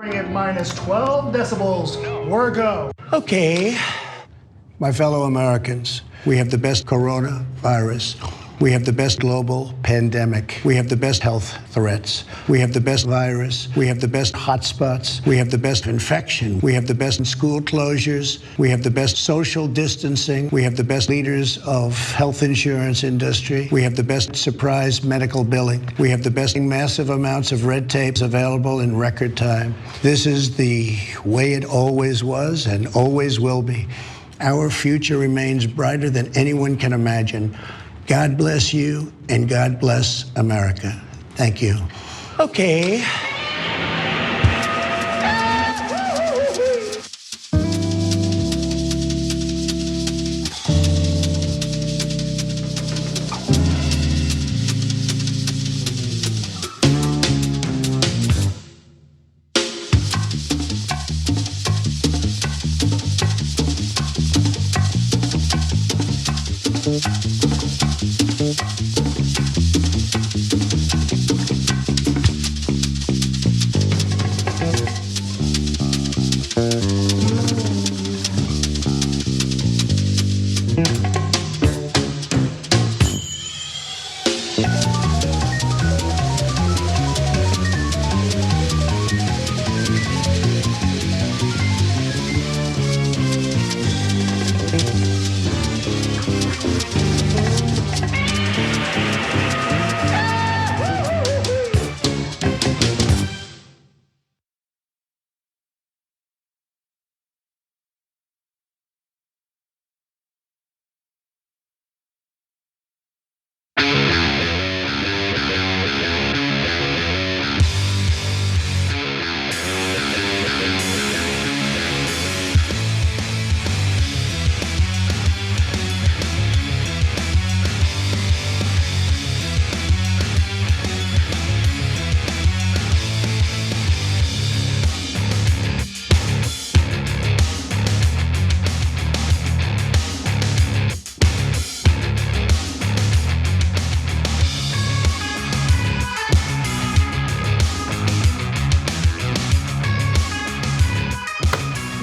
At minus 12 decibels. We're go. Okay, my fellow Americans, we have the best coronavirus. We have the best global pandemic. We have the best health threats. We have the best virus. We have the best hotspots. We have the best infection. We have the best school closures. We have the best social distancing. We have the best leaders of health insurance industry. We have the best surprise medical billing. We have the best massive amounts of red tapes available in record time. This is the way it always was and always will be. Our future remains brighter than anyone can imagine. God bless you, and God bless America. Thank you. Okay.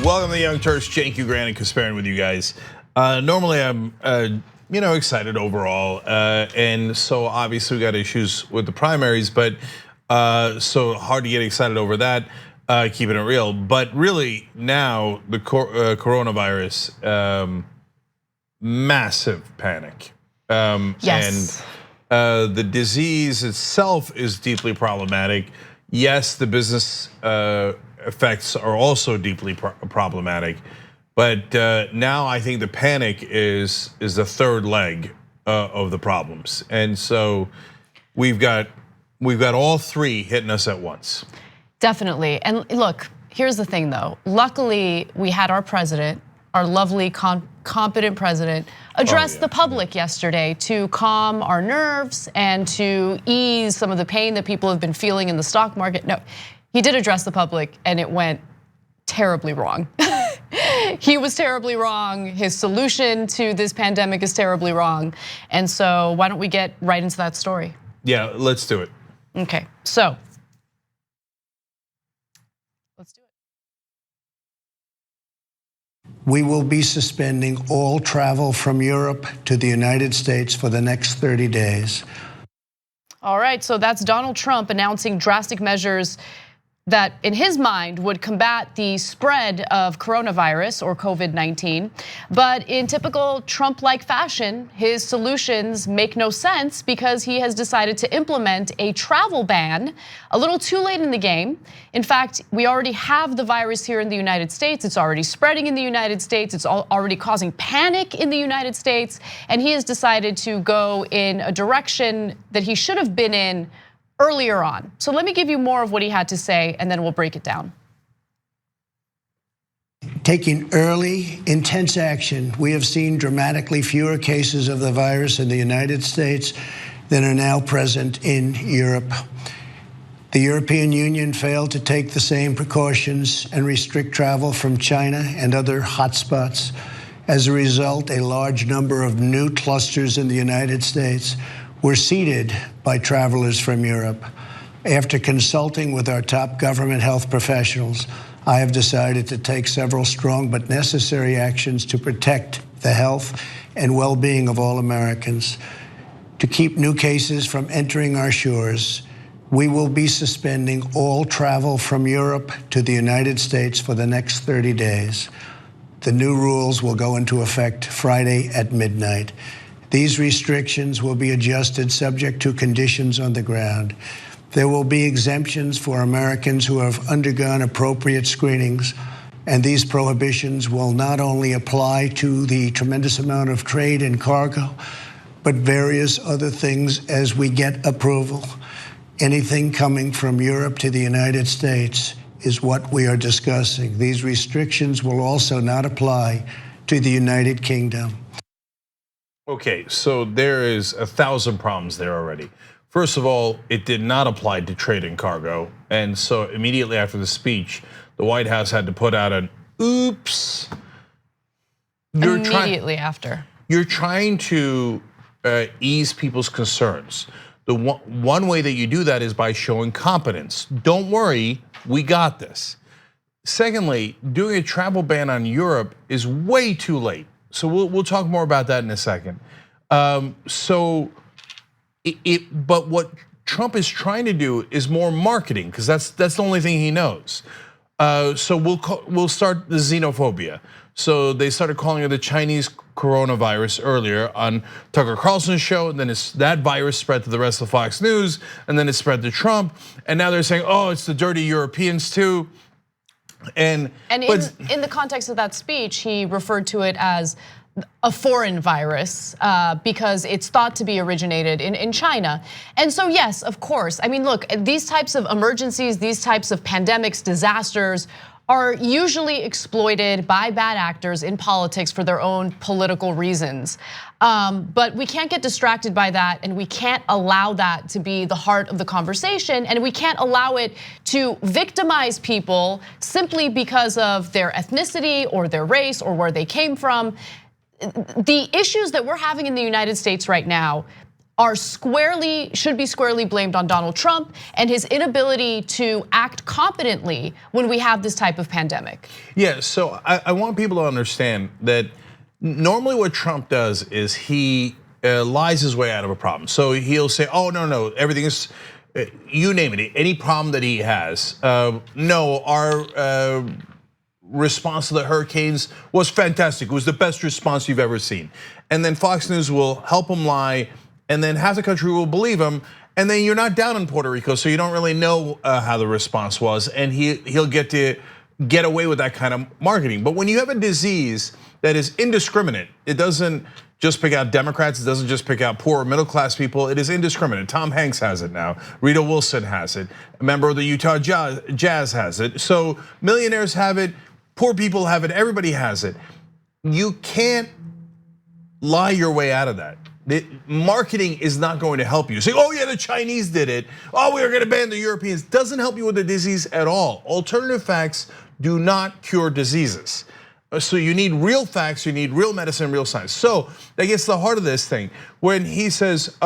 Welcome to the Young Turks. Cenk Ugran and Kasparin with you guys. Normally I'm excited overall, and so obviously we got issues with the primaries, but so hard to get excited over that. Keeping it real, but really now the coronavirus, massive panic, yes. And the disease itself is deeply problematic. Yes, the business effects are also deeply problematic, but now I think the panic is the third leg of the problems, and so we've got all three hitting us at once. Definitely, and look, here's the thing though. Luckily, we had our president, our lovely, competent president, address the public yesterday to calm our nerves and to ease some of the pain that people have been feeling in the stock market. No. He did address the public and it went terribly wrong. He was terribly wrong. His solution to this pandemic is terribly wrong. And so why don't we get right into that story? Yeah, let's do it. Okay, so let's do it. We will be suspending all travel from Europe to the United States for the next 30 days. All right, so that's Donald Trump announcing drastic measures that in his mind would combat the spread of coronavirus or COVID-19. But in typical Trump-like fashion, his solutions make no sense because he has decided to implement a travel ban a little too late in the game. In fact, we already have the virus here in the United States. It's already spreading in the United States. It's already causing panic in the United States. And he has decided to go in a direction that he should have been in earlier on. So let me give you more of what he had to say and then we'll break it down. Taking early, intense action, we have seen dramatically fewer cases of the virus in the United States than are now present in Europe. The European Union failed to take the same precautions and restrict travel from China and other hotspots. As a result, a large number of new clusters in the United States were seeded by travelers from Europe. After consulting with our top government health professionals, I have decided to take several strong but necessary actions to protect the health and well-being of all Americans. To keep new cases from entering our shores, we will be suspending all travel from Europe to the United States for the next 30 days. The new rules will go into effect Friday at midnight. These restrictions will be adjusted subject to conditions on the ground. There will be exemptions for Americans who have undergone appropriate screenings, and these prohibitions will not only apply to the tremendous amount of trade and cargo, but various other things as we get approval. Anything coming from Europe to the United States is what we are discussing. These restrictions will also not apply to the United Kingdom. Okay, so there is 1,000 problems there already. First of all, it did not apply to trade and cargo. And so immediately after the speech, the White House had to put out an oops. Immediately after. You're trying to ease people's concerns. The one way that you do that is by showing competence. Don't worry, we got this. Secondly, doing a travel ban on Europe is way too late. So we'll talk more about that in a second. But what Trump is trying to do is more marketing, because that's the only thing he knows. So we'll start the xenophobia. So they started calling it the Chinese coronavirus earlier on Tucker Carlson's show, and then that virus spread to the rest of Fox News, and then it spread to Trump, and now they're saying, oh, it's the dirty Europeans too. And in the context of that speech, he referred to it as a foreign virus because it's thought to be originated in China. And so yes, of course, I mean, look, these types of emergencies, these types of pandemics, disasters are usually exploited by bad actors in politics for their own political reasons. But we can't get distracted by that, and we can't allow that to be the heart of the conversation, and we can't allow it to victimize people simply because of their ethnicity or their race or where they came from. The issues that we're having in the United States right now should be squarely blamed on Donald Trump and his inability to act competently when we have this type of pandemic. Yeah, so I want people to understand that normally what Trump does is he lies his way out of a problem. So he'll say, oh, no, everything is, you name it, any problem that he has. No, our response to the hurricanes was fantastic. It was the best response you've ever seen. And then Fox News will help him lie, and then half the country will believe him, and then you're not down in Puerto Rico, so you don't really know how the response was, and he'll get to get away with that kind of marketing. But when you have a disease that is indiscriminate, it doesn't just pick out Democrats, it doesn't just pick out poor or middle class people, it is indiscriminate. Tom Hanks has it now, Rita Wilson has it, a member of the Utah Jazz has it. So millionaires have it, poor people have it, everybody has it. You can't lie your way out of that. Marketing is not going to help you. Say, oh yeah, the Chinese did it. Oh, we are going to ban the Europeans. Doesn't help you with the disease at all. Alternative facts do not cure diseases. So you need real facts, you need real medicine, real science. So that gets to the heart of this thing. When he says,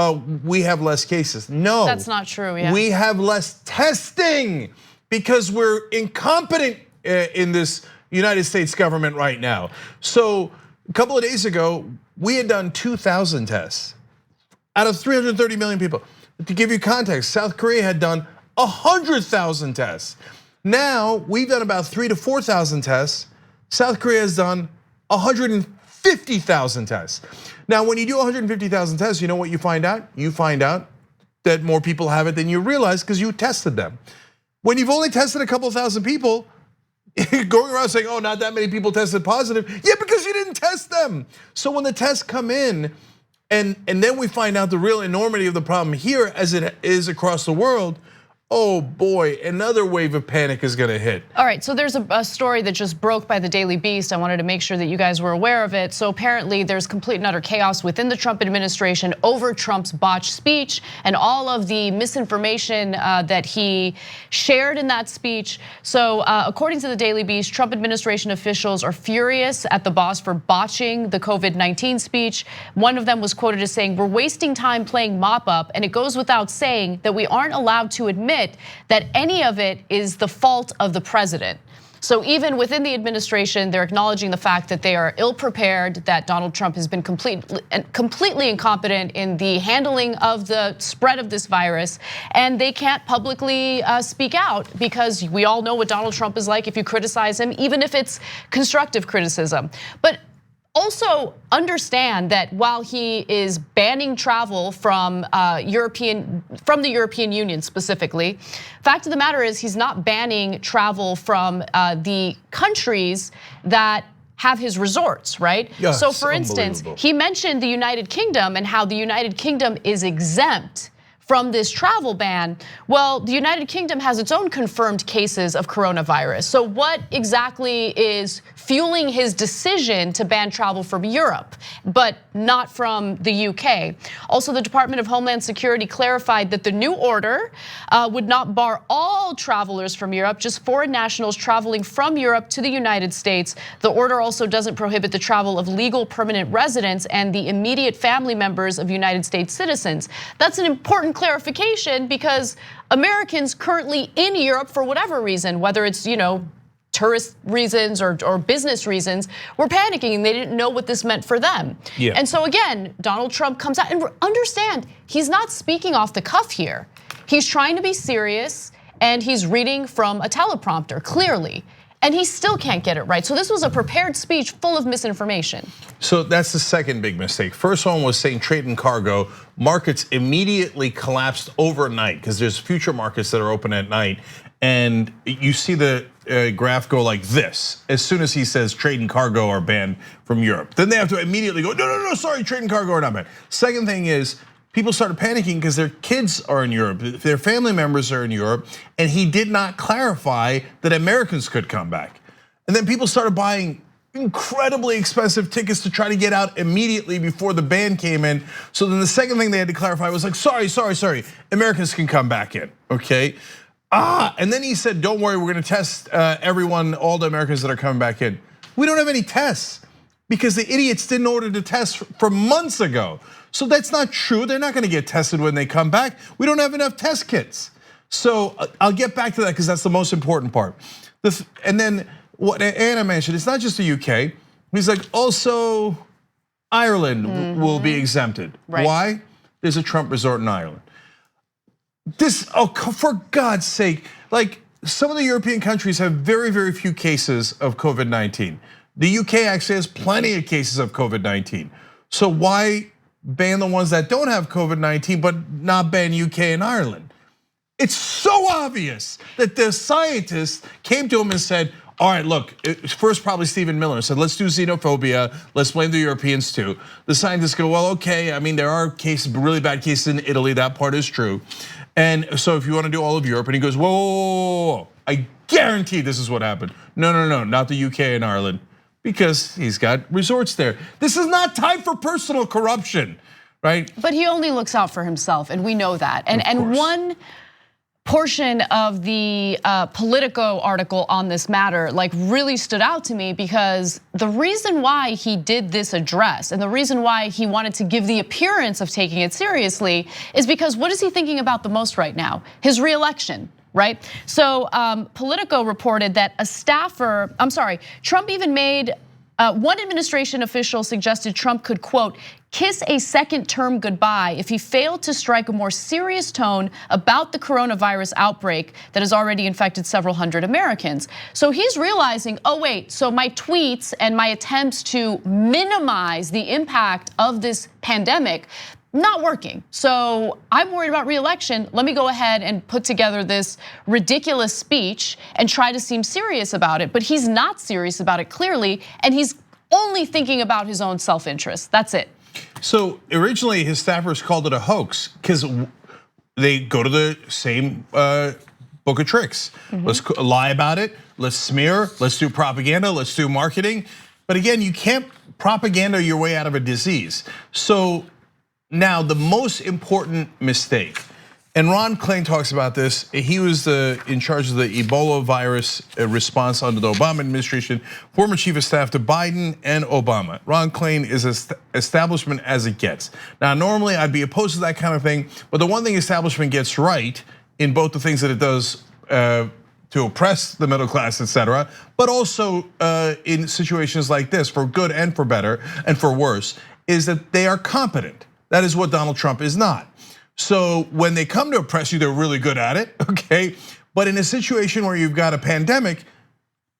we have less cases. No. That's not true, yeah. We have less testing because we're incompetent in this United States government right now. So a couple of days ago, we had done 2,000 tests out of 330 million people. To give you context, South Korea had done 100,000 tests. Now we've done about 3,000 to 4,000 tests. South Korea has done 150,000 tests. Now, when you do 150,000 tests, you know what you find out? You find out that more people have it than you realize because you tested them. When you've only tested a couple thousand people, going around saying, oh, not that many people tested positive. Yeah, because you didn't test them. So when the tests come in, and then we find out the real enormity of the problem here as it is across the world, oh boy, another wave of panic is gonna hit. All right, so there's a story that just broke by the Daily Beast. I wanted to make sure that you guys were aware of it. So apparently there's complete and utter chaos within the Trump administration over Trump's botched speech and all of the misinformation that he shared in that speech. So according to the Daily Beast, Trump administration officials are furious at the boss for botching the COVID-19 speech. One of them was quoted as saying, we're wasting time playing mop up, and it goes without saying that we aren't allowed to admit admit that any of it is the fault of the president. So even within the administration, they're acknowledging the fact that they are ill-prepared, that Donald Trump has been completely incompetent in the handling of the spread of this virus, and they can't publicly speak out because we all know what Donald Trump is like if you criticize him, even if it's constructive criticism. But also understand that while he is banning travel from the European Union specifically, fact of the matter is he's not banning travel from the countries that have his resorts, right? Yes, so for instance, he mentioned the United Kingdom and how the United Kingdom is exempt from this travel ban. Well, the United Kingdom has its own confirmed cases of coronavirus. So what exactly is fueling his decision to ban travel from Europe, but not from the UK? Also, the Department of Homeland Security clarified that the new order would not bar all travelers from Europe, just foreign nationals traveling from Europe to the United States. The order also doesn't prohibit the travel of legal permanent residents and the immediate family members of United States citizens. That's an important clarification because Americans currently in Europe, for whatever reason, whether it's tourist reasons or business reasons, were panicking and they didn't know what this meant for them. Yeah. And so again, Donald Trump comes out and understand he's not speaking off the cuff here. He's trying to be serious and he's reading from a teleprompter clearly. And he still can't get it right. So this was a prepared speech full of misinformation. So that's the second big mistake. First one was saying trade and cargo. Markets immediately collapsed overnight because there's future markets that are open at night. And you see the graph go like this as soon as he says trade and cargo are banned from Europe. Then they have to immediately go, no, sorry, trade and cargo are not banned. Second thing is, people started panicking because their kids are in Europe, their family members are in Europe, and he did not clarify that Americans could come back. And then people started buying incredibly expensive tickets to try to get out immediately before the ban came in. So then the second thing they had to clarify was like, sorry, Americans can come back in, okay? And then he said, don't worry, we're gonna test everyone, all the Americans that are coming back in. We don't have any tests because the idiots didn't order the tests from months ago. So that's not true. They're not gonna get tested when they come back. We don't have enough test kits. So I'll get back to that because that's the most important part. And then what Anna mentioned, it's not just the UK. He's like, also Ireland will be exempted. Right. Why? There's a Trump resort in Ireland. For God's sake, like some of the European countries have very, very few cases of COVID-19. The UK actually has plenty of cases of COVID-19. So why ban the ones that don't have COVID-19, but not ban UK and Ireland? It's so obvious that the scientists came to him and said, all right, look, first probably Stephen Miller said, let's do xenophobia, let's blame the Europeans too. The scientists go, well, okay, I mean, there are cases, really bad cases in Italy, that part is true. And so if you wanna do all of Europe, and he goes, whoa, I guarantee this is what happened. No, not the UK and Ireland, because he's got resorts there. This is not time for personal corruption, right? But he only looks out for himself, and we know that. And one portion of the Politico article on this matter like really stood out to me because the reason why he did this address and the reason why he wanted to give the appearance of taking it seriously is because what is he thinking about the most right now? His reelection. Right? So Politico reported that Trump even made, one administration official suggested Trump could, quote, kiss a second term goodbye if he failed to strike a more serious tone about the coronavirus outbreak that has already infected several hundred Americans. So he's realizing, oh wait, so my tweets and my attempts to minimize the impact of this pandemic, not working. So I'm worried about re-election. Let me go ahead and put together this ridiculous speech and try to seem serious about it. But he's not serious about it clearly, and he's only thinking about his own self-interest. That's it. So originally his staffers called it a hoax because they go to the same book of tricks. Let's lie about it, let's smear, let's do propaganda, let's do marketing. But again, you can't propaganda your way out of a disease. So now the most important mistake, and Ron Klain talks about this, he was in charge of the Ebola virus response under the Obama administration, former chief of staff to Biden and Obama. Ron Klain is as establishment as it gets. Now, normally I'd be opposed to that kind of thing, but the one thing establishment gets right in both the things that it does to oppress the middle class, etc., but also in situations like this, for good and for better and for worse, is that they are competent. That is what Donald Trump is not. So when they come to oppress you, they're really good at it, okay? But in a situation where you've got a pandemic,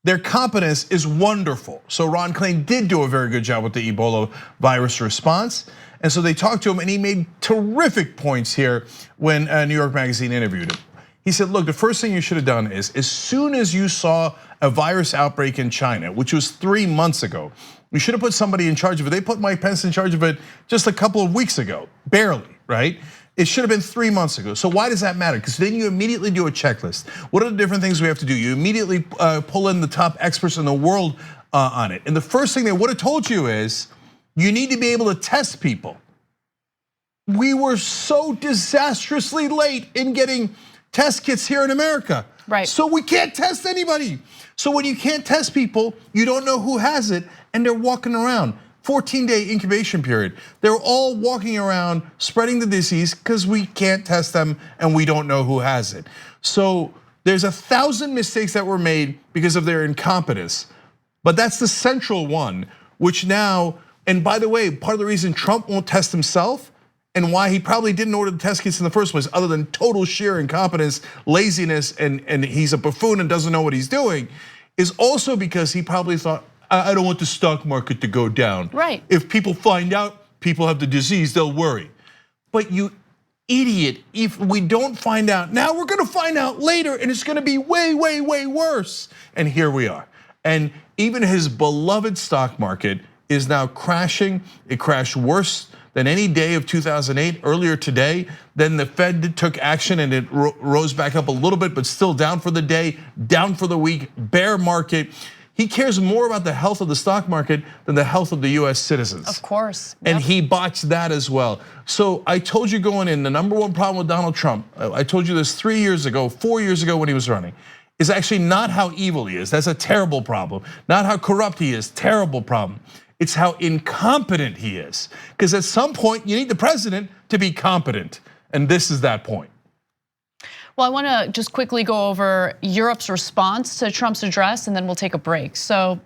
their competence is wonderful. So Ron Klain did do a very good job with the Ebola virus response. And so they talked to him and he made terrific points here when New York Magazine interviewed him. He said, look, the first thing you should have done is, as soon as you saw a virus outbreak in China, which was 3 months ago, you should have put somebody in charge of it. They put Mike Pence in charge of it just a couple of weeks ago, barely, right? It should have been 3 months ago. So why does that matter? Because then you immediately do a checklist. What are the different things we have to do? You immediately pull in the top experts in the world on it. And the first thing they would have told you is, you need to be able to test people. We were so disastrously late in getting test kits here in America. Right. So we can't test anybody. So when you can't test people, you don't know who has it, and they're walking around. 14-day incubation period. They're all walking around spreading the disease because we can't test them and we don't know who has it. So there's 1,000 mistakes that were made because of their incompetence. But that's the central one, which now, and by the way, part of the reason Trump won't test himself and why he probably didn't order the test kits in the first place, other than total sheer incompetence, laziness, and he's a buffoon and doesn't know what he's doing, is also because he probably thought, I don't want the stock market to go down. Right. If people find out people have the disease, they'll worry. But you idiot, if we don't find out, now we're gonna find out later and it's gonna be way, way, way worse. And here we are. And even his beloved stock market is now crashing. It crashed worse than any day of 2008. Earlier today, then the Fed took action and it rose back up a little bit, but still down for the day, down for the week, bear market. He cares more about the health of the stock market than the health of the US citizens. Of course. And he botched that as well. So I told you going in, the number one problem with Donald Trump, I told you this 3 years ago, 4 years ago when he was running, is actually not how evil he is. That's a terrible problem. Not how corrupt he is, terrible problem. It's how incompetent he is. Because at some point, you need the president to be competent. And this is that point. Well, I want to just quickly go over Europe's response to Trump's address, and then we'll take a break. So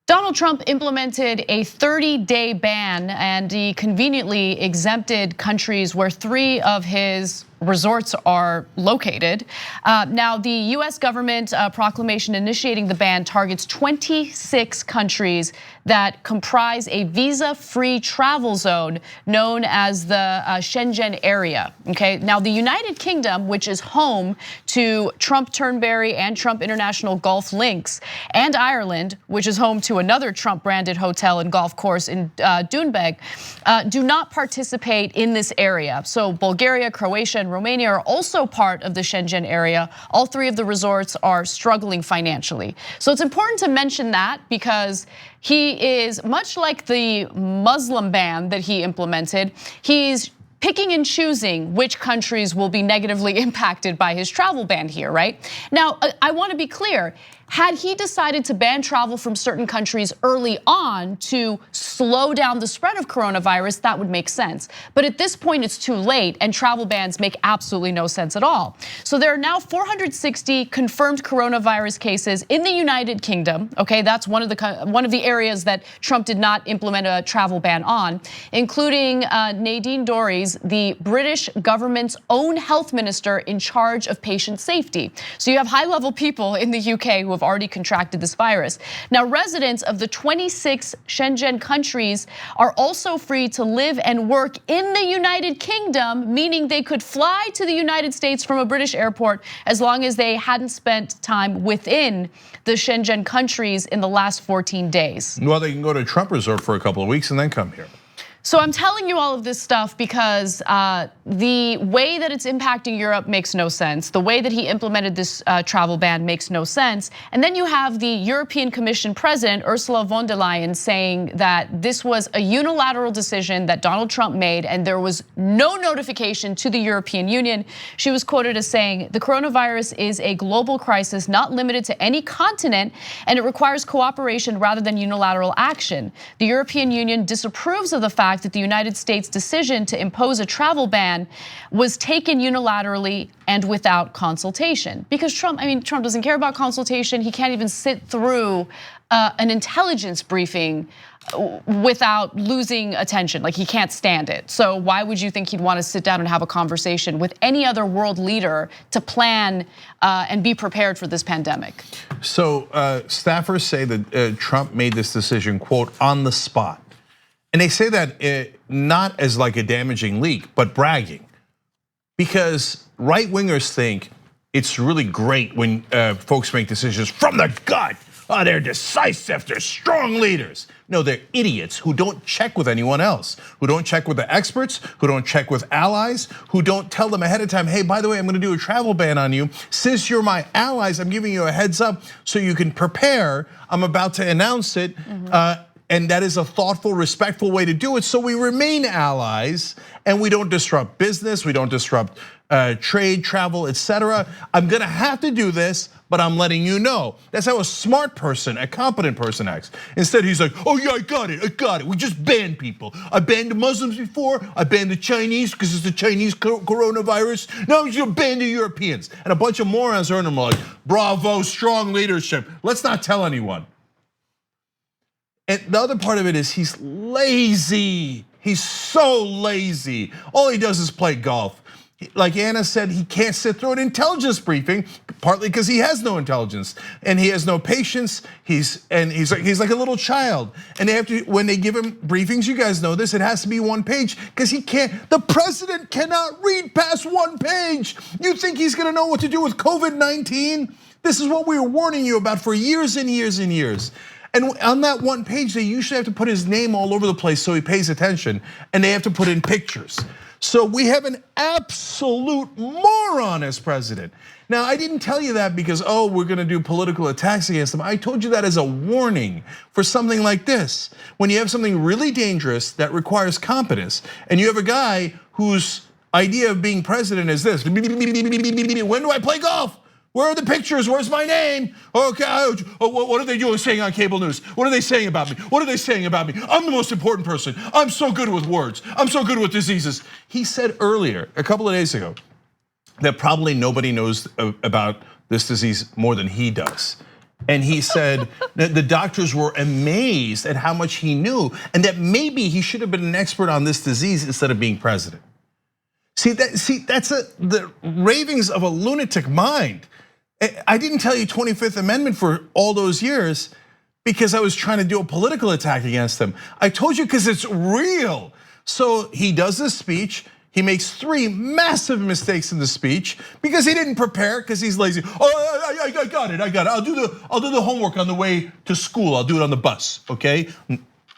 Donald Trump implemented a 30-day ban, and he conveniently exempted countries where 3 of his resorts are located. Now, the US government proclamation initiating the ban targets 26 countries that comprise a visa-free travel zone known as the Schengen area, okay? Now, the United Kingdom, which is home to Trump Turnberry and Trump International Golf Links, and Ireland, which is home to another Trump-branded hotel and golf course in Doonbeg, do not participate in this area. So Bulgaria, Croatia, and Romania are also part of the Schengen area. All 3 of the resorts are struggling financially. So it's important to mention that because he is, much like the Muslim ban that he implemented, he's picking and choosing which countries will be negatively impacted by his travel ban here, right? Now, I want to be clear. Had he decided to ban travel from certain countries early on to slow down the spread of coronavirus, that would make sense. But at this point, it's too late, and travel bans make absolutely no sense at all. So there are now 460 confirmed coronavirus cases in the United Kingdom. Okay, that's one of the areas that Trump did not implement a travel ban on, including Nadine Dorries, the British government's own health minister in charge of patient safety. So you have high-level people in the UK who have already contracted this virus. Now, residents of the 26 Schengen countries are also free to live and work in the United Kingdom, meaning they could fly to the United States from a British airport as long as they hadn't spent time within the Schengen countries in the last 14 days. Well, they can go to Trump Resort for a couple of weeks and then come here. So I'm telling you all of this stuff because the way that it's impacting Europe makes no sense. The way that he implemented this travel ban makes no sense. And then you have the European Commission President, Ursula von der Leyen, saying that this was a unilateral decision that Donald Trump made and there was no notification to the European Union. She was quoted as saying, the coronavirus is a global crisis not limited to any continent and it requires cooperation rather than unilateral action. The European Union disapproves of the fact fact that the United States' decision to impose a travel ban was taken unilaterally and without consultation. Because Trump doesn't care about consultation. He can't even sit through an intelligence briefing without losing attention. Like, he can't stand it. So why would you think he'd want to sit down and have a conversation with any other world leader to plan and be prepared for this pandemic? So staffers say that Trump made this decision, quote, on the spot. And they say that not as like a damaging leak, but bragging. Because right-wingers think it's really great when folks make decisions from the gut. Oh, they're decisive, they're strong leaders. No, they're idiots who don't check with anyone else, who don't check with the experts, who don't check with allies, who don't tell them ahead of time, hey, by the way, I'm gonna do a travel ban on you. Since you're my allies, I'm giving you a heads up so you can prepare. I'm about to announce it. And that is a thoughtful, respectful way to do it. So we remain allies and we don't disrupt business, we don't disrupt trade, travel, etc. I'm gonna have to do this, but I'm letting you know. That's how a smart person, a competent person acts. Instead, he's like, oh yeah, I got it. We just banned people. I banned the Muslims before, I banned the Chinese because it's the Chinese coronavirus. Now he's gonna ban the Europeans. And a bunch of morons are in him like, bravo, strong leadership. Let's not tell anyone. And the other part of it is he's lazy. He's so lazy. All he does is play golf. Like Anna said, he can't sit through an intelligence briefing, partly because he has no intelligence and he has no patience. He's like a little child. And they have to, when they give him briefings, you guys know this, it has to be one page because he can't. The president cannot read past one page. You think he's gonna know what to do with COVID-19? This is what we were warning you about for years and years and years. And on that one page, they usually have to put his name all over the place so he pays attention, and they have to put in pictures. So we have an absolute moron as president. Now, I didn't tell you that because, oh, we're gonna do political attacks against him. I told you that as a warning for something like this. When you have something really dangerous that requires competence, and you have a guy whose idea of being president is this: when do I play golf? Where are the pictures? Where's my name? Okay, what are they doing saying on cable news? What are they saying about me? What are they saying about me? I'm the most important person. I'm so good with words. I'm so good with diseases. He said earlier, a couple of days ago, that probably nobody knows about this disease more than he does. And he said that the doctors were amazed at how much he knew and that maybe he should have been an expert on this disease instead of being president. See, that's the ravings of a lunatic mind. I didn't tell you 25th Amendment for all those years because I was trying to do a political attack against him. I told you because it's real. So he does this speech. He makes 3 massive mistakes in the speech because he didn't prepare because he's lazy. Oh, I got it. I'll do the homework on the way to school. I'll do it on the bus, okay?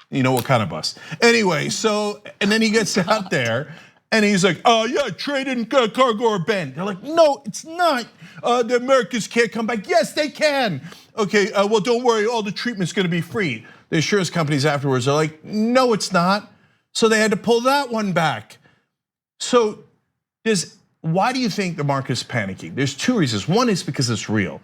You know what kind of bus? Anyway, so and then he gets out there. And he's like, oh yeah, trade in cargo or ban. They're like, no, it's not. The Americans can't come back. Yes, they can. Okay, well, don't worry, all the treatment's gonna be free. The insurance companies afterwards are like, no, it's not. So they had to pull that one back. So why do you think the market's panicking? There's 2 reasons. One is because it's real.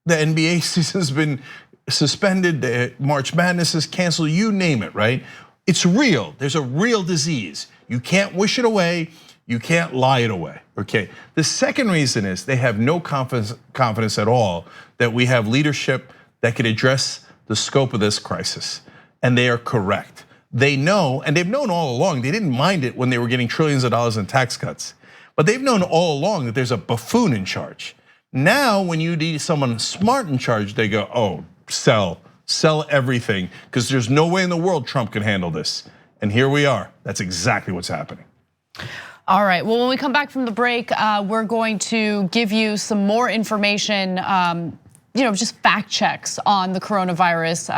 The NBA season's been suspended, the March Madness is canceled, you name it, right? It's real, there's a real disease. You can't wish it away, you can't lie it away, okay? The second reason is they have no confidence at all that we have leadership that can address the scope of this crisis, and they are correct. They know, and they've known all along, they didn't mind it when they were getting trillions of dollars in tax cuts, but they've known all along that there's a buffoon in charge. Now, when you need someone smart in charge, they go, oh, sell everything, because there's no way in the world Trump can handle this. And here we are, that's exactly what's happening. All right, well, when we come back from the break, we're going to give you some more information, just fact checks on the coronavirus.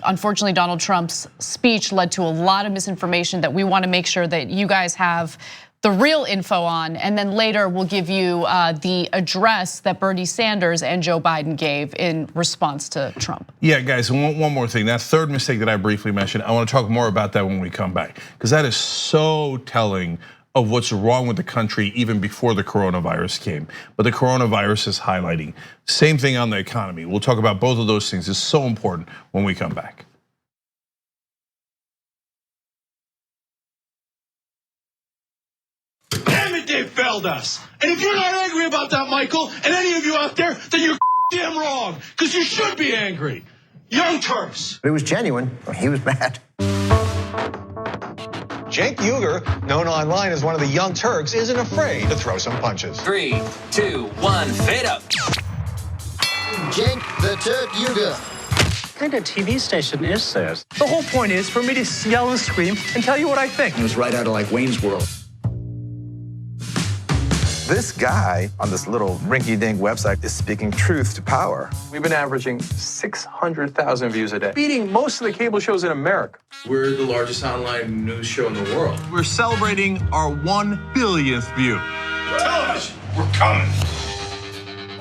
Unfortunately, Donald Trump's speech led to a lot of misinformation that we wanna make sure that you guys have the real info on, and then later we'll give you the address that Bernie Sanders and Joe Biden gave in response to Trump. Yeah, guys, one more thing. That third mistake that I briefly mentioned, I want to talk more about that when we come back, because that is so telling of what's wrong with the country even before the coronavirus came. But the coronavirus is highlighting. Same thing on the economy. We'll talk about both of those things. It's so important when we come back. damn it, they failed us. And if you're not angry about that, Michael, and any of you out there, then you're damn wrong, because you should be angry. Young Turks. It was genuine. He was mad. Cenk Uygur, known online as one of the Young Turks, isn't afraid to throw some punches. 3, 2, 1, fade up. Cenk the Turk Uygur. What kind of TV station is this? The whole point is for me to yell and scream and tell you what I think. It was right out of like Wayne's World. This guy on this little rinky-dink website is speaking truth to power. We've been averaging 600,000 views a day, beating most of the cable shows in America. We're the largest online news show in the world. We're celebrating our 1 billionth view. Television, we're coming.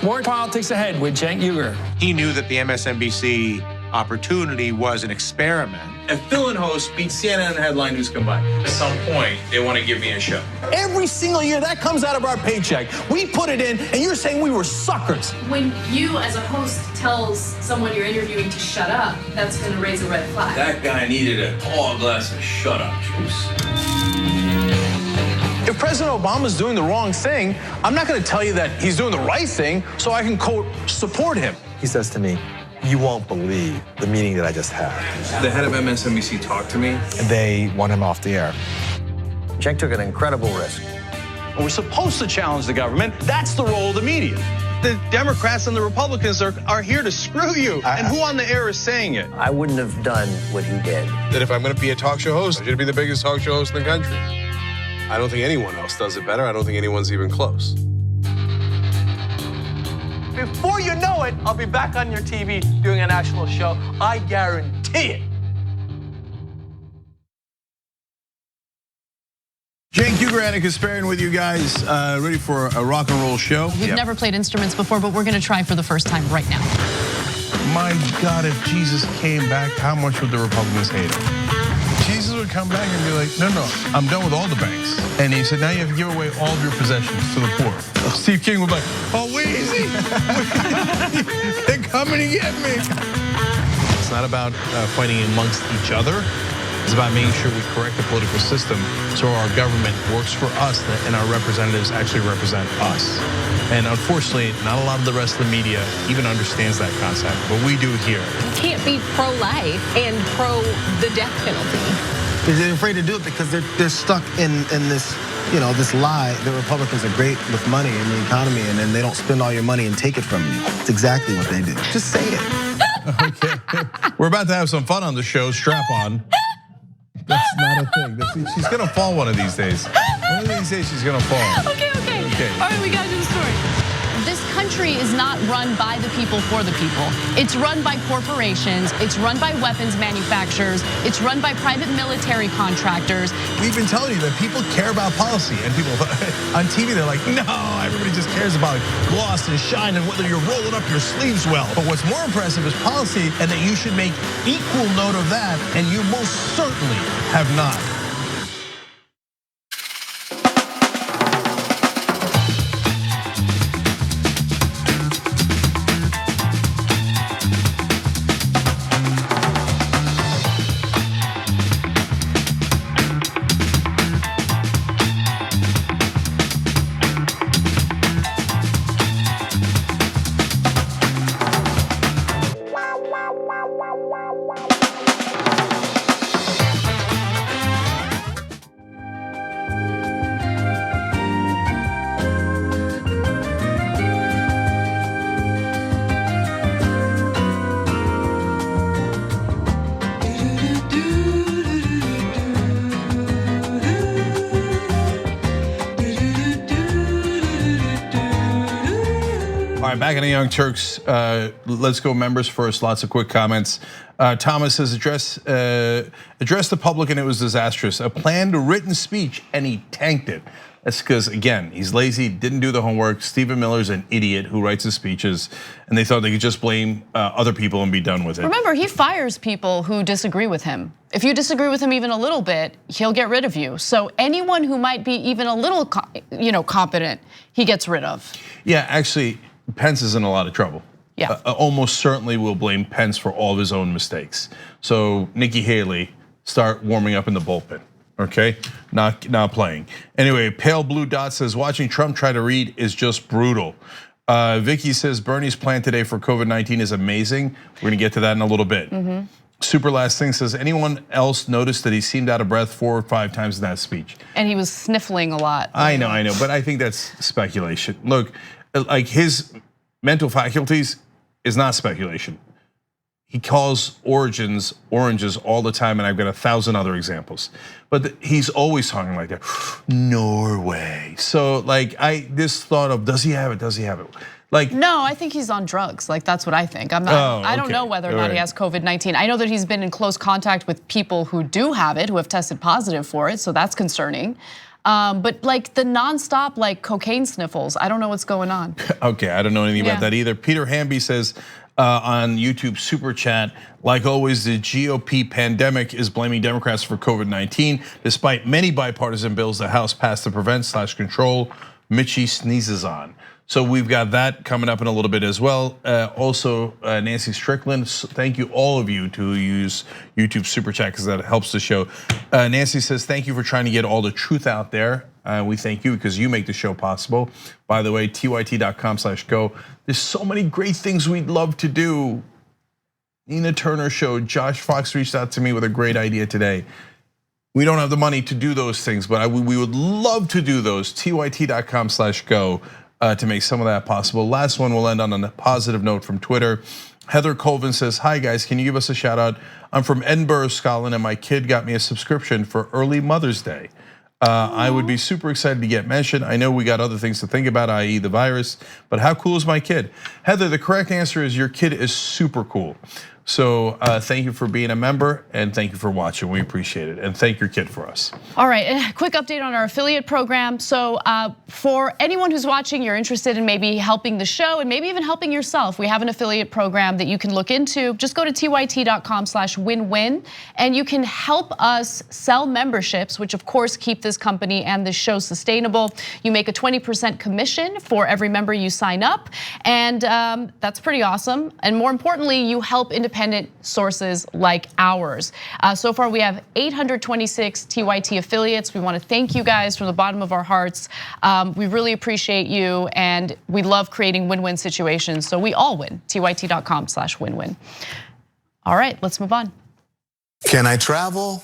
More politics ahead with Cenk Uygur. He knew that the MSNBC opportunity was an experiment. If Phil and host beat CNN and headline news combined, at some point, they want to give me a show. Every single year, that comes out of our paycheck. We put it in, and you're saying we were suckers. When you, as a host, tells someone you're interviewing to shut up, that's going to raise a red flag. That guy needed a tall glass of shut up juice. If President Obama's doing the wrong thing, I'm not going to tell you that he's doing the right thing so I can, quote, support him. He says to me, "You won't believe the meeting that I just had." The head of MSNBC talked to me. And they want him off the air. Cenk took an incredible risk. We're supposed to challenge the government. That's the role of the media. The Democrats and the Republicans are here to screw you. And who on the air is saying it? I wouldn't have done what he did. That if I'm going to be a talk show host, I should be the biggest talk show host in the country. I don't think anyone else does it better. I don't think anyone's even close. Before you know it, I'll be back on your TV doing a national show. I guarantee it. Cenk Uygur Kasparian with you guys, ready for a rock and roll show. We've never played instruments before, but we're gonna try for the first time right now. My God, if Jesus came back, how much would the Republicans hate him? Jesus would come back and be like, no, I'm done with all the banks. And he said, now you have to give away all of your possessions to the poor. Steve King would be like, oh, Weezy, they're coming to get me. It's not about fighting amongst each other. It's about making sure we correct the political system so our government works for us and our representatives actually represent us. And unfortunately, not a lot of the rest of the media even understands that concept, but we do here. You can't be pro-life and pro the death penalty. They're afraid to do it because they're stuck in this, this lie that Republicans are great with money and the economy, and then they don't spend all your money and take it from you. It's exactly what they do. Just say it. Okay, we're about to have some fun on the show. Strap on. That's not a thing. She's gonna fall one of these days. One of these days she's gonna fall. Okay. All right, we gotta do the story. This country is not run by the people for the people. It's run by corporations. It's run by weapons manufacturers. It's run by private military contractors. We've been telling you that people care about policy, and people on TV, they're like, no, everybody just cares about gloss and shine and whether you're rolling up your sleeves well. But what's more impressive is policy, and that you should make equal note of that, and you most certainly have not. All right, back in the Young Turks. Let's go members first. Lots of quick comments. Thomas says address the public and it was disastrous. A planned written speech and he tanked it. That's because, again, he's lazy, didn't do the homework. Stephen Miller's an idiot who writes his speeches, and they thought they could just blame other people and be done with it. Remember, he fires people who disagree with him. If you disagree with him even a little bit, he'll get rid of you. So anyone who might be even a little, competent, he gets rid of. Yeah, actually, Pence is in a lot of trouble. Yeah. Almost certainly will blame Pence for all of his own mistakes. So Nikki Haley, start warming up in the bullpen. Okay, not playing. Anyway, Pale Blue Dot says watching Trump try to read is just brutal. Vicky says Bernie's plan today for COVID-19 is amazing. We're gonna get to that in a little bit. Super Last Thing says, anyone else notice that he seemed out of breath 4 or 5 times in that speech? And he was sniffling a lot. I know, but I think that's speculation. Look, like his mental faculties is not speculation. He calls oranges all the time, and I've got 1,000 other examples. But he's always talking like that. Norway. So like this thought of does he have it? Does he have it? Like no, I think he's on drugs. Like that's what I think. I'm not. I don't know whether or not he has COVID-19. I know that he's been in close contact with people who do have it, who have tested positive for it. So that's concerning. But like the nonstop like cocaine sniffles, I don't know what's going on. Okay, I don't know anything about that either. Peter Hamby says on YouTube Super Chat, like always, the GOP pandemic is blaming Democrats for COVID-19. Despite many bipartisan bills the House passed to prevent/control, Mitchie sneezes on. So we've got that coming up in a little bit as well. Also, Nancy Strickland, thank you all of you to use YouTube Super Chat because that helps the show. Nancy says, thank you for trying to get all the truth out there. We thank you because you make the show possible. By the way, tyt.com/go. There's so many great things we'd love to do. Nina Turner show, Josh Fox reached out to me with a great idea today. We don't have the money to do those things, but we would love to do those. tyt.com/go. To make some of that possible. Last one, we'll end on a positive note from Twitter. Heather Colvin says, hi guys, can you give us a shout out? I'm from Edinburgh, Scotland, and my kid got me a subscription for early Mother's Day. I would be super excited to get mentioned. I know we got other things to think about, i.e. the virus, but how cool is my kid? Heather, the correct answer is your kid is super cool. So thank you for being a member and thank you for watching. We appreciate it. And thank your kid for us. All right, a quick update on our affiliate program. So for anyone who's watching, you're interested in maybe helping the show and maybe even helping yourself, we have an affiliate program that you can look into. Just go to tyt.com/win-win and you can help us sell memberships, which of course keep this company and this show sustainable. You make a 20% commission for every member you sign up. And that's pretty awesome. And more importantly, you help independent sources like ours. So far we have 826 TYT affiliates. We want to thank you guys from the bottom of our hearts. We really appreciate you and we love creating win-win situations. So we all win, tyt.com/win-win. All right, let's move on. Can I travel?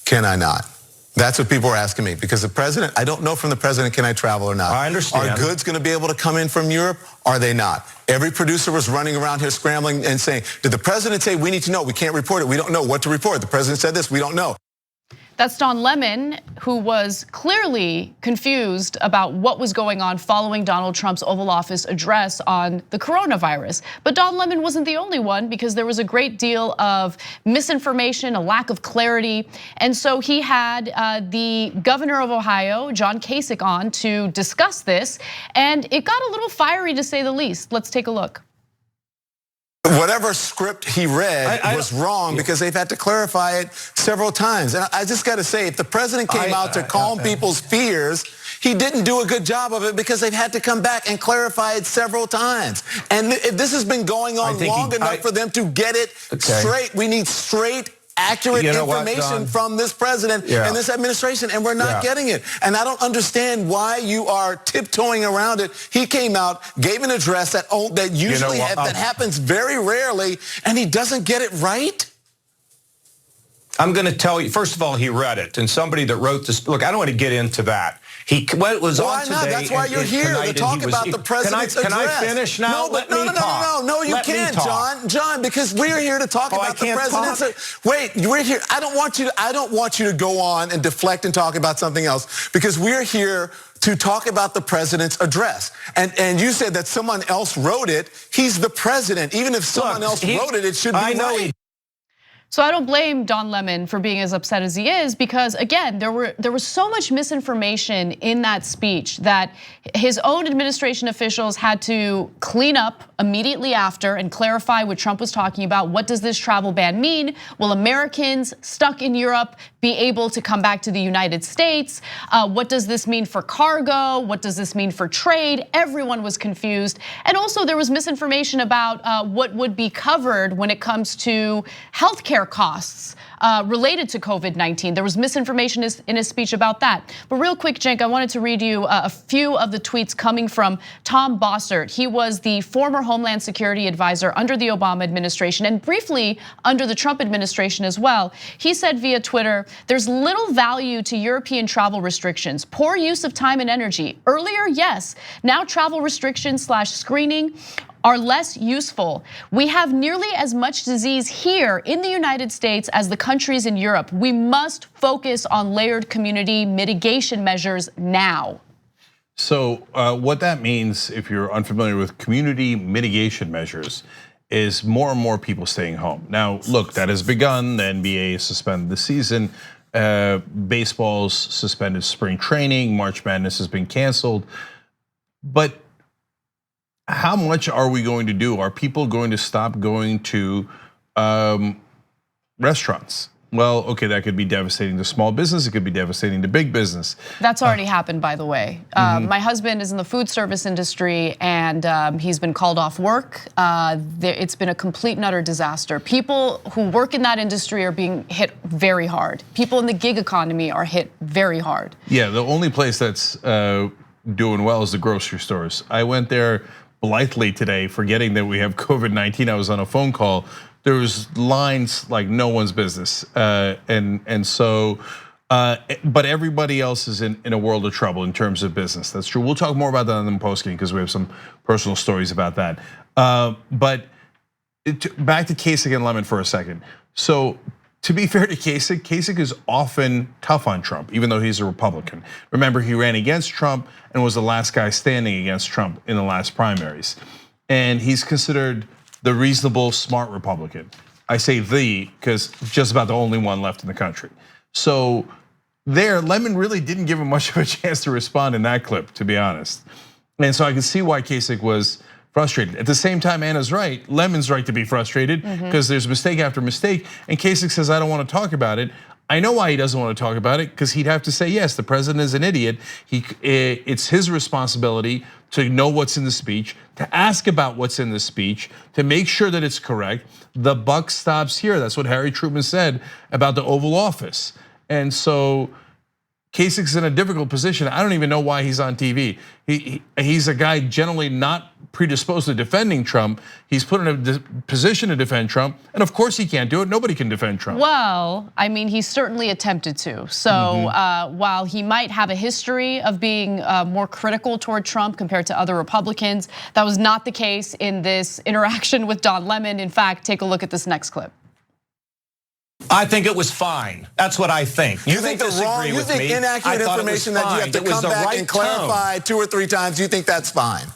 Can I not? That's what people are asking me because the president, I don't know from the president, can I travel or not? I understand. Are goods gonna be able to come in from Europe? Are they not? Every producer was running around here scrambling and saying, did the president say we need to know? We can't report it. We don't know what to report. The president said this, we don't know. That's Don Lemon, who was clearly confused about what was going on following Donald Trump's Oval Office address on the coronavirus. But Don Lemon wasn't the only one because there was a great deal of misinformation, a lack of clarity. And so he had the governor of Ohio, John Kasich, on to discuss this. And it got a little fiery to say the least. Let's take a look. Whatever script he read was wrong because they've had to clarify it several times. And I just got to say, if the president came out to calm people's fears, he didn't do a good job of it because they've had to come back and clarify it several times. And this has been going on long enough for them to get it straight. We need straight, accurate information from this president and this administration, and we're not getting it. And I don't understand why you are tiptoeing around it. He came out, gave an address that usually that happens very rarely, and he doesn't get it right. I'm going to tell you, first of all, he read it, and somebody that wrote this, look, I don't want to get into that. What was on today? That's why you're here to talk about the president's address. Can I finish now? No, you can't, John, because we're here to talk about the president's. Wait, we're here. I don't want you to go on and deflect and talk about something else because we're here to talk about the president's address. And you said that someone else wrote it. He's the president. Even if someone else wrote it, it should be right. So I don't blame Don Lemon for being as upset as he is because again, there was so much misinformation in that speech that his own administration officials had to clean up immediately after and clarify what Trump was talking about. What does this travel ban mean? Will Americans stuck in Europe be able to come back to the United States? What does this mean for cargo? What does this mean for trade? Everyone was confused. And also there was misinformation about what would be covered when it comes to healthcare healthcare costs related to COVID-19. There was misinformation in his speech about that. But real quick, Cenk, I wanted to read you a few of the tweets coming from Tom Bossert. He was the former Homeland Security advisor under the Obama administration and briefly under the Trump administration as well. He said via Twitter, "There's little value to European travel restrictions. Poor use of time and energy. Earlier, yes. Now travel restrictions / screening are less useful. We have nearly as much disease here in the United States as the countries in Europe. We must focus on layered community mitigation measures now." So what that means, if you're unfamiliar with community mitigation measures, is more and more people staying home. Now, look, that has begun. The NBA suspended the season. Baseball's suspended spring training. March Madness has been canceled. But how much are we going to do? Are people going to stop going to restaurants? Well, okay, that could be devastating to small business. It could be devastating to big business. That's already happened, by the way. My husband is in the food service industry and he's been called off work. It's been a complete and utter disaster. People who work in that industry are being hit very hard. People in the gig economy are hit very hard. Yeah, the only place that's doing well is the grocery stores. I went there blithely today, forgetting that we have COVID-19. I was on a phone call. There was lines like no one's business, and so, but everybody else is in a world of trouble in terms of business. That's true. We'll talk more about that in the post-game because we have some personal stories about that. But back to Kasich and Lemon for a second. So to be fair to Kasich, Kasich is often tough on Trump, even though he's a Republican. Remember, he ran against Trump and was the last guy standing against Trump in the last primaries. And he's considered the reasonable, smart Republican. I say the, because just about the only one left in the country. So there, Lemon really didn't give him much of a chance to respond in that clip, to be honest. And so I can see why Kasich was frustrated. At the same time, Anna's right, Lemon's right to be frustrated because there's mistake after mistake. And Kasich says, I don't want to talk about it. I know why he doesn't want to talk about it, because he'd have to say, yes, the president is an idiot. It's his responsibility to know what's in the speech, to ask about what's in the speech, to make sure that it's correct. The buck stops here. That's what Harry Truman said about the Oval Office. And so Kasich's in a difficult position. I don't even know why he's on TV. He's a guy generally not predisposed to defending Trump. He's put in a position to defend Trump, and of course he can't do it. Nobody can defend Trump. Well, I mean, he certainly attempted to. So while he might have a history of being more critical toward Trump compared to other Republicans, that was not the case in this interaction with Don Lemon. In fact, take a look at this next clip. I think it was fine. That's what I think. You think inaccurate information that you have to come back and clarify 2 or 3 times, you think that's fine?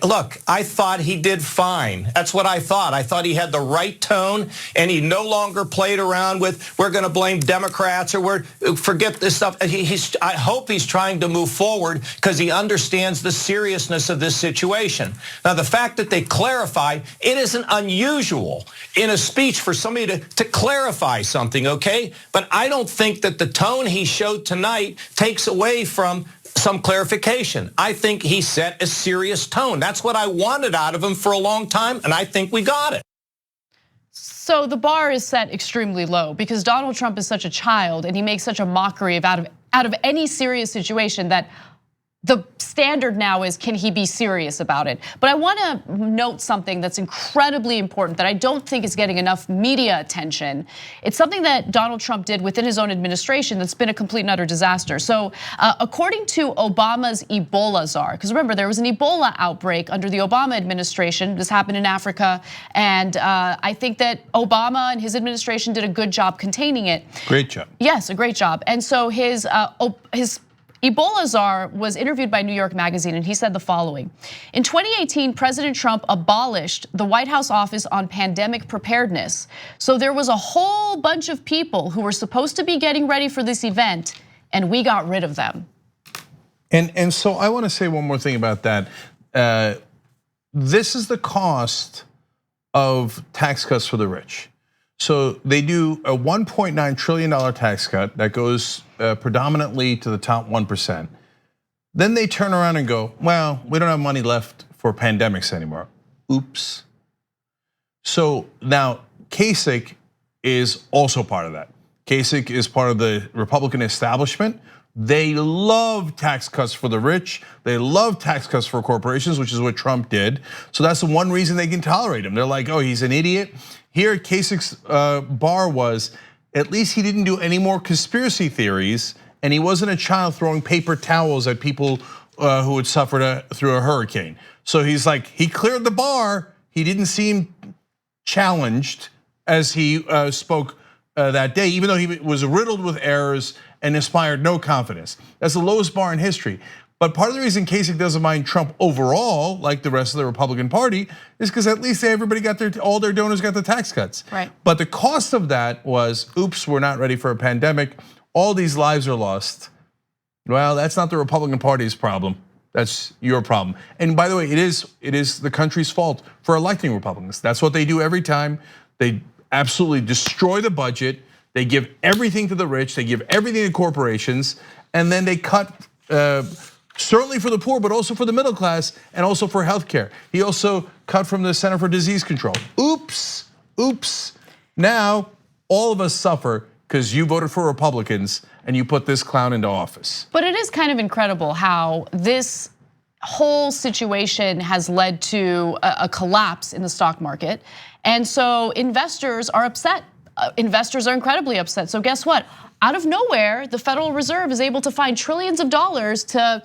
Look, I thought he did fine. That's what I thought. I thought he had the right tone, and he no longer played around with, we're going to blame Democrats or forget this stuff. I hope he's trying to move forward because he understands the seriousness of this situation. Now, the fact that they clarify, it isn't unusual in a speech for somebody to clarify something, okay? But I don't think that the tone he showed tonight takes away from some clarification. I think he set a serious tone. That's what I wanted out of him for a long time, and I think we got it. So the bar is set extremely low because Donald Trump is such a child and he makes such a mockery of out of any serious situation that the standard now is, can he be serious about it? But I wanna note something that's incredibly important that I don't think is getting enough media attention. It's something that Donald Trump did within his own administration that's been a complete and utter disaster. So according to Obama's Ebola czar, because remember there was an Ebola outbreak under the Obama administration. This happened in Africa, and I think that Obama and his administration did a good job containing it. Great job. Yes, a great job. And so his Ebola czar was interviewed by New York Magazine, and he said the following. In 2018, President Trump abolished the White House Office on Pandemic Preparedness. So there was a whole bunch of people who were supposed to be getting ready for this event, and we got rid of them. And so I want to say one more thing about that. This is the cost of tax cuts for the rich. So they do a $1.9 trillion tax cut that goes predominantly to the top 1%. Then they turn around and go, well, we don't have money left for pandemics anymore. Oops. So now Kasich is also part of that. Kasich is part of the Republican establishment. They love tax cuts for the rich. They love tax cuts for corporations, which is what Trump did. So that's the one reason they can tolerate him. They're like, oh, he's an idiot. Here, Kasich's bar was, at least he didn't do any more conspiracy theories, and he wasn't a child throwing paper towels at people who had suffered through a hurricane. So he's like, he cleared the bar. He didn't seem challenged as he spoke that day, even though he was riddled with errors and inspired no confidence. That's the lowest bar in history. But part of the reason Kasich doesn't mind Trump overall, like the rest of the Republican Party, is because at least everybody got all their donors got the tax cuts. Right. But the cost of that was, oops, we're not ready for a pandemic. All these lives are lost. Well, that's not the Republican Party's problem. That's your problem. And by the way, it is the country's fault for electing Republicans. That's what they do every time. They absolutely destroy the budget. They give everything to the rich. They give everything to corporations, and then they cut. Certainly for the poor, but also for the middle class and also for healthcare. He also cut from the Center for Disease Control. Oops, oops. Now, all of us suffer because you voted for Republicans and you put this clown into office. But it is kind of incredible how this whole situation has led to a collapse in the stock market. And so investors are upset. Investors are incredibly upset. So guess what? Out of nowhere, the Federal Reserve is able to find trillions of dollars to,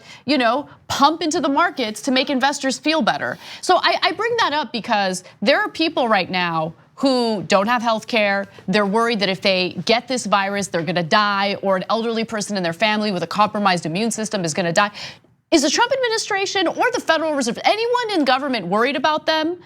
pump into the markets to make investors feel better. So I bring that up because there are people right now who don't have health care. They're worried that if they get this virus, they're gonna die, or an elderly person in their family with a compromised immune system is gonna die. Is the Trump administration or the Federal Reserve, anyone in government worried about them?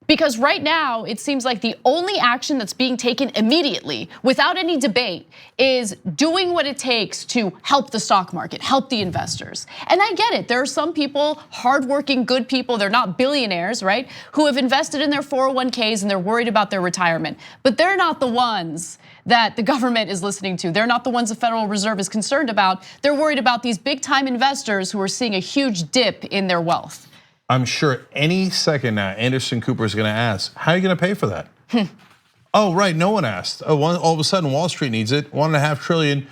Because right now, it seems like the only action that's being taken immediately, without any debate, is doing what it takes to help the stock market, help the investors. And I get it, there are some people, hardworking, good people, they're not billionaires, right? Who have invested in their 401ks and they're worried about their retirement. But they're not the ones that the government is listening to. They're not the ones the Federal Reserve is concerned about. They're worried about these big time investors who are seeing a huge dip in their wealth. I'm sure any second now, Anderson Cooper is gonna ask, how are you gonna pay for that? Oh, right, no one asked. Oh, all of a sudden, Wall Street needs it. $1.5 trillion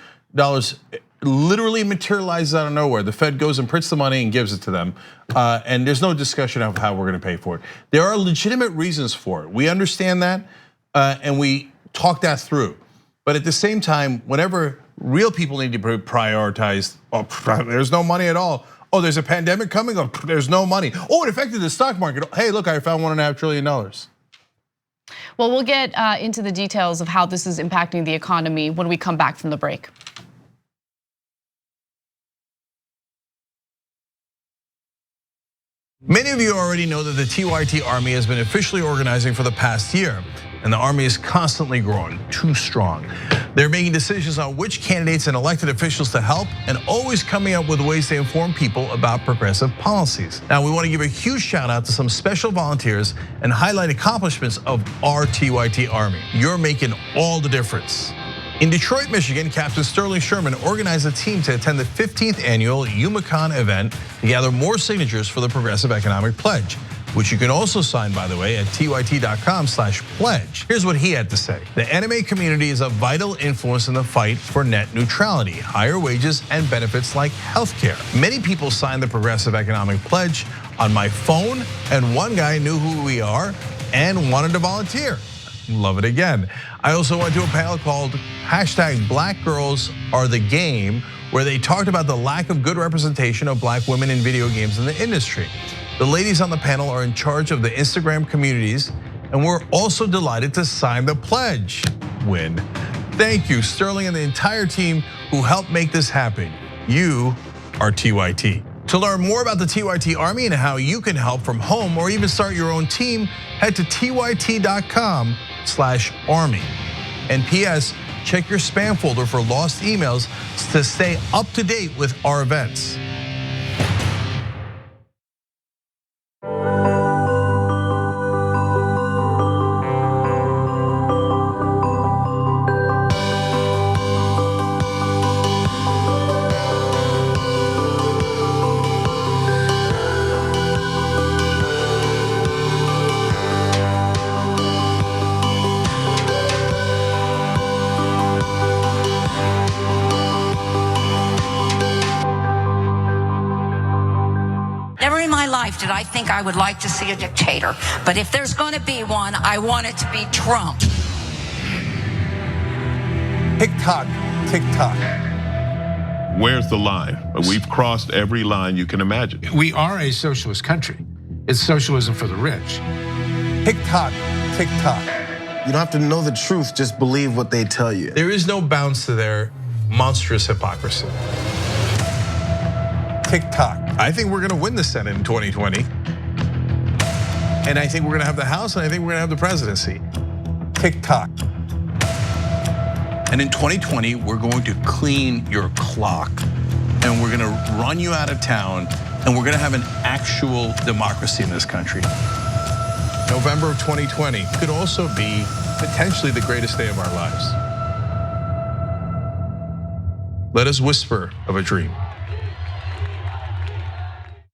literally materializes out of nowhere. The Fed goes and prints the money and gives it to them. And there's no discussion of how we're gonna pay for it. There are legitimate reasons for it. We understand that, and we talk that through. But at the same time, whenever real people need to be prioritized, there's no money at all. Oh, there's a pandemic coming up, there's no money. Oh, it affected the stock market. Hey, look, I found $1.5 trillion. Well, we'll get into the details of how this is impacting the economy when we come back from the break. Many of you already know that the TYT Army has been officially organizing for the past year, and the Army is constantly growing, too strong. They're making decisions on which candidates and elected officials to help, and always coming up with ways to inform people about progressive policies. Now, we want to give a huge shout out to some special volunteers and highlight accomplishments of our TYT Army. You're making all the difference. In Detroit, Michigan, Captain Sterling Sherman organized a team to attend the 15th annual UMaCon event to gather more signatures for the Progressive Economic Pledge, which you can also sign, by the way, at tyt.com/pledge. Here's what he had to say. The anime community is a vital influence in the fight for net neutrality, higher wages, and benefits like healthcare. Many people signed the Progressive Economic Pledge on my phone, and one guy knew who we are and wanted to volunteer. Love it again. I also went to a panel called #BlackGirlsAreTheGame, where they talked about the lack of good representation of black women in video games in the industry. The ladies on the panel are in charge of the Instagram communities, and we're also delighted to sign the pledge. Win. Thank you, Sterling and the entire team who helped make this happen. You are TYT. To learn more about the TYT Army and how you can help from home or even start your own team, head to tyt.com/army. And PS, check your spam folder for lost emails to stay up to date with our events. my life did I think I would like to see a dictator. But if there's going to be one, I want it to be Trump. TikTok, TikTok. Where's the line? We've crossed every line you can imagine. We are a socialist country. It's socialism for the rich. TikTok, TikTok. You don't have to know the truth, just believe what they tell you. There is no bounds to their monstrous hypocrisy. TikTok. I think we're gonna win the Senate in 2020. And I think we're gonna have the House, and I think we're gonna have the presidency. TikTok. And in 2020, we're going to clean your clock, and we're gonna run you out of town, and we're gonna have an actual democracy in this country. November of 2020 could also be potentially the greatest day of our lives. Let us whisper of a dream.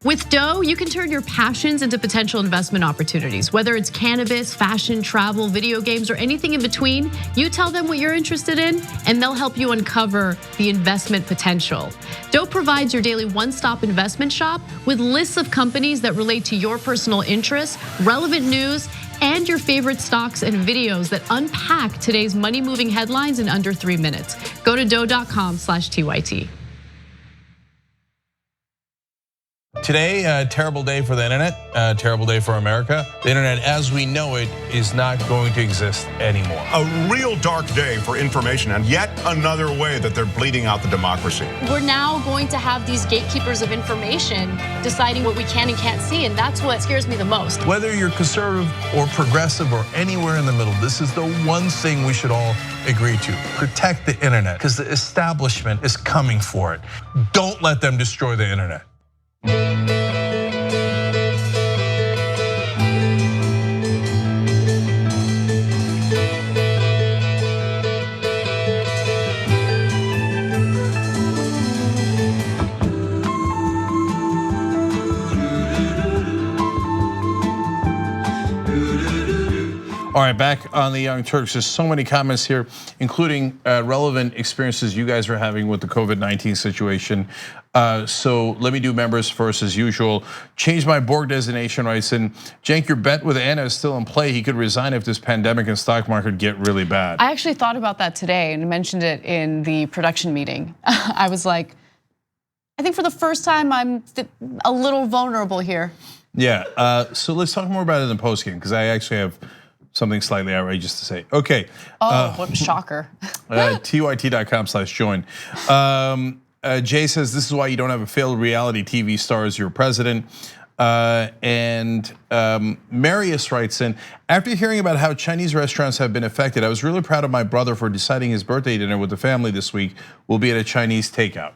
With Doe, you can turn your passions into potential investment opportunities. Whether it's cannabis, fashion, travel, video games, or anything in between, you tell them what you're interested in, and they'll help you uncover the investment potential. Doe provides your daily one-stop investment shop with lists of companies that relate to your personal interests, relevant news, and your favorite stocks and videos that unpack today's money-moving headlines in under 3 minutes. Go to doe.com/TYT. Today, terrible day for the internet, terrible day for America. The internet as we know it is not going to exist anymore. A real dark day for information, and yet another way that they're bleeding out the democracy. We're now going to have these gatekeepers of information deciding what we can and can't see, and that's what scares me the most. Whether you're conservative or progressive or anywhere in the middle, this is the one thing we should all agree to. Protect the internet, because the establishment is coming for it. Don't let them destroy the internet. All right, back on the Young Turks. There's so many comments here, including relevant experiences you guys are having with the COVID-19 situation. So let me do members first as usual. Change my Borg designation, writes in, Cenk, your bet with Anna is still in play. He could resign if this pandemic and stock market get really bad. I actually thought about that today and mentioned it in the production meeting. I was like, I think for the first time I'm a little vulnerable here. Yeah, so let's talk more about it in the postgame, because I actually have something slightly outrageous to say. Okay. What a shocker. TYT.com/join. Jay says this is why you don't have a failed reality TV star as your president. And Marius writes in, after hearing about how Chinese restaurants have been affected, I was really proud of my brother for deciding his birthday dinner with the family this week will be at a Chinese takeout.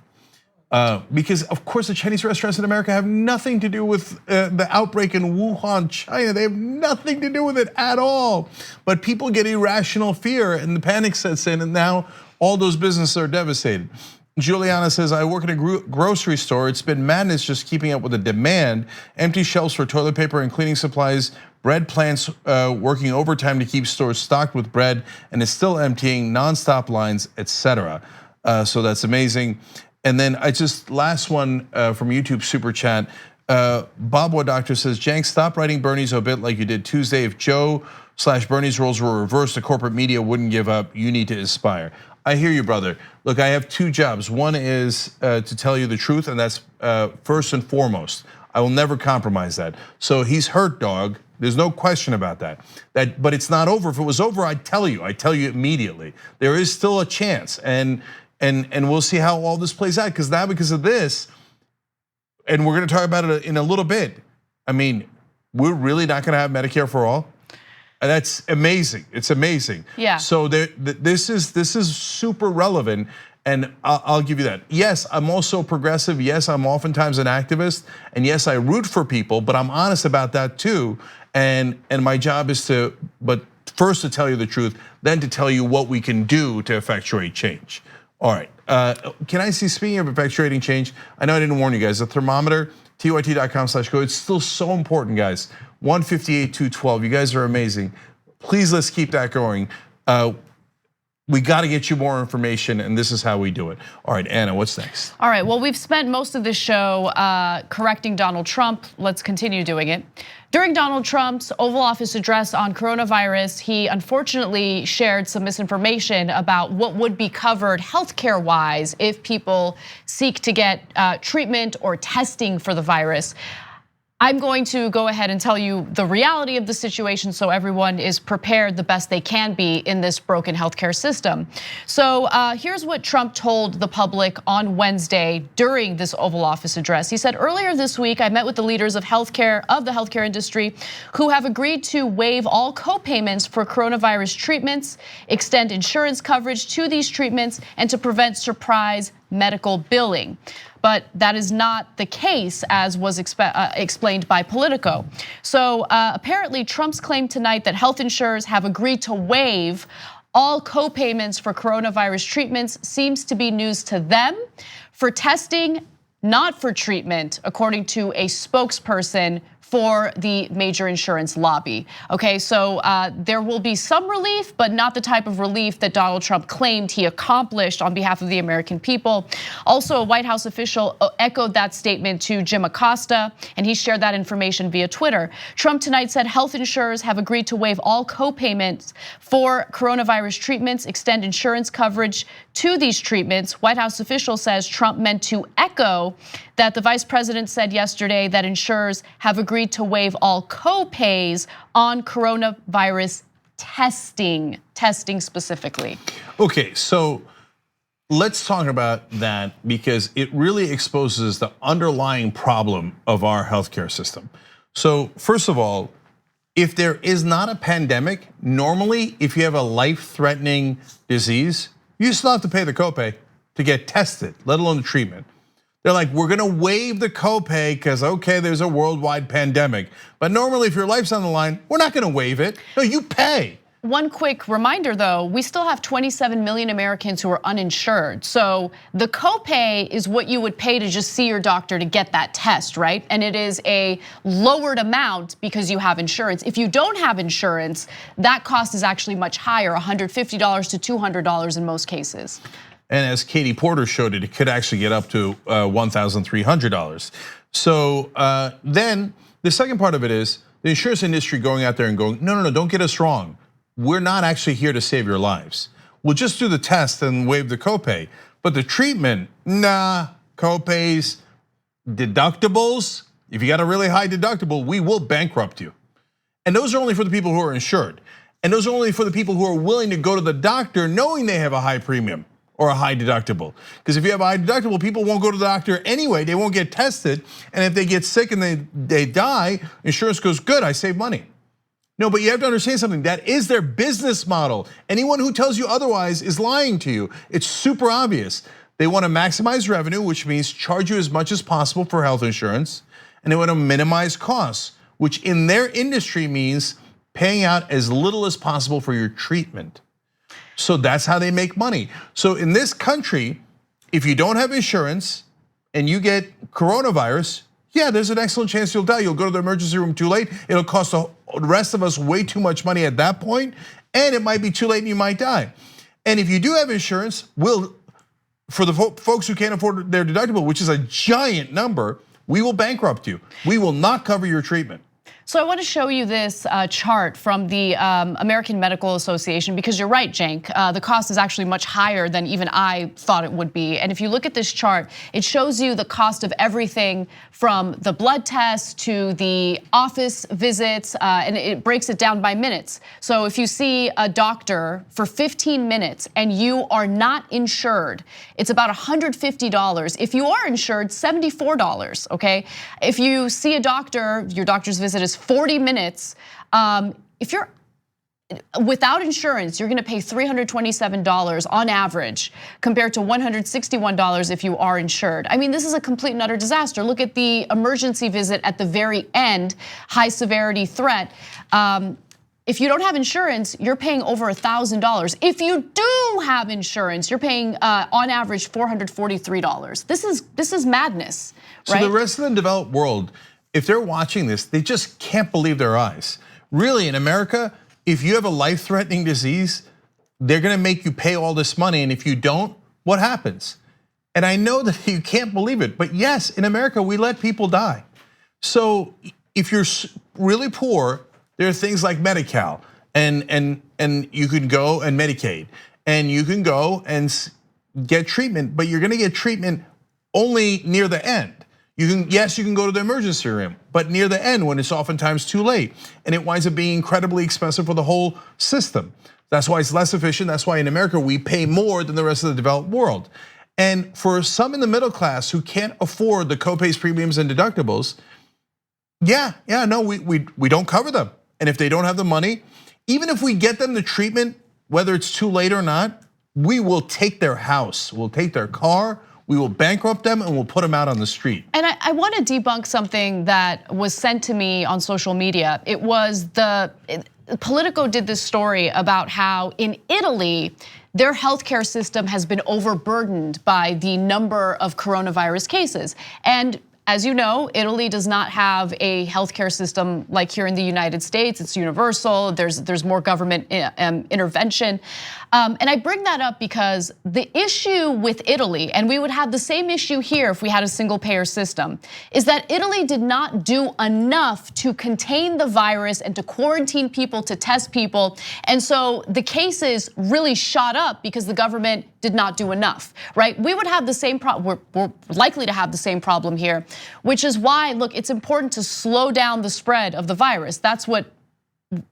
Because of course the Chinese restaurants in America have nothing to do with the outbreak in Wuhan, China. They have nothing to do with it at all. But people get irrational fear and the panic sets in, and now all those businesses are devastated. Juliana says, I work at a grocery store. It's been madness just keeping up with the demand. Empty shelves for toilet paper and cleaning supplies, bread plants working overtime to keep stores stocked with bread, and it's still emptying, nonstop lines, etc. So that's amazing. And then last one from YouTube Super Chat. Bob Doctor says, Cenk, stop writing Bernie's obit like you did Tuesday. If Joe/Bernie's roles were reversed, the corporate media wouldn't give up. You need to aspire. I hear you, brother. Look, I have two jobs. One is to tell you the truth, and that's first and foremost. I will never compromise that. So he's hurt, dog. There's no question about that. But it's not over. If it was over, I'd tell you. I'd tell you immediately. There is still a chance, and we'll see how all this plays out. Because of this, and we're going to talk about it in a little bit. I mean, we're really not going to have Medicare for all. That's amazing. It's amazing. Yeah. So this is super relevant, and I'll give you that. Yes, I'm also progressive. Yes, I'm oftentimes an activist, and yes, I root for people. But I'm honest about that too. And my job is but first to tell you the truth, then to tell you what we can do to effectuate change. All right. Can I see, speaking of effectuating change? I know I didn't warn you guys. The thermometer, TYT.com/go. It's still so important, guys. 158, 212. You guys are amazing. Please, let's keep that going. we got to get you more information, and this is how we do it. All right, Anna, what's next? All right, well, we've spent most of this show correcting Donald Trump. Let's continue doing it. During Donald Trump's Oval Office address on coronavirus, he unfortunately shared some misinformation about what would be covered healthcare-wise if people seek to get treatment or testing for the virus. I'm going to go ahead and tell you the reality of the situation so everyone is prepared the best they can be in this broken healthcare system. So here's what Trump told the public on Wednesday during this Oval Office address. He said, earlier this week, I met with the leaders of the healthcare industry who have agreed to waive all co-payments for coronavirus treatments, extend insurance coverage to these treatments, and to prevent surprise medical billing. But that is not the case, as was explained by Politico. So apparently Trump's claim tonight that health insurers have agreed to waive all co-payments for coronavirus treatments seems to be news to them. For testing, not for treatment, according to a spokesperson for the major insurance lobby. Okay, so there will be some relief, but not the type of relief that Donald Trump claimed he accomplished on behalf of the American people. Also, a White House official echoed that statement to Jim Acosta, and he shared that information via Twitter. Trump tonight said health insurers have agreed to waive all co-payments for coronavirus treatments, extend insurance coverage to these treatments. White House official says Trump meant to echo that the vice president said yesterday that insurers have agreed to waive all co-pays on coronavirus testing specifically. Okay, so let's talk about that because it really exposes the underlying problem of our healthcare system. So first of all, if there is not a pandemic, normally if you have a life-threatening disease, you still have to pay the copay to get tested, let alone the treatment. They're like, we're gonna waive the copay because, okay, there's a worldwide pandemic. But normally if your life's on the line, we're not gonna waive it. No, you pay. One quick reminder though, we still have 27 million Americans who are uninsured. So the copay is what you would pay to just see your doctor to get that test, right? And it is a lowered amount because you have insurance. If you don't have insurance, that cost is actually much higher, $150 to $200 in most cases. And as Katie Porter showed it could actually get up to $1,300. So then the second part of it is the insurance industry going out there and going, no, don't get us wrong. We're not actually here to save your lives. We'll just do the test and waive the copay. But the treatment, nah, copays, deductibles. If you got a really high deductible, we will bankrupt you. And those are only for the people who are insured. And those are only for the people who are willing to go to the doctor knowing they have a high premium or a high deductible. Because if you have a high deductible, people won't go to the doctor anyway, they won't get tested. And if they get sick and they die, insurance goes, good, I save money. No, but you have to understand something, that is their business model. Anyone who tells you otherwise is lying to you. It's super obvious. They wanna maximize revenue, which means charge you as much as possible for health insurance, and they wanna minimize costs, which in their industry means paying out as little as possible for your treatment. So that's how they make money. So in this country, if you don't have insurance and you get coronavirus, yeah, there's an excellent chance you'll die. You'll go to the emergency room too late. It'll cost the rest of us way too much money at that point, and it might be too late and you might die. And if you do have insurance, for the folks who can't afford their deductible, which is a giant number, we will bankrupt you. We will not cover your treatment. So I want to show you this chart from the American Medical Association because you're right, Cenk. The cost is actually much higher than even I thought it would be. And if you look at this chart, it shows you the cost of everything from the blood tests to the office visits, and it breaks it down by minutes. So if you see a doctor for 15 minutes and you are not insured, it's about $150. If you are insured, $74, okay? If you see a doctor, your doctor's visit is 40 minutes. If you're without insurance, you're gonna pay $327 on average compared to $161 if you are insured. I mean, this is a complete and utter disaster. Look at the emergency visit at the very end, high severity threat. If you don't have insurance, you're paying over $1,000. If you do have insurance, you're paying on average $443. This is madness, right? So the rest of the developed world, if they're watching this, they just can't believe their eyes. Really, in America, if you have a life-threatening disease, they're gonna make you pay all this money, and if you don't, what happens? And I know that you can't believe it, but yes, in America, we let people die. So if you're really poor, there are things like Medi-Cal, and you can go, and Medicaid, and you can go and get treatment, but you're gonna get treatment only near the end. Yes, you can go to the emergency room, but near the end when it's oftentimes too late, and it winds up being incredibly expensive for the whole system. That's why it's less efficient. That's why in America we pay more than the rest of the developed world. And for some in the middle class who can't afford the copays, premiums, and deductibles, no, we don't cover them. And if they don't have the money, even if we get them the treatment, whether it's too late or not, we will take their house, we'll take their car, we will bankrupt them, and we'll put them out on the street. And I want to debunk something that was sent to me on social media. It was Politico did this story about how in Italy, their healthcare system has been overburdened by the number of coronavirus cases. And as you know, Italy does not have a healthcare system like here in the United States. It's universal, there's more government intervention. And I bring that up because the issue with Italy, and we would have the same issue here if we had a single payer system, is that Italy did not do enough to contain the virus and to quarantine people, to test people. And so the cases really shot up because the government did not do enough, right? We would have the same problem, we're likely to have the same problem here, which is why, look, it's important to slow down the spread of the virus. That's what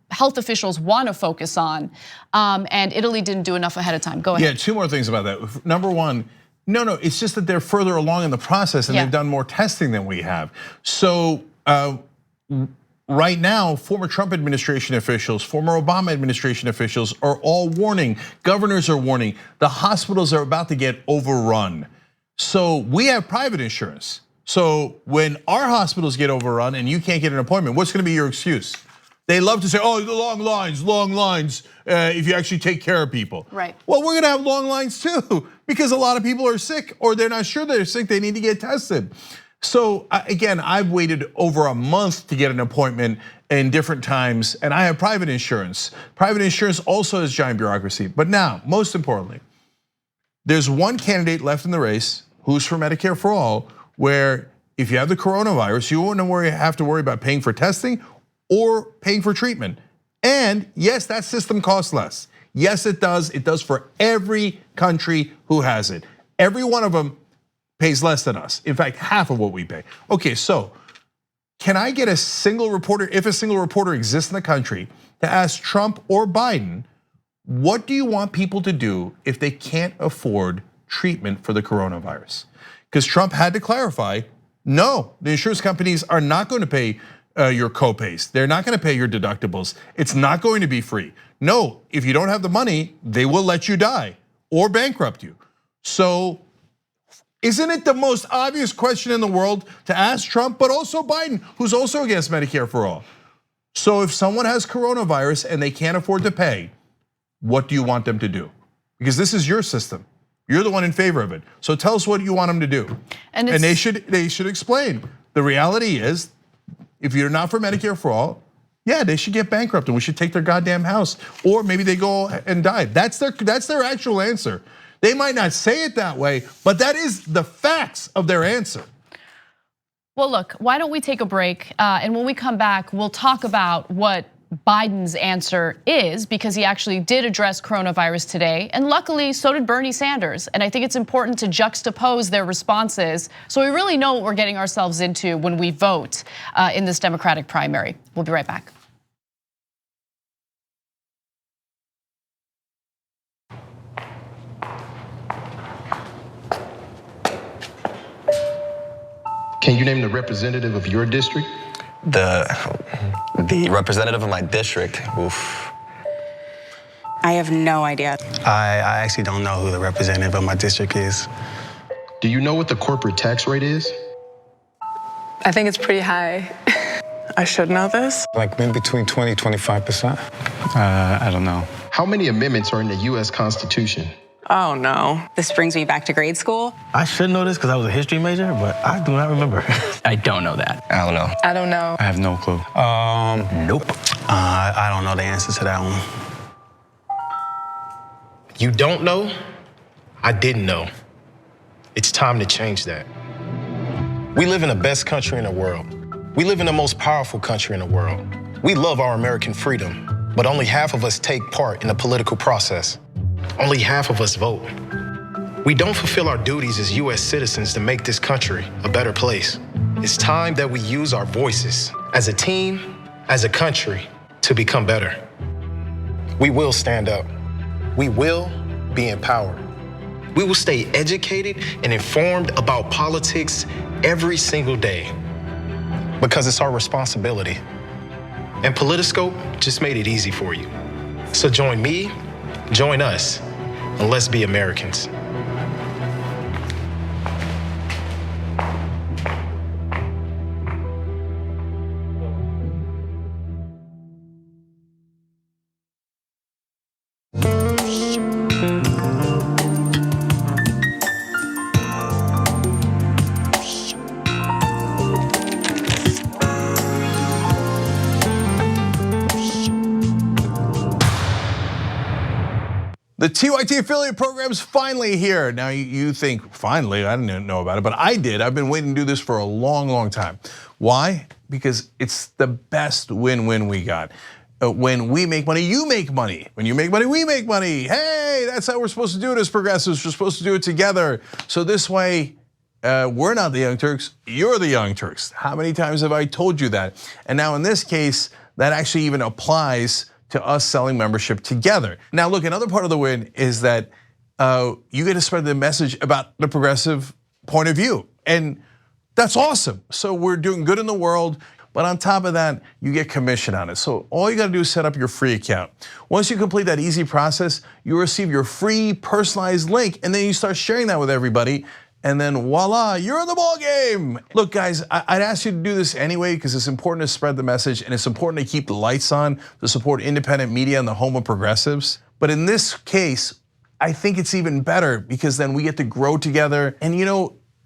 health officials want to focus on, and Italy didn't do enough ahead of time. Go ahead. Yeah, two more things about that. Number one, no, it's just that they're further along in the process and they've done more testing than we have. So right now, former Trump administration officials, former Obama administration officials are all warning, governors are warning, the hospitals are about to get overrun. So we have private insurance. So when our hospitals get overrun and you can't get an appointment, what's gonna be your excuse? They love to say, oh, the long lines, if you actually take care of people. Right. Well, we're gonna have long lines too, because a lot of people are sick or they're not sure they're sick, they need to get tested. So again, I've waited over a month to get an appointment in different times, and I have private insurance. Private insurance also has giant bureaucracy. But now, most importantly, there's one candidate left in the race who's for Medicare for All, where if you have the coronavirus, you won't have to worry about paying for testing or paying for treatment. And yes, that system costs less. Yes, it does. It does for every country who has it. Every one of them pays less than us. In fact, half of what we pay. Okay, so can I get a single reporter, if a single reporter exists in the country, to ask Trump or Biden, what do you want people to do if they can't afford treatment for the coronavirus? Because Trump had to clarify, no, the insurance companies are not going to pay your copays. They're not gonna pay your deductibles. It's not going to be free. No, if you don't have the money, they will let you die or bankrupt you. So isn't it the most obvious question in the world to ask Trump, but also Biden, who's also against Medicare for All? So if someone has coronavirus and they can't afford to pay, what do you want them to do? Because this is your system. You're the one in favor of it. So tell us what you want them to do. And they should explain. The reality is, if you're not for Medicare for All, yeah, they should get bankrupt and we should take their goddamn house, or maybe they go and die. That's their actual answer. They might not say it that way, but that is the facts of their answer. Well, look, why don't we take a break? And when we come back, we'll talk about what Biden's answer is, because he actually did address coronavirus today. And luckily, so did Bernie Sanders. And I think it's important to juxtapose their responses so we really know what we're getting ourselves into when we vote in this Democratic primary. We'll be right back. Can you name the representative of your district? The representative of my district, oof. I have no idea. I actually don't know who the representative of my district is. Do you know what the corporate tax rate is? I think it's pretty high. I should know this. Like in between 20, 25%. I don't know. How many amendments are in the US Constitution? Oh no. This brings me back to grade school. I should know this because I was a history major, but I do not remember. I don't know that. I don't know. I don't know. I have no clue. Nope. I don't know the answer to that one. You don't know? I didn't know. It's time to change that. We live in the best country in the world. We live in the most powerful country in the world. We love our American freedom, but only half of us take part in the political process. Only half of us vote. We don't fulfill our duties as U.S. citizens to make this country a better place. It's time that we use our voices as a team, as a country, to become better. We will stand up. We will be empowered. We will stay educated and informed about politics every single day because it's our responsibility. And Politiscope just made it easy for you. So join me, join us, and let's be Americans. The TYT affiliate program's finally here. Now you think, finally, I didn't know about it, but I did. I've been waiting to do this for a long, long time. Why? Because it's the best win-win we got. When we make money, you make money. When you make money, we make money. Hey, that's how we're supposed to do it as progressives. We're supposed to do it together. So this way, we're not the Young Turks, you're the Young Turks. How many times have I told you that? And now in this case, that actually even applies to us selling membership together. Now look, another part of the win is that you get to spread the message about the progressive point of view. And that's awesome. So we're doing good in the world, but on top of that, you get commission on it. So all you gotta do is set up your free account. Once you complete that easy process, you receive your free personalized link, and then you start sharing that with everybody, and then voila, you're in the ball game. Look guys, I'd ask you to do this anyway because it's important to spread the message and it's important to keep the lights on to support independent media and the home of progressives. But in this case, I think it's even better because then we get to grow together, and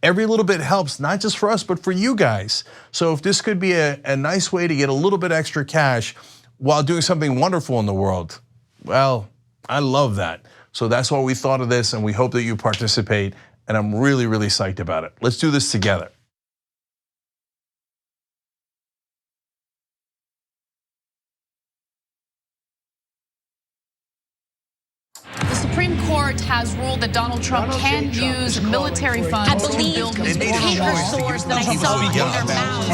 every little bit helps, not just for us, but for you guys. So if this could be a nice way to get a little bit extra cash while doing something wonderful in the world, well, I love that. So that's why we thought of this, and we hope that you participate. And I'm really, really psyched about it. Let's do this together. The Supreme Court has ruled that Donald Trump can use military funds to build his paper sores that I saw in their mouths.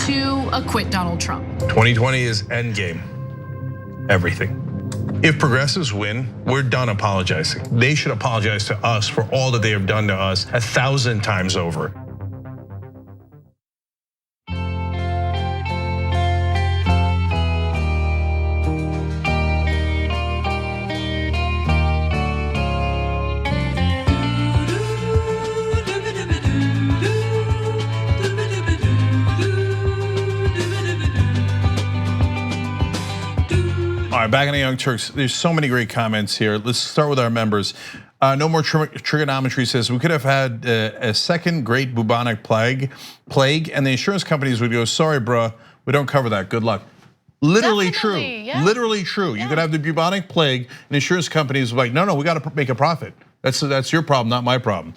To acquit Donald Trump. 2020 is endgame. Everything. If progressives win, we're done apologizing. They should apologize to us for all that they have done to us 1,000 times over. All right, back on the Young Turks. There's so many great comments here. Let's start with our members. No more trigonometry says we could have had a second great bubonic plague, and the insurance companies would go, sorry, bruh, we don't cover that. Good luck. Literally true. Yeah. Literally true. Yeah. You could have the bubonic plague, and insurance companies like, no, we got to make a profit. That's your problem, not my problem.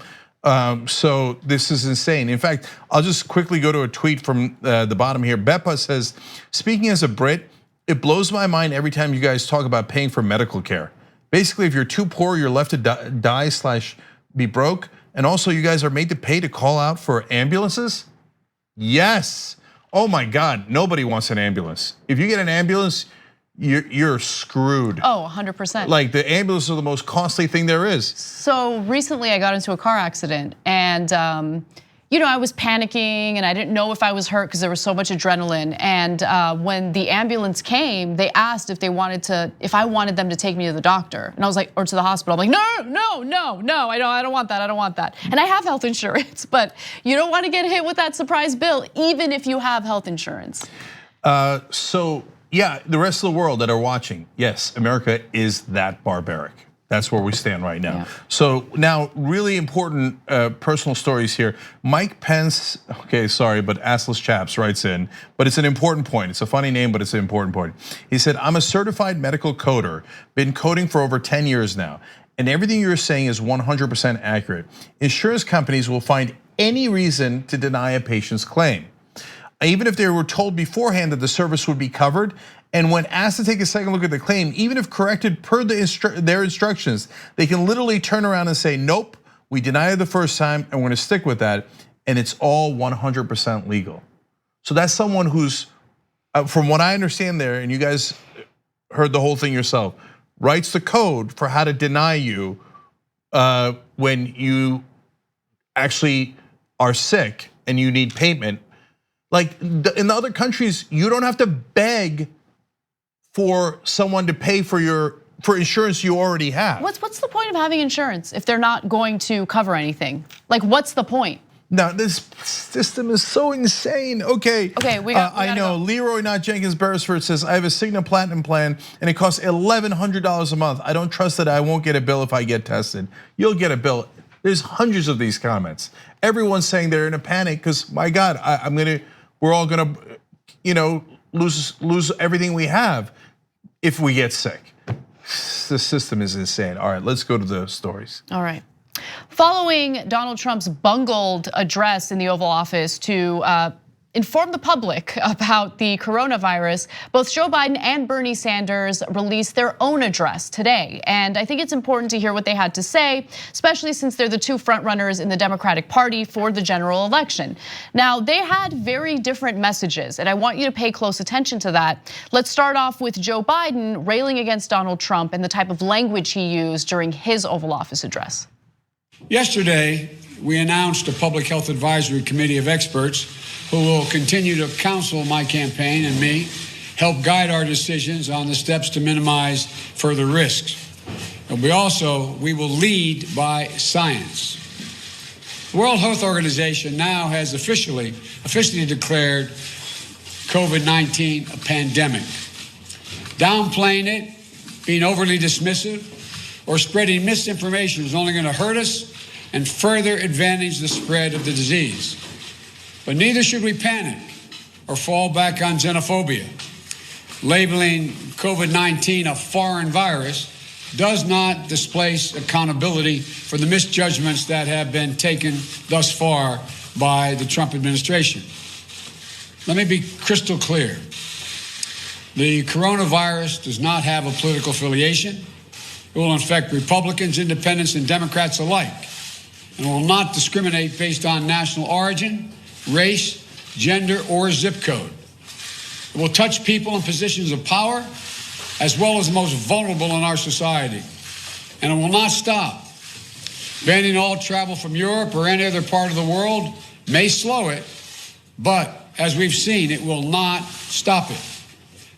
So this is insane. In fact, I'll just quickly go to a tweet from the bottom here. Beppa says, speaking as a Brit, it blows my mind every time you guys talk about paying for medical care. Basically, if you're too poor, you're left to die/be broke. And also, you guys are made to pay to call out for ambulances? Yes. Oh my God, nobody wants an ambulance. If you get an ambulance, you're screwed. Oh, 100%. Like the ambulance is the most costly thing there is. So recently I got into a car accident, and I was panicking and I didn't know if I was hurt because there was so much adrenaline. And when the ambulance came, they asked if I wanted them to take me to the doctor. And I was like, or to the hospital. I'm like, no, I don't want that. And I have health insurance, but you don't want to get hit with that surprise bill, even if you have health insurance. So yeah, the rest of the world that are watching, yes, America is that barbaric. That's where we stand right now. Yeah. So now, really important personal stories here. Mike Pence, okay, sorry, but Assless Chaps writes in, but it's an important point. It's a funny name, but it's an important point. He said, I'm a certified medical coder, been coding for over 10 years now, and everything you're saying is 100% accurate. Insurance companies will find any reason to deny a patient's claim, even if they were told beforehand that the service would be covered. And when asked to take a second look at the claim, even if corrected per their instructions, they can literally turn around and say, nope, we denied it the first time and we're gonna stick with that. And it's all 100% legal. So that's someone who's, from what I understand there, and you guys heard the whole thing yourself, writes the code for how to deny you when you actually are sick and you need payment. Like in the other countries, you don't have to beg for someone to pay for insurance you already have. What's the point of having insurance if they're not going to cover anything? Like, what's the point? Now, this system is so insane. Okay, we I know. Go. Leroy, not Jenkins Beresford says, I have a Cigna Platinum plan and it costs $1,100 a month. I don't trust that I won't get a bill if I get tested. You'll get a bill. There's hundreds of these comments. Everyone's saying they're in a panic because, my God, we're all gonna, lose everything we have if we get sick. The system is insane. All right, let's go to the stories. All right. Following Donald Trump's bungled address in the Oval Office to inform the public about the coronavirus, both Joe Biden and Bernie Sanders released their own address today. And I think it's important to hear what they had to say, especially since they're the two frontrunners in the Democratic Party for the general election. Now, they had very different messages, and I want you to pay close attention to that. Let's start off with Joe Biden railing against Donald Trump and the type of language he used during his Oval Office address. Yesterday, we announced a Public Health Advisory Committee of experts who will continue to counsel my campaign and me, help guide our decisions on the steps to minimize further risks. We will lead by science. The World Health Organization now has officially declared COVID-19 a pandemic. Downplaying it, being overly dismissive, or spreading misinformation is only going to hurt us and further advantage the spread of the disease. But neither should we panic or fall back on xenophobia. Labeling COVID-19 a foreign virus does not displace accountability for the misjudgments that have been taken thus far by the Trump administration. Let me be crystal clear. The coronavirus does not have a political affiliation. It will infect Republicans, independents, and Democrats alike, and will not discriminate based on national origin, race, gender, or zip code. It will touch people in positions of power as well as the most vulnerable in our society. And it will not stop. Banning all travel from Europe or any other part of the world may slow it, but as we've seen, it will not stop it.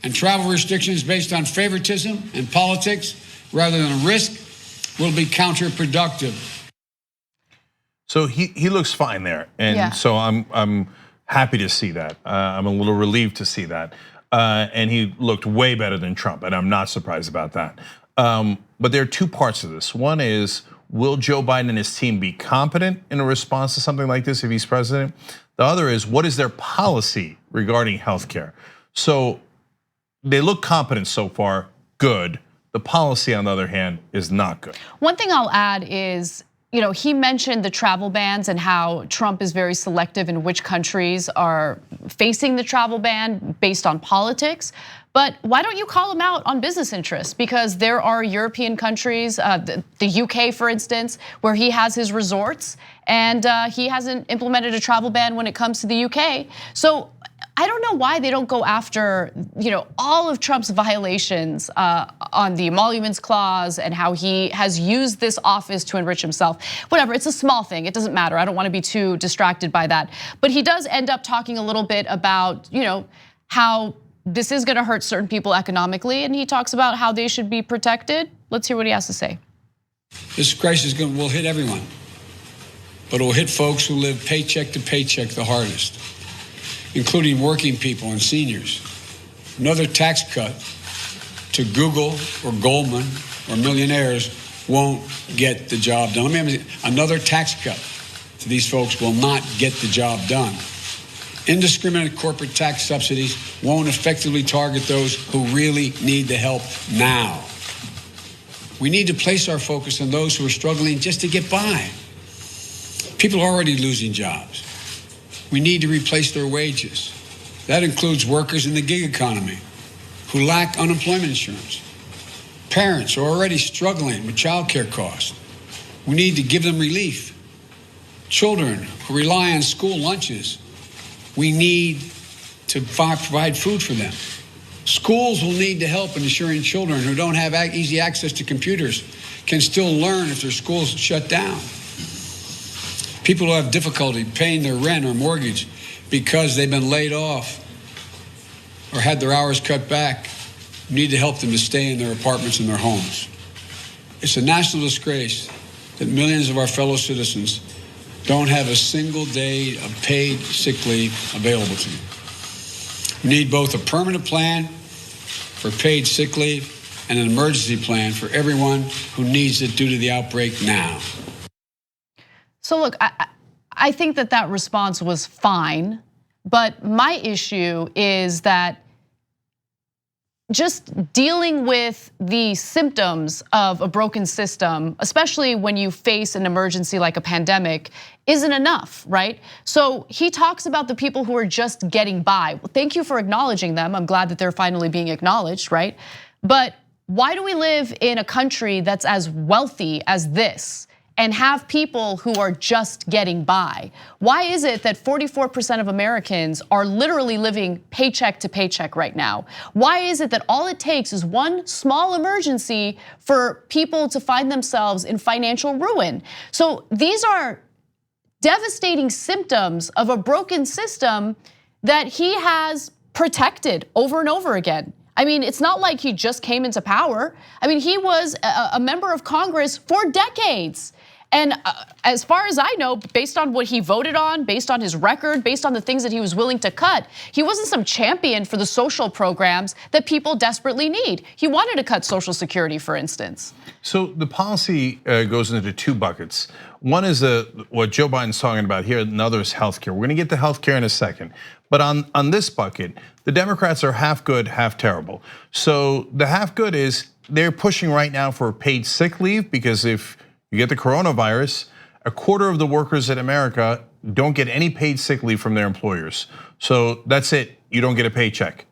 And travel restrictions based on favoritism and politics rather than risk will be counterproductive. So he looks fine there, and so I'm happy to see that. I'm a little relieved to see that, and he looked way better than Trump, and I'm not surprised about that. But there are two parts of this. One is, will Joe Biden and his team be competent in a response to something like this if he's president? The other is, what is their policy regarding healthcare? So they look competent so far, good. The policy, on the other hand, is not good. One thing I'll add is, he mentioned the travel bans and how Trump is very selective in which countries are facing the travel ban based on politics. But why don't you call him out on business interests? Because there are European countries, the UK, for instance, where he has his resorts, and he hasn't implemented a travel ban when it comes to the UK. So I don't know why they don't go after, all of Trump's violations on the emoluments clause and how he has used this office to enrich himself. Whatever, it's a small thing, it doesn't matter. I don't want to be too distracted by that. But he does end up talking a little bit about, how this is gonna hurt certain people economically, and he talks about how they should be protected. Let's hear what he has to say. This crisis will hit everyone, but it will hit folks who live paycheck to paycheck the hardest, including working people and seniors. Another tax cut to Google or Goldman or millionaires won't get the job done. Another tax cut to these folks will not get the job done. Indiscriminate corporate tax subsidies won't effectively target those who really need the help now. We need to place our focus on those who are struggling just to get by. People are already losing jobs. We need to replace their wages. That includes workers in the gig economy who lack unemployment insurance. Parents are already struggling with child care costs. We need to give them relief. Children who rely on school lunches, we need to provide food for them. Schools will need to help in ensuring children who don't have easy access to computers can still learn if their schools shut down. People who have difficulty paying their rent or mortgage because they've been laid off or had their hours cut back, we need to help them to stay in their apartments and their homes. It's a national disgrace that millions of our fellow citizens don't have a single day of paid sick leave available to them. We need both a permanent plan for paid sick leave and an emergency plan for everyone who needs it due to the outbreak now. So look, I think that response was fine, but my issue is that just dealing with the symptoms of a broken system, especially when you face an emergency like a pandemic, isn't enough, right? So he talks about the people who are just getting by. Well, thank you for acknowledging them. I'm glad that they're finally being acknowledged, right? But why do we live in a country that's as wealthy as this and have people who are just getting by? Why is it that 44% of Americans are literally living paycheck to paycheck right now? Why is it that all it takes is one small emergency for people to find themselves in financial ruin? So these are devastating symptoms of a broken system that he has protected over and over again. I mean, it's not like he just came into power. I mean, he was a member of Congress for decades. And as far as I know, based on what he voted on, based on his record, based on the things that he was willing to cut, he wasn't some champion for the social programs that people desperately need. He wanted to cut Social Security, for instance. So the policy goes into two buckets. One is what Joe Biden's talking about here, another is healthcare. We're gonna get to healthcare in a second. But on this bucket, the Democrats are half good, half terrible. So the half good is they're pushing right now for paid sick leave, because if you get the coronavirus, a quarter of the workers in America don't get any paid sick leave from their employers. So that's it, you don't get a paycheck.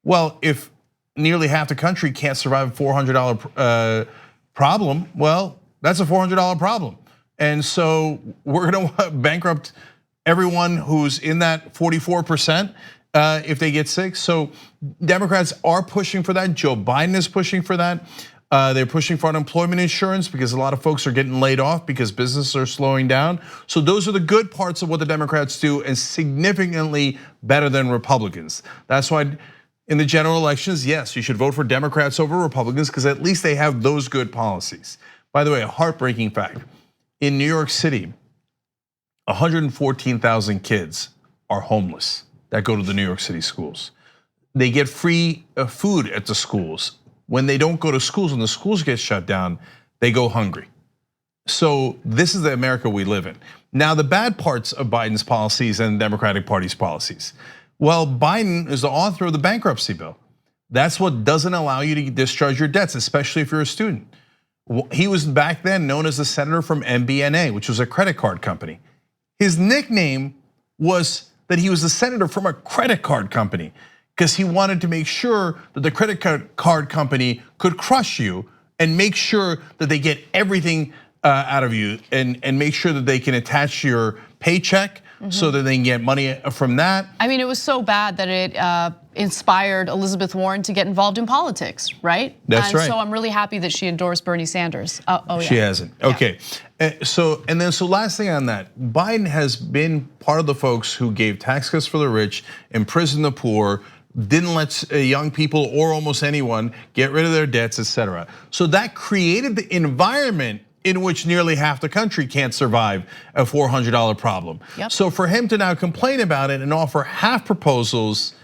Well, if nearly half the country can't survive a $400 problem, well, that's a $400 problem. And so we're gonna bankrupt everyone who's in that 44% if they get sick. So Democrats are pushing for that. Joe Biden is pushing for that. They're pushing for unemployment insurance because a lot of folks are getting laid off because businesses are slowing down. So those are the good parts of what the Democrats do, and significantly better than Republicans. That's why in the general elections, yes, you should vote for Democrats over Republicans because at least they have those good policies. By the way, a heartbreaking fact, in New York City, 114,000 kids are homeless that go to the New York City schools. They get free food at the schools. When they don't go to schools, when the schools get shut down, they go hungry. So this is the America we live in. Now, the bad parts of Biden's policies and the Democratic Party's policies. Well, Biden is the author of the bankruptcy bill. That's what doesn't allow you to discharge your debts, especially if you're a student. He was back then known as the senator from MBNA, which was a credit card company. His nickname was that he was the senator from a credit card company, because he wanted to make sure that the credit card company could crush you and make sure that they get everything out of you and make sure that they can attach your paycheck so that they can get money from that. I mean, it was so bad that it inspired Elizabeth Warren to get involved in politics, right? That's right. So I'm really happy that she endorsed Bernie Sanders. Oh yeah. She hasn't. Okay. So last thing on that, Biden has been part of the folks who gave tax cuts for the rich, imprisoned the poor, didn't let young people or almost anyone get rid of their debts, etc. So that created the environment in which nearly half the country can't survive a $400 problem. Yep. So for him to now complain about it and offer half proposals,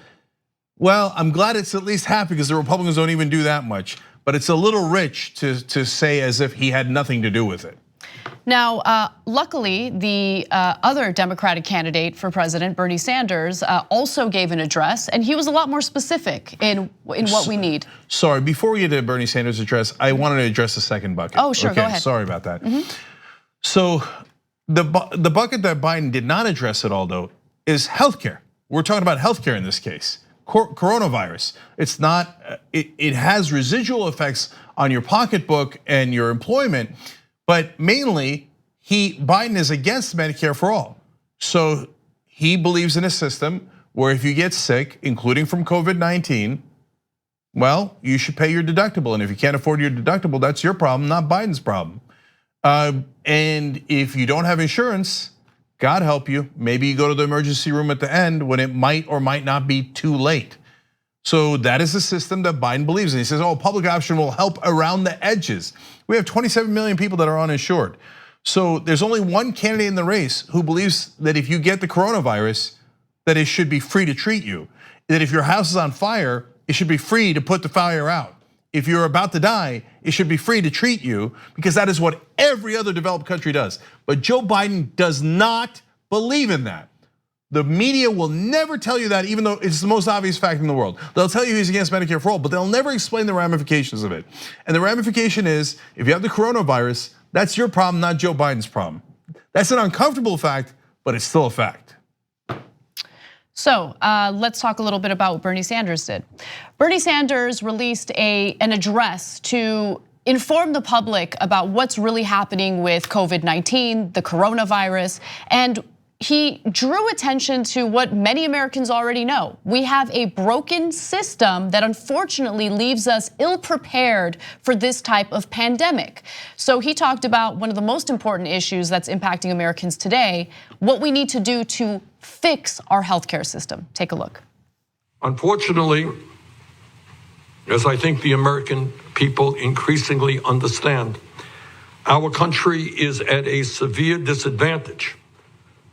well, I'm glad it's at least half because the Republicans don't even do that much. but it's a little rich to say as if he had nothing to do with it. Now, luckily, the other Democratic candidate for president, Bernie Sanders, also gave an address, and he was a lot more specific in what we need. Sorry, before we get to Bernie Sanders' address, I wanted to address the second bucket. Oh, sure, go ahead. Sorry about that. So the bucket that Biden did not address at all, though, is healthcare. We're talking about healthcare in this case. Coronavirus. It's not. It has residual effects on your pocketbook and your employment. But mainly, Biden is against Medicare for all. So he believes in a system where if you get sick, including from COVID-19, well, you should pay your deductible. And if you can't afford your deductible, that's your problem, not Biden's problem. And if you don't have insurance, God help you, maybe you go to the emergency room at the end when it might or might not be too late. So that is the system that Biden believes in. He says, public option will help around the edges. We have 27 million people that are uninsured. So there's only one candidate in the race who believes that if you get the coronavirus, that it should be free to treat you. That if your house is on fire, it should be free to put the fire out. If you're about to die, it should be free to treat you, because that is what every other developed country does. But Joe Biden does not believe in that. The media will never tell you that, even though it's the most obvious fact in the world. They'll tell you he's against Medicare for all, but they'll never explain the ramifications of it. And the ramification is, if you have the coronavirus, that's your problem, not Joe Biden's problem. That's an uncomfortable fact, but it's still a fact. So let's talk a little bit about what Bernie Sanders did. Bernie Sanders released an address to inform the public about what's really happening with COVID-19, the coronavirus, and he drew attention to what many Americans already know. We have a broken system that unfortunately leaves us ill-prepared for this type of pandemic. So he talked about one of the most important issues that's impacting Americans today, what we need to do to fix our healthcare system. Take a look. Unfortunately, as I think the American people increasingly understand, our country is at a severe disadvantage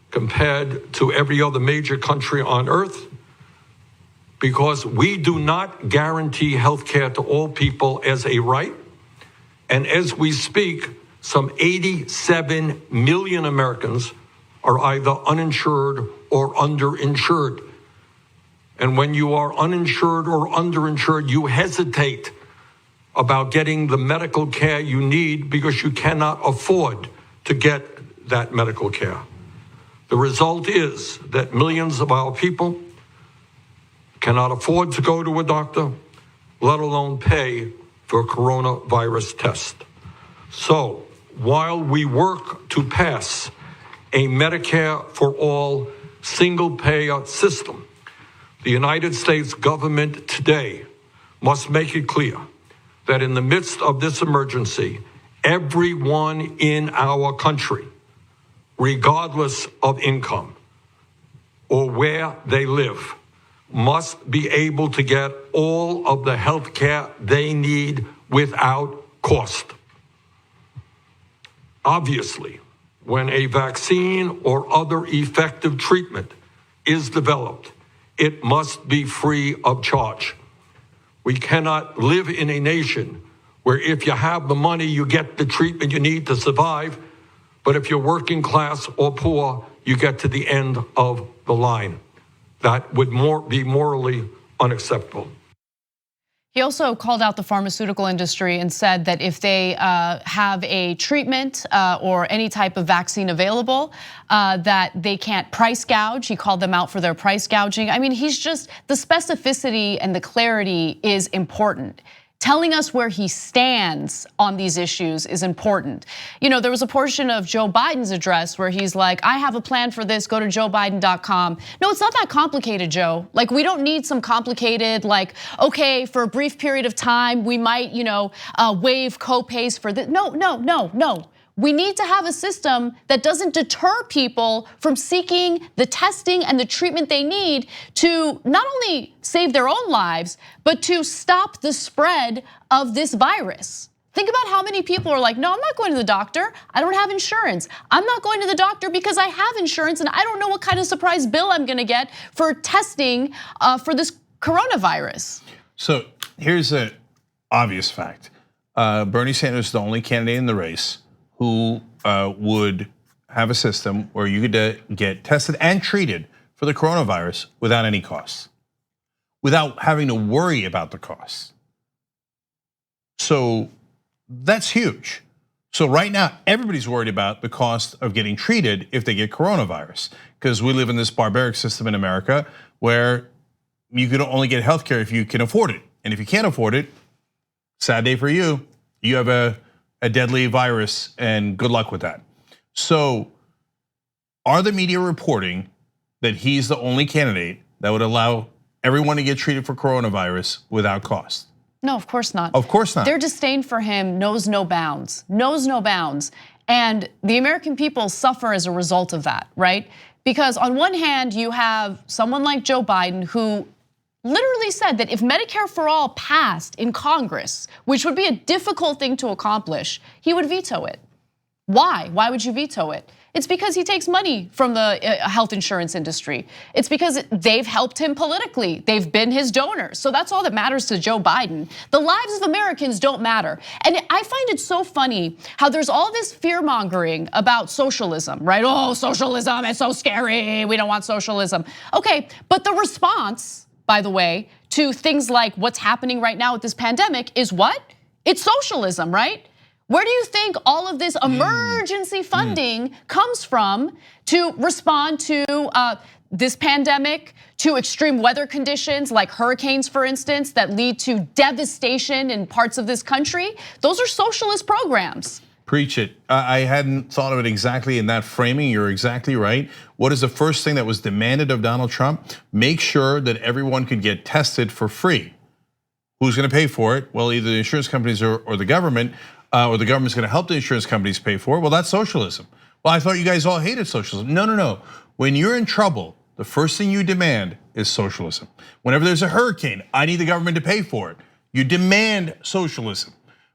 compared to every other major country on earth, because we do not guarantee health care to all people as a right. And as we speak, some 87 million Americans are either uninsured or underinsured. And when you are uninsured or underinsured, you hesitate about getting the medical care you need because you cannot afford to get that medical care. The result is that millions of our people cannot afford to go to a doctor, let alone pay for a coronavirus test. So while we work to pass a Medicare for all single payer system, the United States government today must make it clear that in the midst of this emergency, everyone in our country, regardless of income or where they live, must be able to get all of the health care they need without cost. Obviously, when a vaccine or other effective treatment is developed, it must be free of charge. We cannot live in a nation where if you have the money, you get the treatment you need to survive, but if you're working class or poor, you get to the end of the line. That would be morally unacceptable. He also called out the pharmaceutical industry and said that if they have a treatment or any type of vaccine available, that they can't price gouge. He called them out for their price gouging. I mean, the specificity and the clarity is important. Telling us where he stands on these issues is important. You know, there was a portion of Joe Biden's address where he's like, I have a plan for this, go to joebiden.com. No, it's not that complicated, Joe. Like, we don't need some complicated, like, okay, for a brief period of time, we might, waive co-pays for this. No. We need to have a system that doesn't deter people from seeking the testing and the treatment they need to not only save their own lives, but to stop the spread of this virus. Think about how many people are like, no, I'm not going to the doctor. I don't have insurance. I'm not going to the doctor because I have insurance and I don't know what kind of surprise bill I'm gonna get for testing for this coronavirus. So here's obvious fact. Bernie Sanders is the only candidate in the race who would have a system where you could get tested and treated for the coronavirus without any costs, without having to worry about the costs. So that's huge. So right now, everybody's worried about the cost of getting treated if they get coronavirus, because we live in this barbaric system in America where you can only get healthcare if you can afford it. And if you can't afford it, sad day for you. You have a deadly virus, and good luck with that. So are the media reporting that he's the only candidate that would allow everyone to get treated for coronavirus without cost? No, of course not. Of course not. Their disdain for him knows no bounds, And the American people suffer as a result of that, right? Because on one hand, you have someone like Joe Biden who literally said that if Medicare for All passed in Congress, which would be a difficult thing to accomplish, he would veto it. Why? Why would you veto it? It's because he takes money from the health insurance industry. It's because they've helped him politically. They've been his donors. So that's all that matters to Joe Biden. The lives of Americans don't matter. And I find it so funny how there's all this fear mongering about socialism, right? Oh, socialism, it's so scary. We don't want socialism. Okay, but the response, by the way, to things like what's happening right now with this pandemic is what? It's socialism, right? Where do you think all of this emergency funding comes from to respond to this pandemic, to extreme weather conditions like hurricanes, for instance, that lead to devastation in parts of this country? Those are socialist programs. Preach it. I hadn't thought of it exactly in that framing. You're exactly right. What is the first thing that was demanded of Donald Trump? Make sure that everyone could get tested for free. Who's going to pay for it? Well, either the insurance companies or the government. Or the government's going to help the insurance companies pay for it. Well, that's socialism. Well, I thought you guys all hated socialism. No. When you're in trouble, the first thing you demand is socialism. Whenever there's a hurricane, I need the government to pay for it. You demand socialism,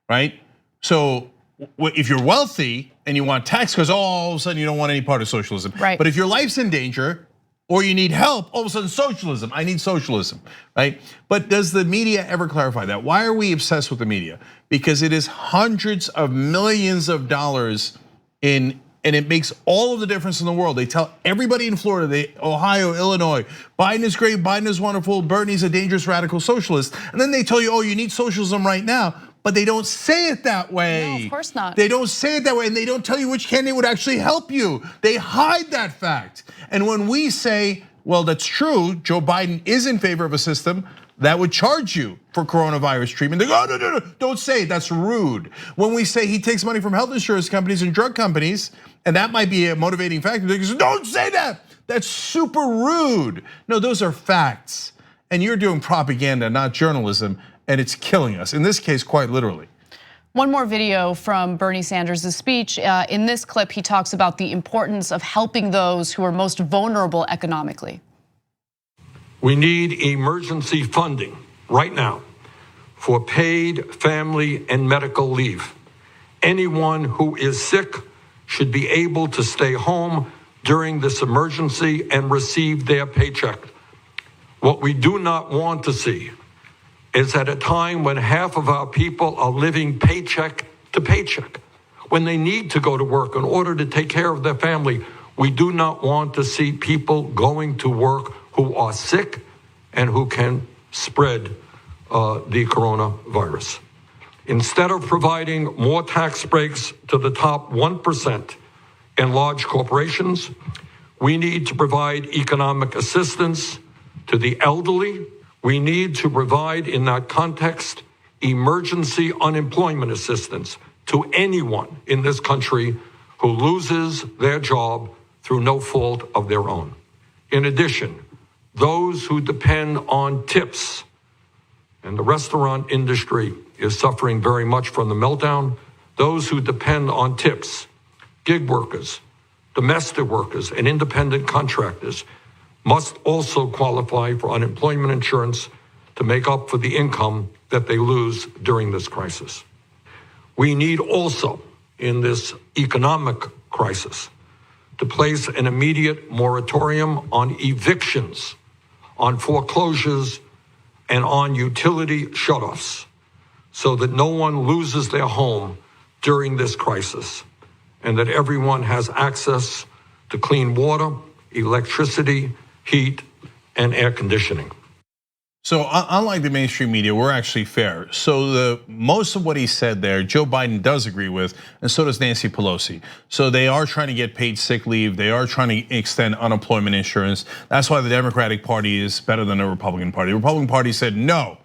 right? So if you're wealthy and you want tax cuts, all of a sudden you don't want any part of socialism. Right. But if your life's in danger, or you need help, all of a sudden socialism, I need socialism, right? But does the media ever clarify that? Why are we obsessed with the media? Because it is hundreds of millions of dollars and it makes all of the difference in the world. They tell everybody in Florida, Ohio, Illinois, Biden is great, Biden is wonderful, Bernie's a dangerous radical socialist. And then they tell you, oh, you need socialism right now. But they don't say it that way. No, of course not. They don't say it that way, and they don't tell you which candidate would actually help you. They hide that fact. And when we say, well, that's true, Joe Biden is in favor of a system that would charge you for coronavirus treatment, they go, oh, no, don't say it, that's rude. When we say he takes money from health insurance companies and drug companies, and that might be a motivating factor, they go, don't say that, that's super rude. No, those are facts. And you're doing propaganda, not journalism, and it's killing us. In this case, quite literally. One more video from Bernie Sanders' speech. In this clip, he talks about the importance of helping those who are most vulnerable economically. We need emergency funding right now for paid family and medical leave. Anyone who is sick should be able to stay home during this emergency and receive their paycheck. What we do not want to see is at a time when half of our people are living paycheck to paycheck, when they need to go to work in order to take care of their family. We do not want to see people going to work who are sick and who can spread the coronavirus. Instead of providing more tax breaks to the top 1% and large corporations, we need to provide economic assistance to the elderly. We need to provide, in that context, emergency unemployment assistance to anyone in this country who loses their job through no fault of their own. In addition, those who depend on tips, and the restaurant industry is suffering very much from the meltdown, those who depend on tips, gig workers, domestic workers, and independent contractors must also qualify for unemployment insurance to make up for the income that they lose during this crisis. We need also, in this economic crisis, to place an immediate moratorium on evictions, on foreclosures, and on utility shutoffs, so that no one loses their home during this crisis, and that everyone has access to clean water, electricity, heat, and air conditioning. So unlike the mainstream media, we're actually fair. So most of what he said there, Joe Biden does agree with, and so does Nancy Pelosi. So they are trying to get paid sick leave. They are trying to extend unemployment insurance. That's why the Democratic Party is better than the Republican Party. The Republican Party said no.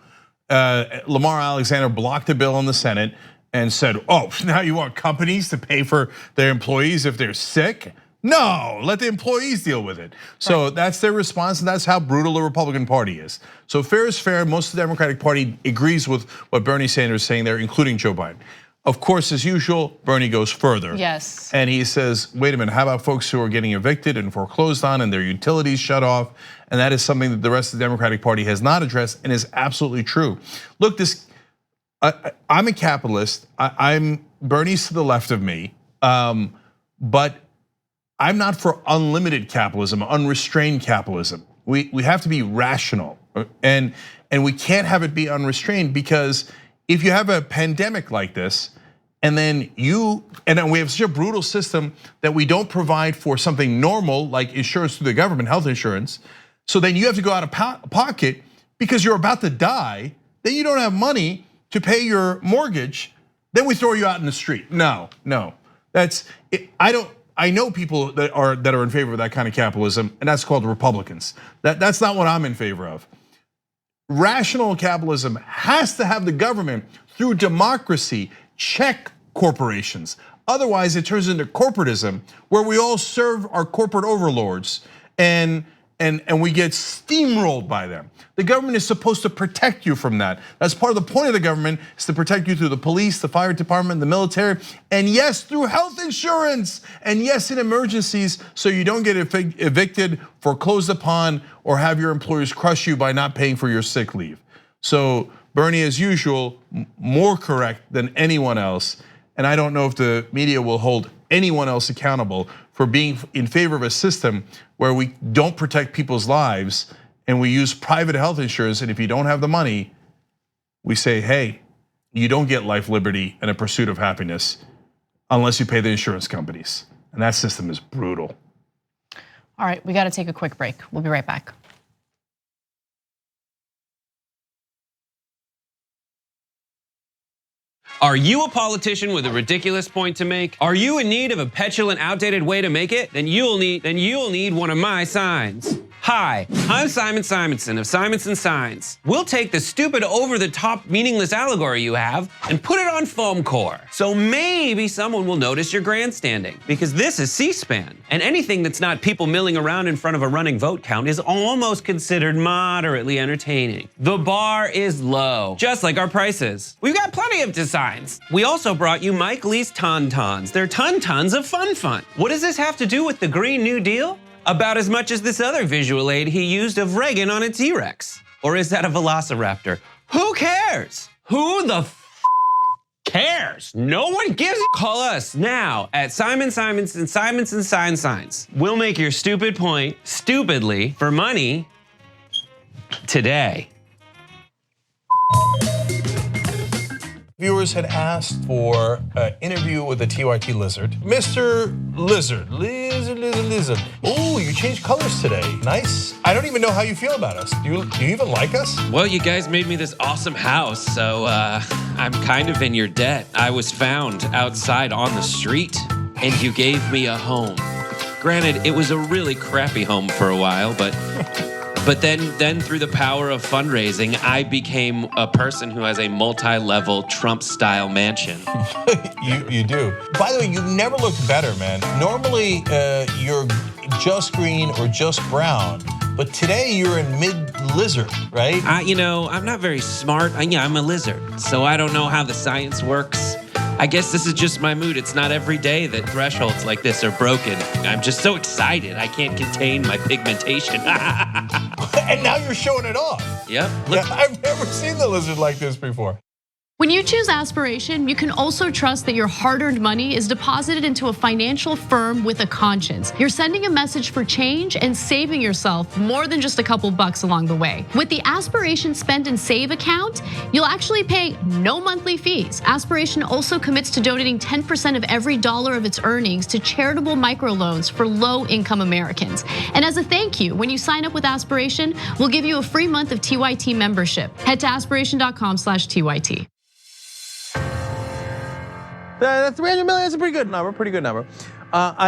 Lamar Alexander blocked a bill in the Senate and said, oh, now you want companies to pay for their employees if they're sick? No, let the employees deal with it. So that's their response, and that's how brutal the Republican Party is. So fair is fair. Most of the Democratic Party agrees with what Bernie Sanders is saying there, including Joe Biden. Of course, as usual, Bernie goes further. Yes. And he says, wait a minute, how about folks who are getting evicted and foreclosed on and their utilities shut off? And that is something that the rest of the Democratic Party has not addressed and is absolutely true. Look, I'm a capitalist. I'm Bernie's to the left of me, but I'm not for unlimited capitalism, unrestrained capitalism. We have to be rational, and we can't have it be unrestrained, because if you have a pandemic like this, and then we have such a brutal system that we don't provide for something normal like insurance through the government, health insurance. So then you have to go out of pocket because you're about to die. Then you don't have money to pay your mortgage. Then we throw you out in the street. No, that's it. I know people that are in favor of that kind of capitalism, and that's called Republicans. That's not what I'm in favor of. Rational capitalism has to have the government, through democracy, check corporations. Otherwise, it turns into corporatism, where we all serve our corporate overlords and we get steamrolled by them. The government is supposed to protect you from that. That's part of the point of the government, is to protect you through the police, the fire department, the military, and yes, through health insurance, and yes, in emergencies, so you don't get evicted, foreclosed upon, or have your employers crush you by not paying for your sick leave. So Bernie, as usual, more correct than anyone else, and I don't know if the media will hold anyone else accountable for being in favor of a system where we don't protect people's lives and we use private health insurance, and if you don't have the money, we say, hey, you don't get life, liberty, and a pursuit of happiness unless you pay the insurance companies. And that system is brutal. All right, we gotta take a quick break. We'll be right back. Are you a politician with a ridiculous point to make? Are you in need of a petulant, outdated way to make it? Then you'll need one of my signs. Hi, I'm Simon Simonson of Simonson Signs. We'll take the stupid, over-the-top, meaningless allegory you have and put it on foam core. So maybe someone will notice your grandstanding, because this is C-SPAN, and anything that's not people milling around in front of a running vote count is almost considered moderately entertaining. The bar is low, just like our prices. We've got plenty of designs. We also brought you Mike Lee's Tauntauns. They're tons of fun. What does this have to do with the Green New Deal? About as much as this other visual aid he used of Reagan on a T-Rex. Or is that a velociraptor? Who cares? Who the cares? No one gives a. Call us now at Simon Simonson Signs. We'll make your stupid point stupidly for money today. Viewers had asked for an interview with the TYT lizard. Mr. Lizard. Oh, you changed colors today. Nice. I don't even know how you feel about us. Do you even like us? Well, you guys made me this awesome house, so I'm kind of in your debt. I was found outside on the street, and you gave me a home. Granted, it was a really crappy home for a while, but then through the power of fundraising, I became a person who has a multi-level Trump-style mansion. You do. By the way, you never looked better, man. Normally, you're just green or just brown, but today you're in mid-lizard, right? I'm not very smart. I'm a lizard, so I don't know how the science works. I guess this is just my mood. It's not every day that thresholds like this are broken. I'm just so excited. I can't contain my pigmentation. And now you're showing it off. Yep. Look. Yeah, I've never seen the lizard like this before. When you choose Aspiration, you can also trust that your hard-earned money is deposited into a financial firm with a conscience. You're sending a message for change and saving yourself more than just a couple bucks along the way. With the Aspiration Spend and Save account, you'll actually pay no monthly fees. Aspiration also commits to donating 10% of every dollar of its earnings to charitable microloans for low-income Americans. And as a thank you, when you sign up with Aspiration, we'll give you a free month of TYT membership. Head to aspiration.com/TYT. That's 300 million. That's a pretty good number.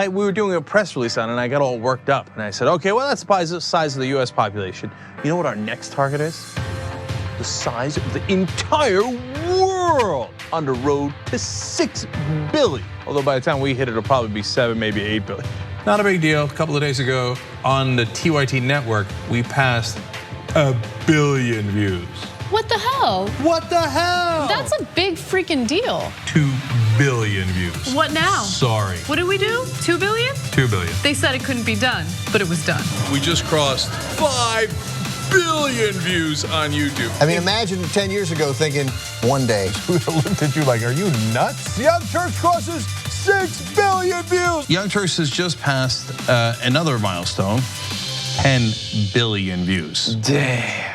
We were doing a press release on it, and I got all worked up. And I said, okay, well, that's the size of the US population. You know what our next target is? The size of the entire world on the road to 6 billion. Although by the time we hit it, it'll probably be 7, maybe 8 billion. Not a big deal. A couple of days ago on the TYT network, we passed 1 billion views. What the hell? What the hell? That's a big freaking deal. 2 billion views. What now? Sorry. What did we do? 2 billion? 2 billion. They said it couldn't be done, but it was done. We just crossed 5 billion views on YouTube. I mean, imagine 10 years ago thinking one day. We looked at you like, are you nuts? Young Turks crosses 6 billion views. Young Turks has just passed another milestone, 10 billion views. Damn.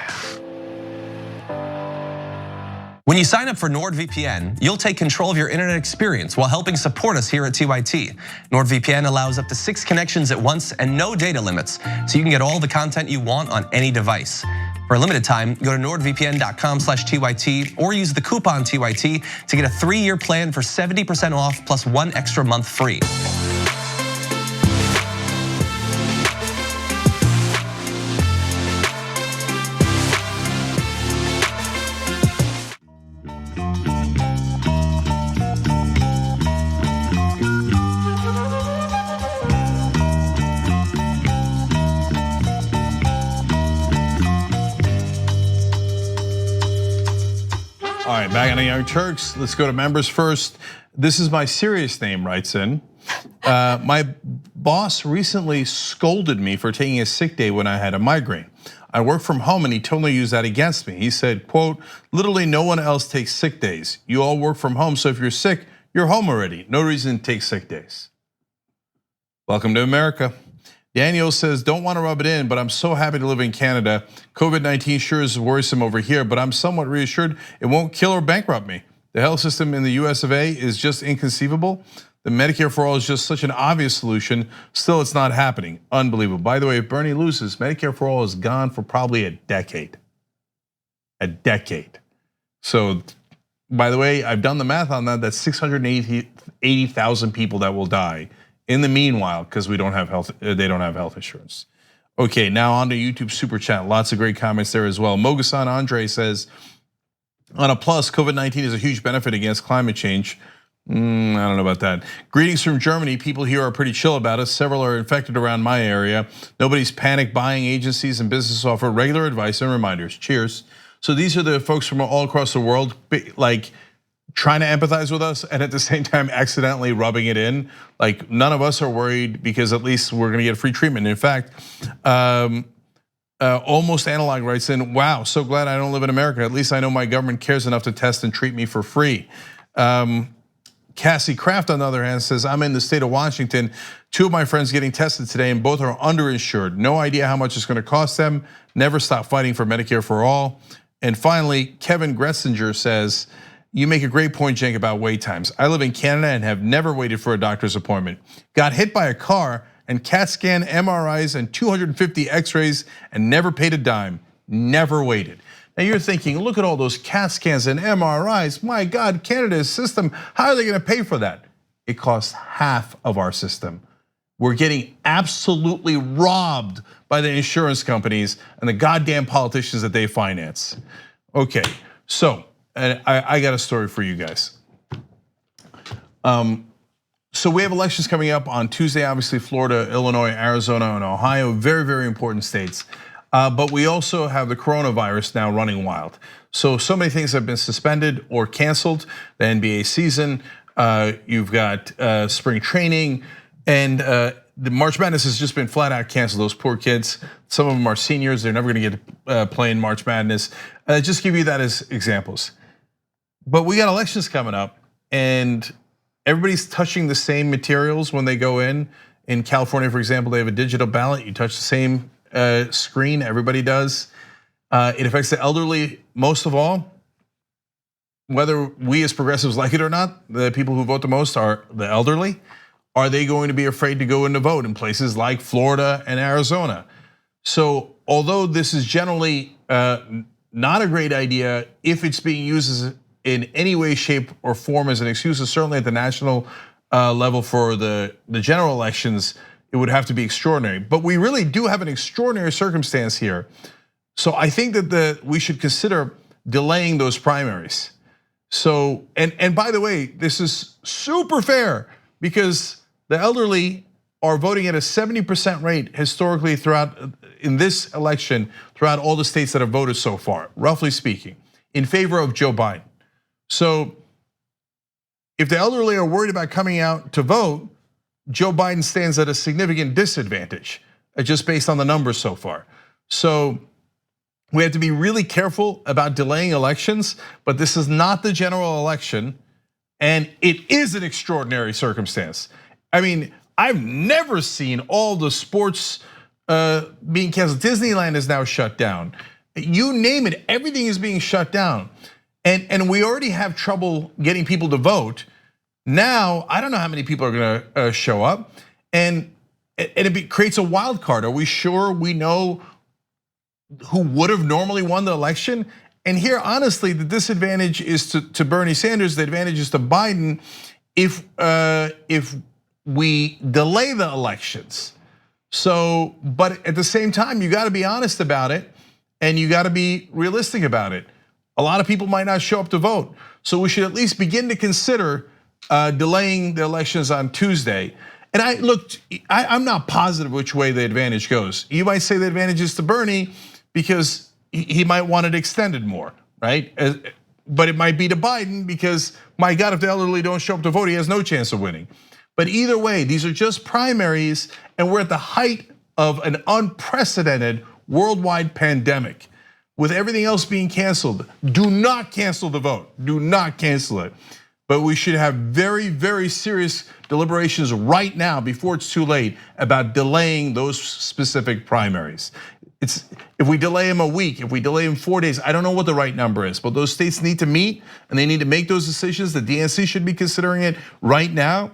When you sign up for NordVPN, you'll take control of your internet experience while helping support us here at TYT. NordVPN allows up to 6 connections at once and no data limits, so you can get all the content you want on any device. For a limited time, go to nordvpn.com/TYT or use the coupon TYT to get a 3-year plan for 70% off plus 1 extra month free. All right, back on the Young Turks. Let's go to members first. This is my serious name, writes in. My boss recently scolded me for taking a sick day when I had a migraine. I work from home and he totally used that against me. He said, quote, literally no one else takes sick days. You all work from home, so if you're sick, you're home already. No reason to take sick days. Welcome to America. Daniel says, don't want to rub it in, but I'm so happy to live in Canada. COVID-19 sure is worrisome over here, but I'm somewhat reassured it won't kill or bankrupt me. The health system in the US of A is just inconceivable. The Medicare for All is just such an obvious solution. Still, it's not happening. Unbelievable. By the way, if Bernie loses, Medicare for All is gone for probably a decade. A decade. So, by the way, I've done the math on that. That's 680,000 people that will die in the meanwhile, because they don't have health insurance. Okay, now on to YouTube Super Chat. Lots of great comments there as well. Mogasan Andre says, on a plus, COVID-19 is a huge benefit against climate change. I don't know about that. Greetings from Germany. People here are pretty chill about it. Several are infected around my area. Nobody's panic buying. Agencies and businesses offer regular advice and reminders. Cheers. So these are the folks from all across the world, like trying to empathize with us and at the same time accidentally rubbing it in. Like none of us are worried because at least we're gonna get free treatment. In fact, Almost Analog writes in, wow, so glad I don't live in America. At least I know my government cares enough to test and treat me for free. Cassie Kraft, on the other hand, says, I'm in the state of Washington. 2 of my friends getting tested today and both are underinsured. No idea how much it's gonna cost them. Never stop fighting for Medicare for all. And finally, Kevin Gretzinger says, you make a great point, Cenk, about wait times. I live in Canada and have never waited for a doctor's appointment. Got hit by a car and CAT scan, MRIs, and 250 x-rays and never paid a dime, never waited. Now you're thinking, look at all those CAT scans and MRIs. My God, Canada's system, how are they gonna pay for that? It costs half of our system. We're getting absolutely robbed by the insurance companies and the goddamn politicians that they finance. Okay, so, and I got a story for you guys. So we have elections coming up on Tuesday, obviously Florida, Illinois, Arizona, and Ohio, very, very important states. But we also have the coronavirus now running wild. So many things have been suspended or canceled. The NBA season, you've got spring training, and the March Madness has just been flat out canceled. Those poor kids, some of them are seniors, they're never gonna get to play in March Madness. Just give you that as examples. But we got elections coming up, and everybody's touching the same materials when they go in. In California, for example, they have a digital ballot. You touch the same screen, everybody does. It affects the elderly most of all. Whether we as progressives like it or not, the people who vote the most are the elderly. Are they going to be afraid to go in to vote in places like Florida and Arizona? So although this is generally not a great idea, if it's being used in any way, shape, or form as an excuse, certainly at the national level for the general elections, it would have to be extraordinary. But we really do have an extraordinary circumstance here. So I think that we should consider delaying those primaries. So, and by the way, this is super fair because the elderly are voting at a 70% rate historically throughout in this election, throughout all the states that have voted so far, roughly speaking, in favor of Joe Biden. So if the elderly are worried about coming out to vote, Joe Biden stands at a significant disadvantage, just based on the numbers so far. So we have to be really careful about delaying elections, but this is not the general election, and it is an extraordinary circumstance. I mean, I've never seen all the sports being canceled. Disneyland is now shut down. You name it, everything is being shut down. And we already have trouble getting people to vote. Now, I don't know how many people are gonna show up, and it creates a wild card. Are we sure we know who would have normally won the election? And here, honestly, the disadvantage is to Bernie Sanders, the advantage is to Biden if we delay the elections. So, but at the same time, you gotta be honest about it and you gotta be realistic about it. A lot of people might not show up to vote. So we should at least begin to consider delaying the elections on Tuesday. And I'm not positive which way the advantage goes. You might say the advantage is to Bernie because he might want it extended more, right? But it might be to Biden because, my God, if the elderly don't show up to vote, he has no chance of winning. But either way, these are just primaries, and we're at the height of an unprecedented worldwide pandemic. With everything else being canceled, do not cancel the vote. Do not cancel it. But we should have very, very serious deliberations right now before it's too late about delaying those specific primaries. If we delay them a week, if we delay them 4 days, I don't know what the right number is, but those states need to meet and they need to make those decisions. The DNC should be considering it right now.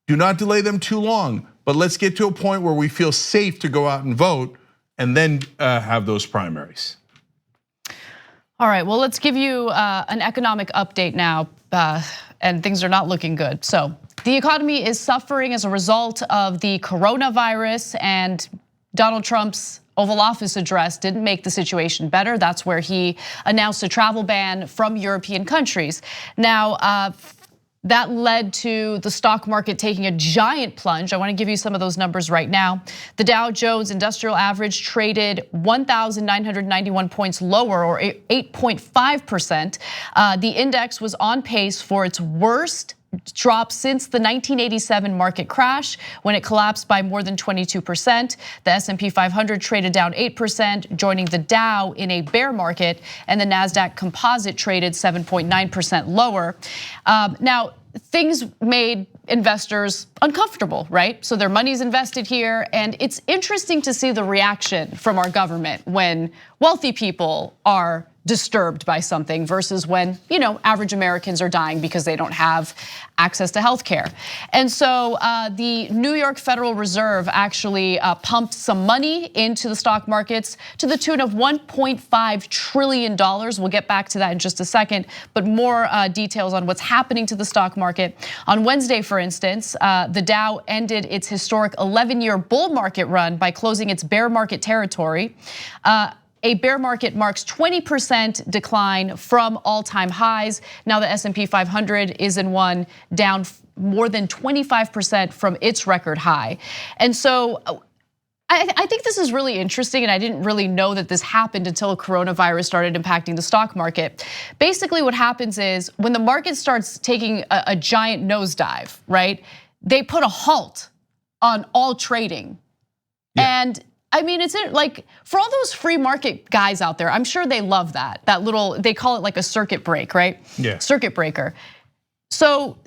Do not delay them too long, but let's get to a point where we feel safe to go out and vote and then have those primaries. All right, well, let's give you an economic update now, and things are not looking good. So the economy is suffering as a result of the coronavirus, and Donald Trump's Oval Office address didn't make the situation better. That's where he announced a travel ban from European countries. Now, that led to the stock market taking a giant plunge. I want to give you some of those numbers right now. The Dow Jones Industrial Average traded 1,991 points lower, or 8.5%. The index was on pace for its worst drop since the 1987 market crash, when it collapsed by more than 22%. The S&P 500 traded down 8%, joining the Dow in a bear market, and the Nasdaq Composite traded 7.9% lower. Now, things made investors uncomfortable, right? So their money's invested here, and it's interesting to see the reaction from our government when wealthy people are disturbed by something versus when, average Americans are dying because they don't have access to healthcare. And so the New York Federal Reserve actually pumped some money into the stock markets to the tune of $1.5 trillion. We'll get back to that in just a second, but more details on what's happening to the stock market. On Wednesday, for instance, the Dow ended its historic 11-year bull market run by closing its bear market territory. A bear market marks 20% decline from all-time highs. Now the S&P 500 is in one, down more than 25% from its record high. And so I think this is really interesting, and I didn't really know that this happened until coronavirus started impacting the stock market. Basically what happens is when the market starts taking a giant nosedive, right? They put a halt on all trading. Yeah. And I mean, it's like for all those free market guys out there, I'm sure they love that. That little, they call it like a circuit break, right? Yeah. Circuit breaker. So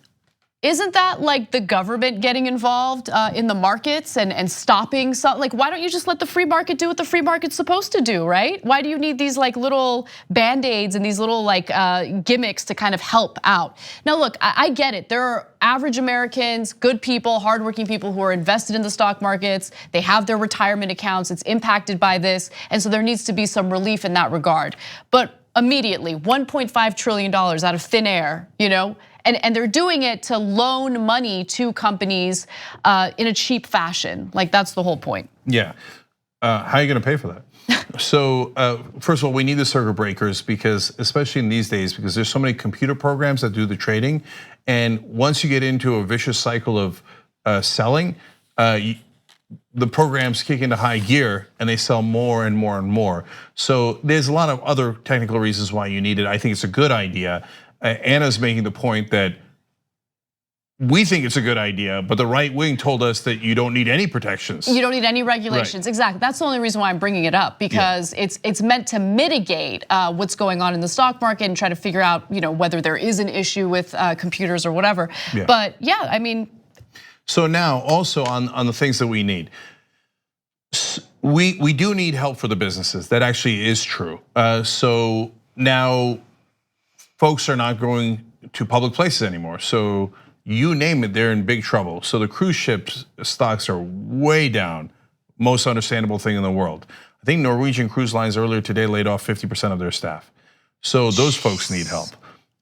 isn't that like the government getting involved in the markets and stopping something? Like, why don't you just let the free market do what the free market's supposed to do, right? Why do you need these like little band-aids and these little like gimmicks to kind of help out? Now, look, I get it. There are average Americans, good people, hardworking people who are invested in the stock markets. They have their retirement accounts. It's impacted by this. And so there needs to be some relief in that regard. But immediately, $1.5 trillion out of thin air, and they're doing it to loan money to companies in a cheap fashion. Like, that's the whole point. Yeah, how are you gonna pay for that? So first of all, we need the circuit breakers because, especially in these days, because there's so many computer programs that do the trading. And once you get into a vicious cycle of selling, the programs kick into high gear and they sell more and more and more. So there's a lot of other technical reasons why you need it. I think it's a good idea. Anna's making the point that we think it's a good idea, but the right wing told us that you don't need any protections. You don't need any regulations, right. Exactly. That's the only reason why I'm bringing it up, because it's meant to mitigate what's going on in the stock market and try to figure out, whether there is an issue with computers or whatever. Yeah. But yeah, I mean. So now also on the things that we need, we do need help for the businesses. That actually is true. So now folks are not going to public places anymore. So you name it, they're in big trouble. So the cruise ships stocks are way down. Most understandable thing in the world. I think Norwegian Cruise Lines earlier today laid off 50% of their staff. So those folks need help.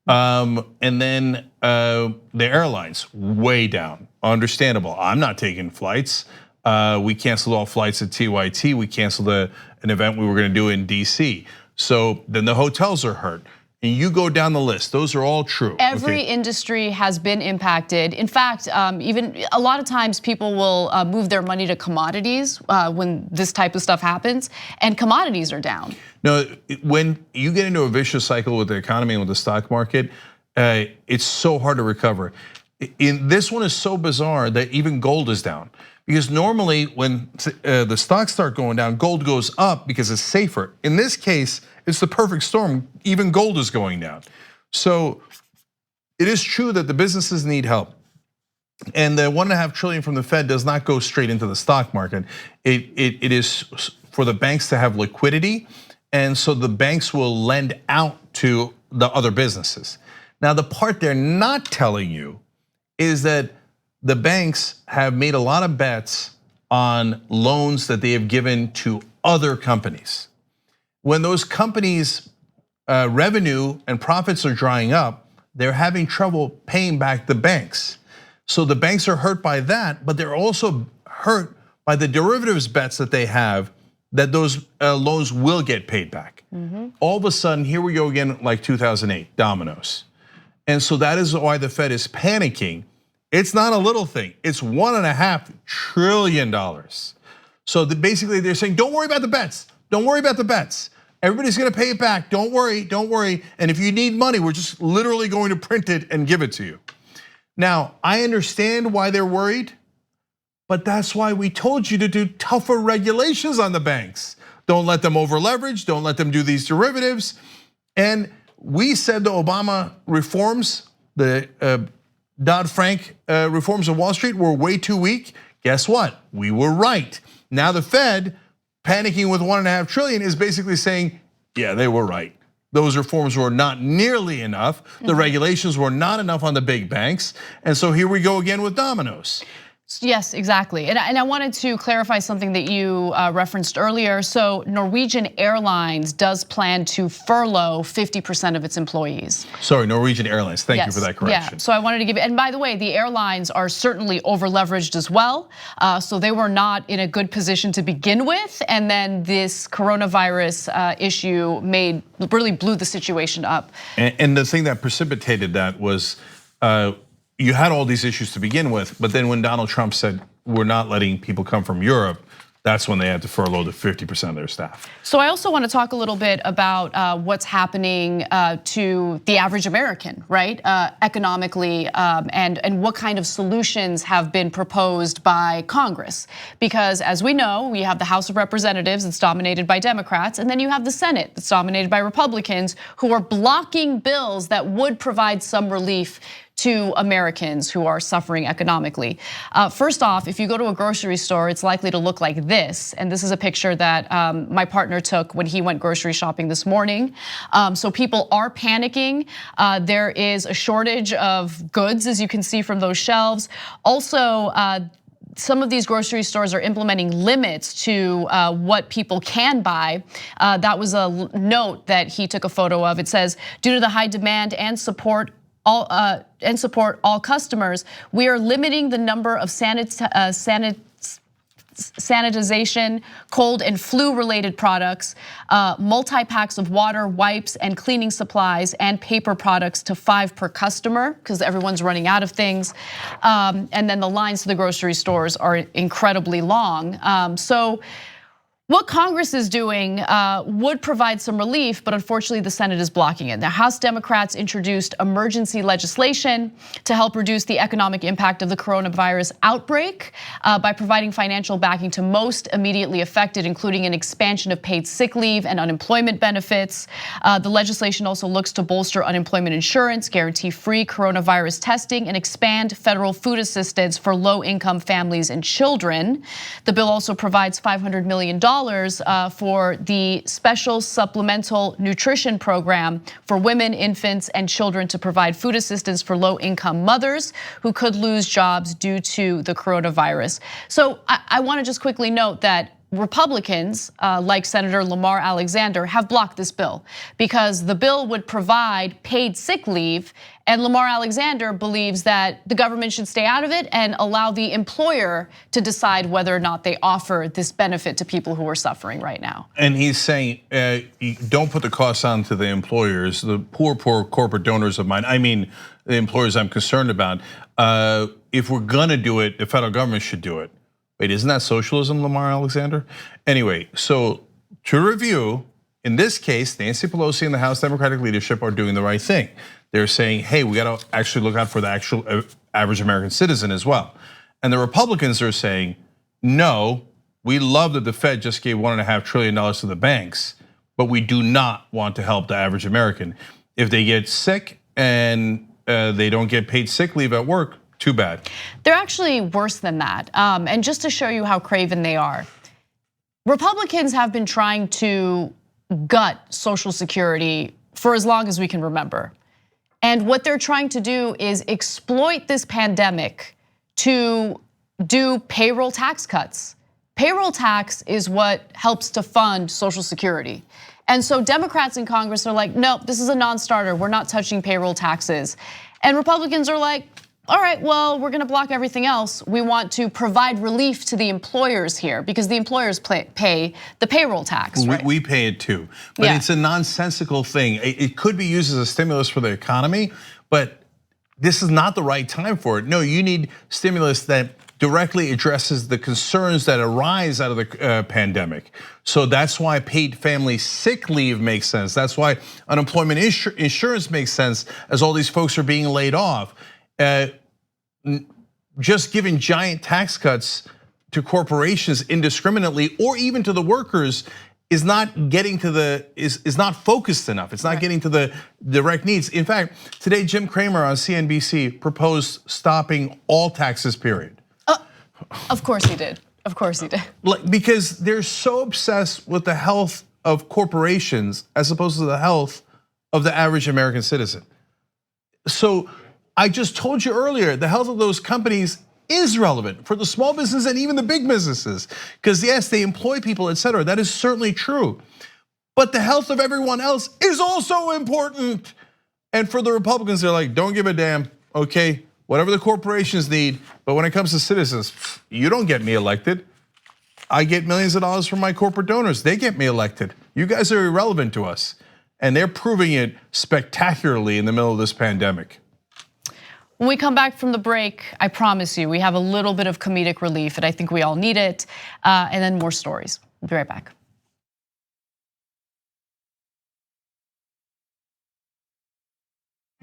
And then the airlines, way down, understandable. I'm not taking flights. We canceled all flights at TYT. We canceled an event we were gonna do in DC. So then the hotels are hurt. And you go down the list, those are all true. Every industry has been impacted. In fact, even a lot of times people will move their money to commodities when this type of stuff happens, and commodities are down. No, when you get into a vicious cycle with the economy and with the stock market, it's so hard to recover. This one is so bizarre that even gold is down. Because normally when the stocks start going down, gold goes up because it's safer. In this case, it's the perfect storm. Even gold is going down. So it is true that the businesses need help. And the $1.5 trillion from the Fed does not go straight into the stock market. It is for the banks to have liquidity. And so the banks will lend out to the other businesses. Now, the part they're not telling you is that the banks have made a lot of bets on loans that they have given to other companies. When those companies' revenue and profits are drying up, they're having trouble paying back the banks. So the banks are hurt by that, but they're also hurt by the derivatives bets that they have that those loans will get paid back. All of a sudden, here we go again, like 2008, dominoes. And so that is why the Fed is panicking. It's not a little thing, it's $1.5 trillion. So basically they're saying, don't worry about the bets, don't worry about the bets. Everybody's gonna pay it back, don't worry, don't worry. And if you need money, we're just literally going to print it and give it to you. Now, I understand why they're worried, but that's why we told you to do tougher regulations on the banks. Don't let them over leverage, don't let them do these derivatives. And we said the Obama reforms, the Dodd-Frank reforms of Wall Street were way too weak. Guess what? We were right. Now the Fed, panicking with $1.5 trillion, is basically saying, yeah, they were right. Those reforms were not nearly enough. The regulations were not enough on the big banks. And so here we go again with dominoes. Yes, exactly. And I wanted to clarify something that you referenced earlier. So Norwegian Airlines does plan to furlough 50% of its employees. Sorry, Norwegian Airlines, thank you for that correction. Yeah, so I wanted to give, and by the way, the airlines are certainly over leveraged as well. So they were not in a good position to begin with. And then this coronavirus issue really blew the situation up. And the thing that precipitated that was, you had all these issues to begin with, but then when Donald Trump said, we're not letting people come from Europe, That's when they had to furlough the 50% of their staff. So I also want to talk a little bit about what's happening to the average American, right? Economically, and what kind of solutions have been proposed by Congress. Because as we know, we have the House of Representatives that's dominated by Democrats, and then you have the Senate that's dominated by Republicans who are blocking bills that would provide some relief to Americans who are suffering economically. First off, if you go to a grocery store, it's likely to look like this. And this is a picture that my partner took when he went grocery shopping this morning. So people are panicking. There is a shortage of goods, as you can see from those shelves. Also, some of these grocery stores are implementing limits to what people can buy. That was a note that he took a photo of. It says, due to the high demand and support all customers, we are limiting the number of sanitization, cold and flu-related products, multi-packs of water, wipes, and cleaning supplies, and paper products to 5 per customer, because everyone's running out of things. And then the lines to the grocery stores are incredibly long. So what Congress is doing would provide some relief, but unfortunately the Senate is blocking it. The House Democrats introduced emergency legislation to help reduce the economic impact of the coronavirus outbreak by providing financial backing to most immediately affected, including an expansion of paid sick leave and unemployment benefits. The legislation also looks to bolster unemployment insurance, guarantee free coronavirus testing, and expand federal food assistance for low-income families and children. The bill also provides $500 million for the special supplemental nutrition program for women, infants, and children to provide food assistance for low-income mothers who could lose jobs due to the coronavirus. So I want to just quickly note that Republicans, like Senator Lamar Alexander, have blocked this bill because the bill would provide paid sick leave, and Lamar Alexander believes that the government should stay out of it and allow the employer to decide whether or not they offer this benefit to people who are suffering right now. And he's saying, don't put the costs on to the employers, the poor corporate donors of mine. I mean, the employers I'm concerned about. If we're gonna do it, the federal government should do it. Wait, isn't that socialism, Lamar Alexander? Anyway, so to review, in this case, Nancy Pelosi and the House Democratic leadership are doing the right thing. They're saying, hey, we gotta actually look out for the actual average American citizen as well. And the Republicans are saying, no, we love that the Fed just gave $1.5 trillion to the banks, but we do not want to help the average American. If they get sick and they don't get paid sick leave at work, too bad. They're actually worse than that. And just to show you how craven they are, Republicans have been trying to gut Social Security for as long as we can remember. And what they're trying to do is exploit this pandemic to do payroll tax cuts. Payroll tax is what helps to fund Social Security. And so Democrats in Congress are like, no, this is a non-starter. We're not touching payroll taxes. And Republicans are like, all right, well, we're gonna block everything else. We want to provide relief to the employers here because the employers pay the payroll tax, right? We pay it too, but it's a nonsensical thing. It could be used as a stimulus for the economy, but this is not the right time for it. No, you need stimulus that directly addresses the concerns that arise out of the pandemic. So that's why paid family sick leave makes sense. That's why unemployment insurance makes sense as all these folks are being laid off. Just giving giant tax cuts to corporations indiscriminately or even to the workers is not getting to the is not focused enough. It's not getting to the direct needs. In fact, today Jim Cramer on CNBC proposed stopping all taxes, period. Of course he did. Of course he did. Because they're so obsessed with the health of corporations as opposed to the health of the average American citizen. So I just told you earlier, the health of those companies is relevant for the small business and even the big businesses. Because yes, they employ people, et cetera. That is certainly true. But the health of everyone else is also important. And for the Republicans, they're like, don't give a damn, okay? Whatever the corporations need, but when it comes to citizens, you don't get me elected. I get millions of dollars from my corporate donors. They get me elected. You guys are irrelevant to us. And they're proving it spectacularly in the middle of this pandemic. When we come back from the break, I promise you, we have a little bit of comedic relief, and I think we all need it, and then more stories. We'll be right back.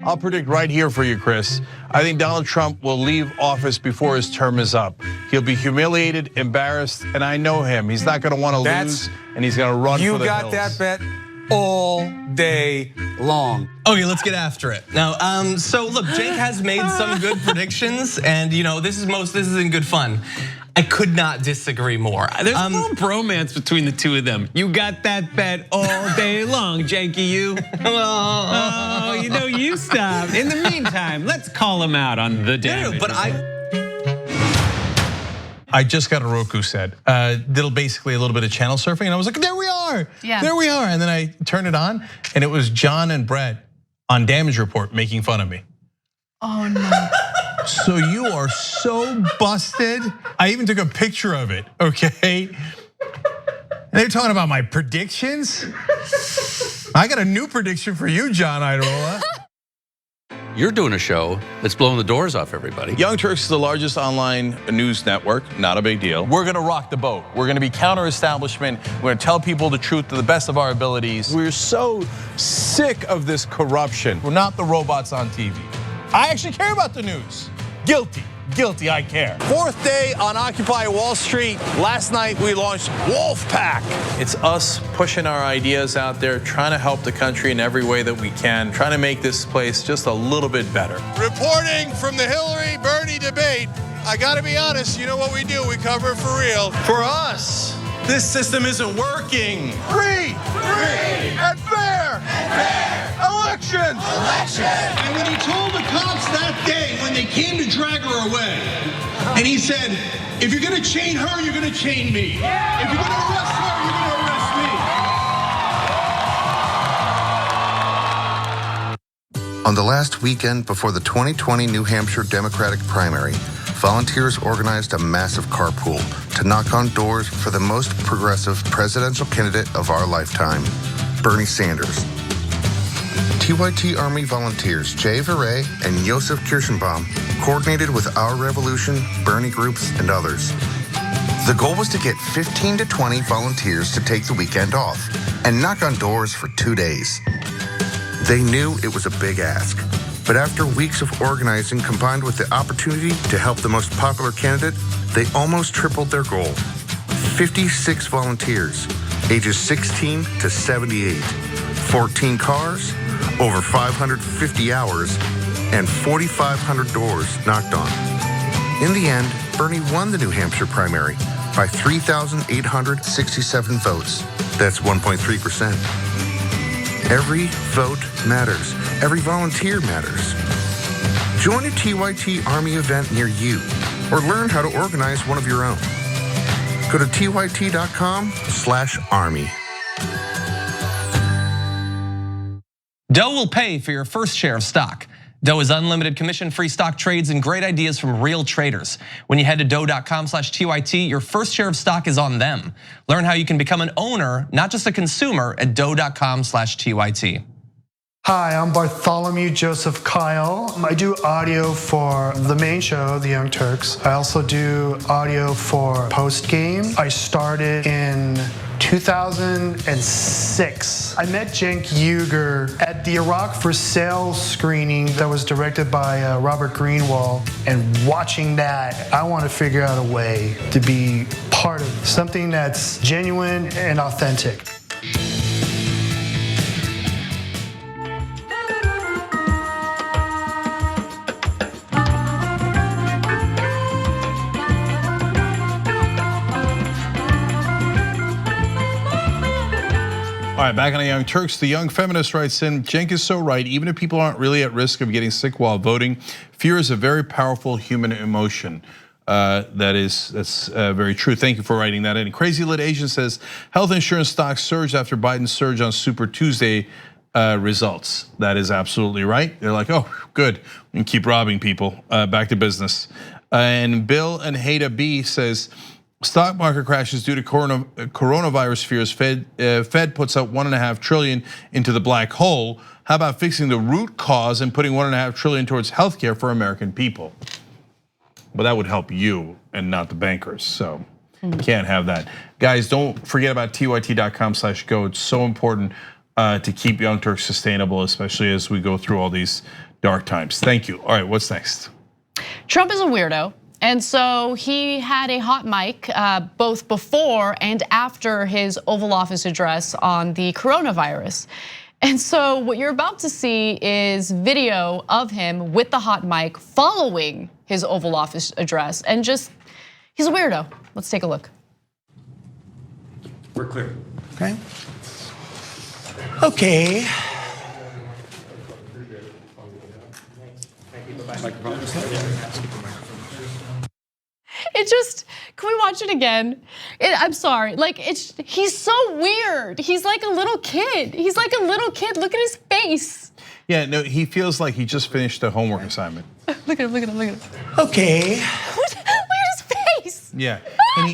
I'll predict right here for you, Chris. I think Donald Trump will leave office before his term is up. He'll be humiliated, embarrassed, and I know him. He's not going to want to lose, and he's going to run for the hills. You got that bet all day long. Okay, let's get after it. Now, so look, Jake has made some good predictions, and this is in good fun. I could not disagree more. There's a little bromance between the two of them. You got that bet all day long, Janky, you. Oh, you stop. In the meantime, let's call him out on the damage. But I just got a Roku set. Did basically a little bit of channel surfing, and I was like, there we are. Yeah. There we are. And then I turned it on, and it was John and Brett on Damage Report making fun of me. Oh no. So you are so busted. I even took a picture of it, okay? And they're talking about my predictions. I got a new prediction for you, John Idarola. You're doing a show that's blowing the doors off everybody. Young Turks is the largest online news network, not a big deal. We're gonna rock the boat. We're gonna be counter-establishment. We're gonna tell people the truth to the best of our abilities. We're so sick of this corruption. We're not the robots on TV. I actually care about the news. Guilty, I care. Fourth day on Occupy Wall Street. Last night we launched Wolfpack. It's us pushing our ideas out there, trying to help the country in every way that we can, trying to make this place just a little bit better. Reporting from the Hillary-Bernie debate, I gotta be honest, you know what we do, we cover it for real. For us, this system isn't working. Free and fair elections. And when he told the cops that day, when they came to drag her away, and he said, if you're gonna chain her, you're gonna chain me. If you're gonna arrest her, you're gonna arrest me. On the last weekend before the 2020 New Hampshire Democratic primary, volunteers organized a massive carpool to knock on doors for the most progressive presidential candidate of our lifetime, Bernie Sanders. TYT Army volunteers Jay Veray and Josef Kirschenbaum coordinated with Our Revolution, Bernie groups, and others. The goal was to get 15 to 20 volunteers to take the weekend off and knock on doors for 2 days. They knew it was a big ask, but after weeks of organizing combined with the opportunity to help the most popular candidate, they almost tripled their goal. 56 volunteers, ages 16 to 78, 14 cars, over 550 hours, and 4,500 doors knocked on. In the end, Bernie won the New Hampshire primary by 3,867 votes. That's 1.3%. Every vote matters. Every volunteer matters. Join a TYT Army event near you, or learn how to organize one of your own. Go to tyt.com/army. Doe will pay for your first share of stock. Doe is unlimited commission-free stock trades and great ideas from real traders. When you head to doe.com/TYT, your first share of stock is on them. Learn how you can become an owner, not just a consumer, at doe.com/TYT. Hi, I'm Bartholomew Joseph Kyle. I do audio for the main show, The Young Turks. I also do audio for Post Game. I started in 2006. I met Cenk Uygur at the Iraq for Sale screening that was directed by Robert Greenwald. And watching that, I want to figure out a way to be part of something that's genuine and authentic. All right, back on the Young Turks. The Young Feminist writes in, Cenk is so right. Even if people aren't really at risk of getting sick while voting, fear is a very powerful human emotion. That's very true. Thank you for writing that in. Crazy Lit Asian says, health insurance stocks surged after Biden's surge on Super Tuesday results. That is absolutely right. They're like, oh, good. We can keep robbing people. Back to business. And Bill and Hada B says, Stock market crashes due to coronavirus fears. Fed puts out $1.5 trillion into the black hole. How about fixing the root cause and putting $1.5 trillion towards healthcare for American people? But that would help you and not the bankers. So can't have that. Guys, don't forget about tyt.com/go. It's so important to keep Young Turks sustainable, especially as we go through all these dark times. Thank you. All right, what's next? Trump is a weirdo. And so he had a hot mic both before and after his Oval Office address on the coronavirus. And so what you're about to see is video of him with the hot mic following his Oval Office address, and just, he's a weirdo. Let's take a look. We're clear. Okay. Okay. It just, can we watch it again? I'm sorry, like he's so weird. He's like a little kid. He's like a little kid, look at his face. Yeah, no, he feels like he just finished a homework assignment. Look at him, look at him, look at him. Okay. Look at his face. Yeah, and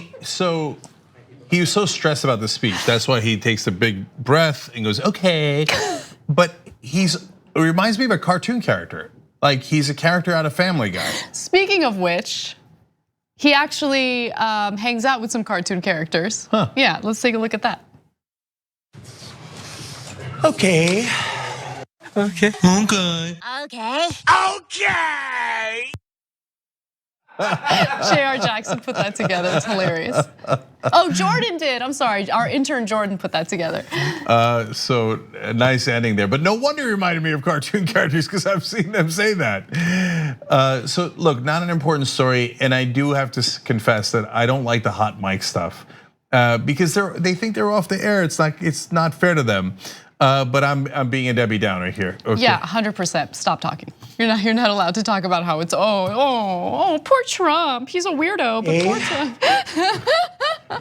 he was so stressed about the speech. That's why he takes a big breath and goes, okay. But it reminds me of a cartoon character. Like he's a character out of Family Guy. Speaking of which, he actually hangs out with some cartoon characters. Huh. Yeah, let's take a look at that. Okay. Okay. Okay. Okay. Okay. J.R. Jackson put that together, it's hilarious. Oh, Jordan did, I'm sorry, our intern Jordan put that together. So a nice ending there, but no wonder he reminded me of cartoon characters because I've seen them say that. So look, not an important story, and I do have to confess that I don't like the hot mic stuff because they think they're off the air. It's not fair to them. But I'm being a Debbie Downer here. Okay. Yeah, 100%. Stop talking. You're not allowed to talk about how it's poor Trump. He's a weirdo, but poor Trump.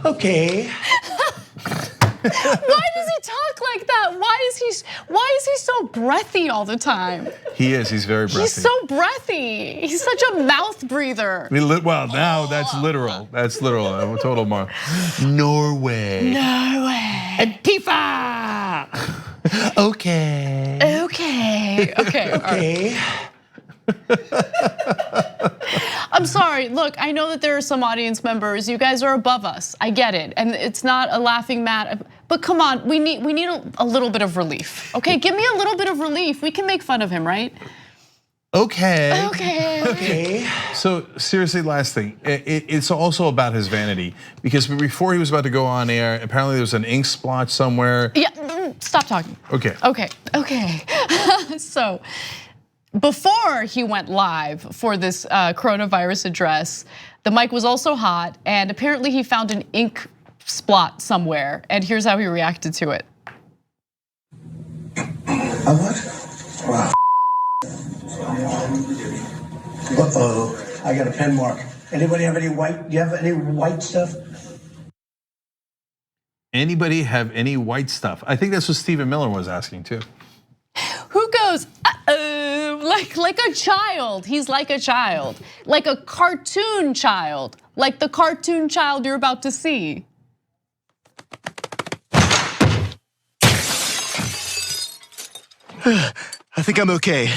Okay. Why does he talk like that? Why is he so breathy all the time? He is. He's very breathy. He's so breathy. He's such a mouth breather. Well, now that's literal. That's literal. I'm a total mar. Norway. Antifa. Okay. Okay. I'm sorry, look, I know that there are some audience members, you guys are above us, I get it, and it's not a laughing matter, but come on, we need a little bit of relief, okay? Give me a little bit of relief, we can make fun of him, right? Okay. So seriously, last thing, it's also about his vanity because before he was about to go on air, apparently there was an ink splotch somewhere. Yeah, stop talking. Okay. So before he went live for this coronavirus address, the mic was also hot, and apparently he found an ink splot somewhere, and here's how he reacted to it. A what? Wow. Uh-oh, I got a pen mark. Anybody have any white, do you have any white stuff? Anybody have any white stuff? I think that's what Stephen Miller was asking too. Who goes, like a child, he's like a child. Like a cartoon child, like the cartoon child you're about to see. I think I'm okay.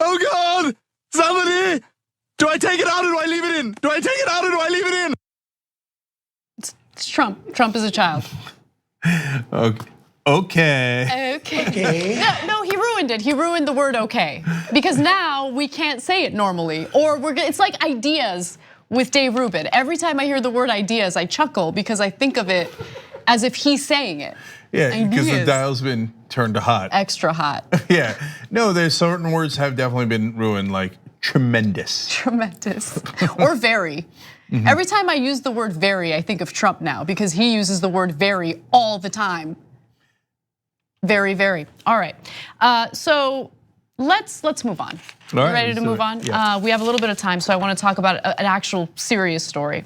Oh God, somebody! Do I take it out or do I leave it in? It's Trump. Trump is a child. Okay. No, he ruined it. He ruined the word okay. Because now we can't say it normally. Or it's like ideas with Dave Rubin. Every time I hear the word ideas, I chuckle because I think of it as if he's saying it. Yeah, because the dial's been turned to hot. Extra hot. Yeah, no, there's certain words have definitely been ruined, like tremendous. Or very. Every time I use the word very, I think of Trump now because he uses the word very all the time. Very, very. All right, so let's move on. All right, ready to move on? Yeah. We have a little bit of time, so I want to talk about an actual serious story.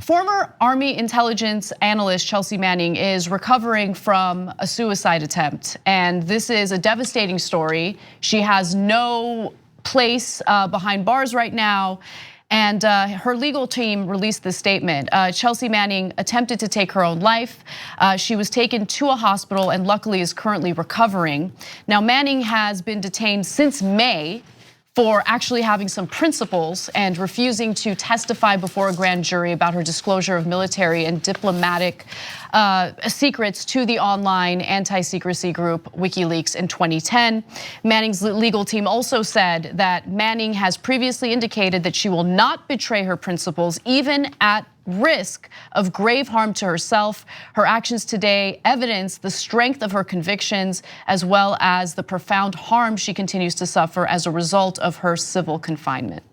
Former Army intelligence analyst Chelsea Manning is recovering from a suicide attempt, and this is a devastating story. She has no place behind bars right now, and her legal team released this statement. Chelsea Manning attempted to take her own life. She was taken to a hospital and luckily is currently recovering. Now, Manning has been detained since May for actually having some principles and refusing to testify before a grand jury about her disclosure of military and diplomatic secrets to the online anti-secrecy group WikiLeaks in 2010. Manning's legal team also said that Manning has previously indicated that she will not betray her principles, even at risk of grave harm to herself. Her actions today evidence the strength of her convictions, as well as the profound harm she continues to suffer as a result of her civil confinement.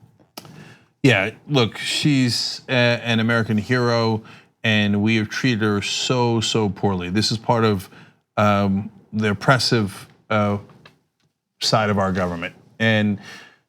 Yeah, look, she's an American hero, and we have treated her so poorly. This is part of the oppressive side of our government. And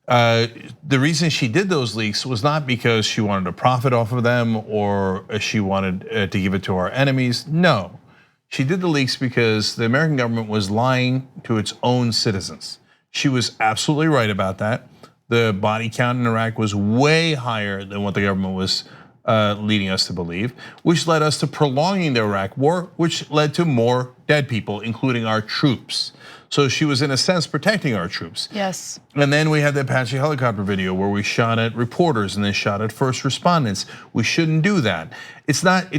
the reason she did those leaks was not because she wanted to profit off of them or she wanted to give it to our enemies. No, she did the leaks because the American government was lying to its own citizens. She was absolutely right about that. The body count in Iraq was way higher than what the government was leading us to believe, which led us to prolonging the Iraq war, which led to more dead people, including our troops. So she was, in a sense, protecting our troops. Yes. And then we had the Apache helicopter video where we shot at reporters and then shot at first responders. We shouldn't do that. It's not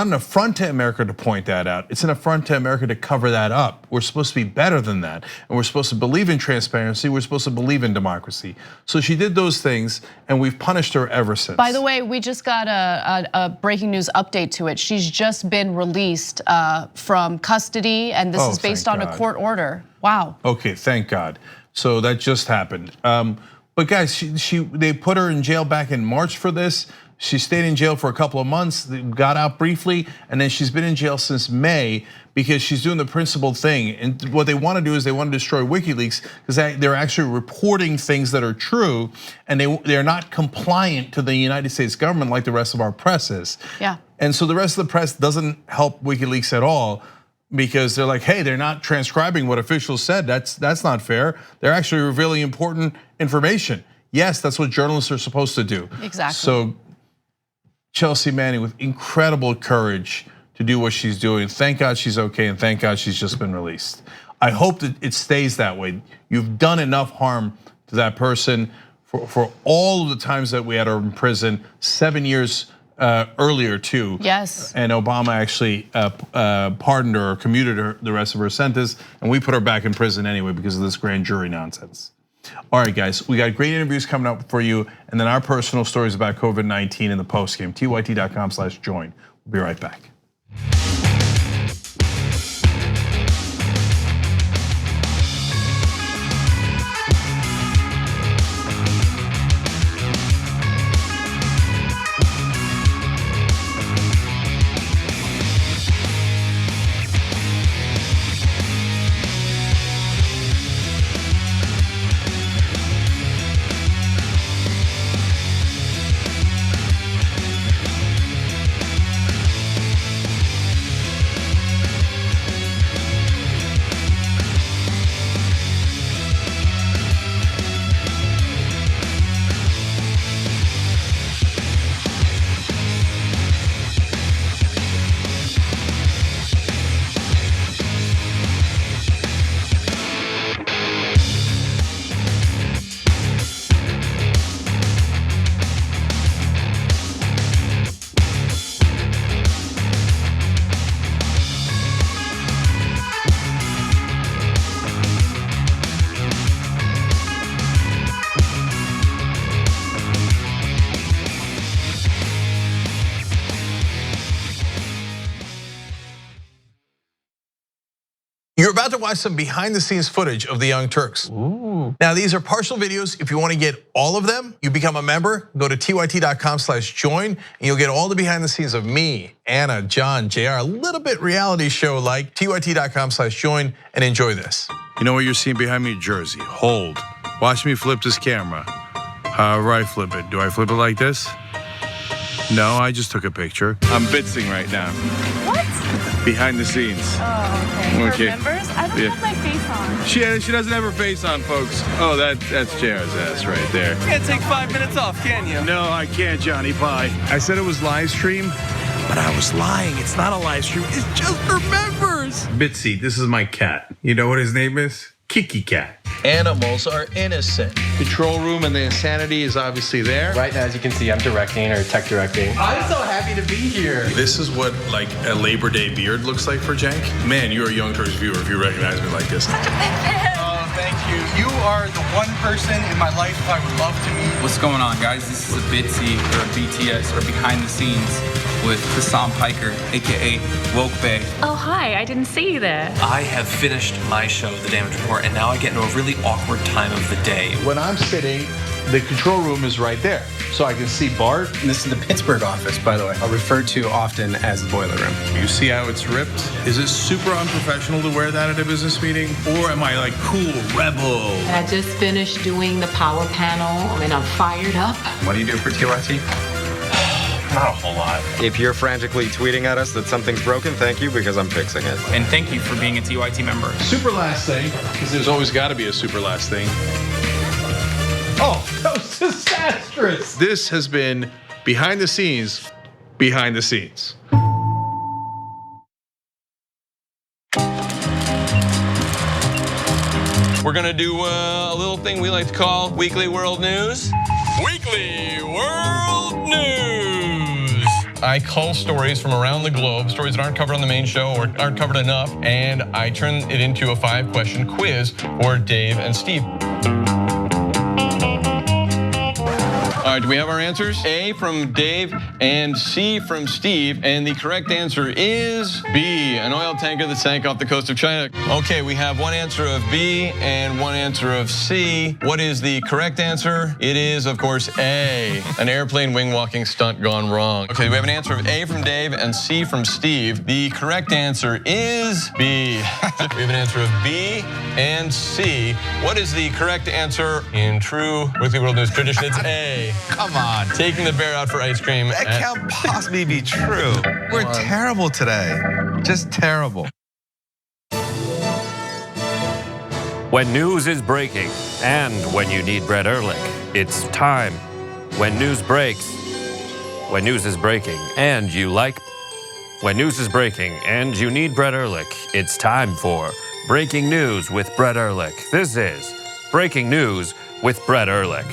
an affront to America to point that out. It's an affront to America to cover that up. We're supposed to be better than that. And we're supposed to believe in transparency. We're supposed to believe in democracy. So she did those things and we've punished her ever since. By the way, we just got a breaking news update to it. She's just been released from custody, and this is based on a court order. Wow. Okay, thank God. So that just happened. But guys, they put her in jail back in March for this. She stayed in jail for a couple of months, got out briefly, and then she's been in jail since May because she's doing the principled thing. And what they want to do is they want to destroy WikiLeaks because they're actually reporting things that are true, and they're not compliant to the United States government like the rest of our press is. Yeah. And so the rest of the press doesn't help WikiLeaks at all, because they're like, hey, they're not transcribing what officials said. That's not fair. They're actually revealing important information. Yes, that's what journalists are supposed to do. Exactly. So Chelsea Manning, with incredible courage to do what she's doing. Thank God she's okay, and thank God she's just been released. I hope that it stays that way. You've done enough harm to that person for all of the times that we had her in prison, 7 years earlier too. Yes. And Obama actually pardoned her or commuted her the rest of her sentence, and we put her back in prison anyway because of this grand jury nonsense. All right, guys, we got great interviews coming up for you, and then our personal stories about COVID-19 in the postgame. TYT.com/join. We'll be right back. You're about to watch some behind the scenes footage of the Young Turks. Ooh. Now, these are partial videos. If you want to get all of them, you become a member, go to tyt.com/join, and you'll get all the behind the scenes of me, Anna, John, JR, a little bit reality show like. tyt.com/join, and enjoy this. You know what you're seeing behind me? Jersey. Hold. Watch me flip this camera. However I flip it. Do I flip it like this? No, I just took a picture. I'm bitzing right now. What? Behind the scenes. Oh, okay. Okay. For members? I don't have my face on. She doesn't have her face on, folks. Oh, that's JR's ass right there. You can't take 5 minutes off, can you? No, I can't, Johnny Pie. I said it was live stream, but I was lying. It's not a live stream. It's just for members. Bitsy, this is my cat. You know what his name is? Kiki Cat. Animals are innocent. Control room and the insanity is obviously there. Right now, as you can see, I'm directing or tech directing. I'm so happy to be here. This is what like a Labor Day beard looks like for Jank. Man, you're a Young Turks viewer if you recognize me like this. Oh, thank you. You are the one person in my life I would love to meet. What's going on, guys? This is a Bitsy or a BTS or behind the scenes with Hassan Piker, aka Woke Bay. Oh, hi. I didn't see you there. I have finished my show, The Damage Report, and now I get into a really awkward time of the day. When I'm sitting, the control room is right there. So I can see Bart. This is the Pittsburgh office, by the way. Referred to often as the boiler room. You see how it's ripped? Is it super unprofessional to wear that at a business meeting? Or am I like cool rebel? I just finished doing the power panel and I'm fired up. What do you do for TYT? Not a whole lot. If you're frantically tweeting at us that something's broken, thank you, because I'm fixing it. And thank you for being a TYT member. Super last thing, because there's always got to be a super last thing. Oh, that was disastrous. This has been behind the scenes, behind the scenes. We're gonna do a little thing we like to call Weekly World News. Weekly World News. I cull stories from around the globe, stories that aren't covered on the main show or aren't covered enough, and I turn it into a 5-question quiz for Dave and Steve. All right, do we have our answers? A from Dave and C from Steve, and the correct answer is B, an oil tanker that sank off the coast of China. Okay, we have one answer of B and one answer of C. What is the correct answer? It is, of course, A, an airplane wing walking stunt gone wrong. Okay, we have an answer of A from Dave and C from Steve. The correct answer is B. We have an answer of B and C. What is the correct answer in true Weekly World News tradition? It's A. Come on. Taking the bear out for ice cream. That can't possibly be true. We're terrible today. Just terrible. When news is breaking and when you need Brett Ehrlich, it's time. When news breaks, when news is breaking and you like. When news is breaking and you need Brett Ehrlich, it's time for Breaking News with Brett Ehrlich. This is Breaking News with Brett Ehrlich.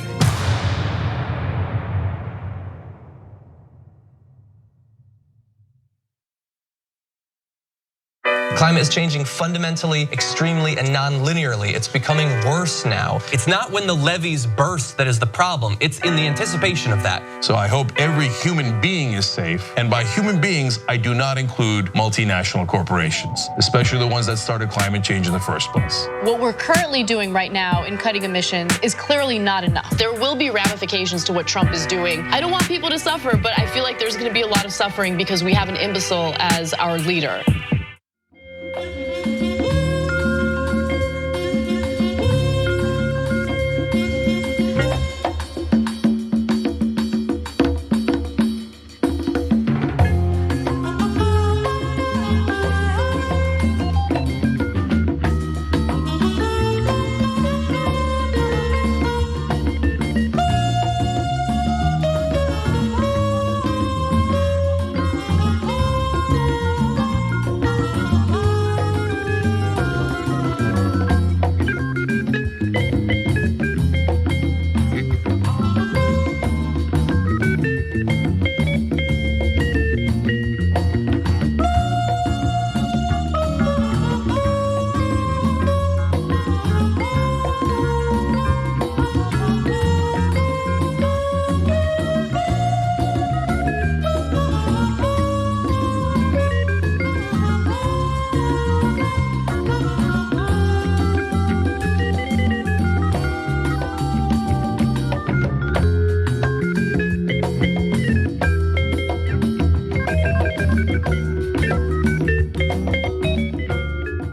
Climate is changing fundamentally, extremely, and non-linearly. It's becoming worse now. It's not when the levees burst that is the problem. It's in the anticipation of that. So I hope every human being is safe. And by human beings, I do not include multinational corporations, especially the ones that started climate change in the first place. What we're currently doing right now in cutting emissions is clearly not enough. There will be ramifications to what Trump is doing. I don't want people to suffer, but I feel like there's gonna be a lot of suffering because we have an imbecile as our leader.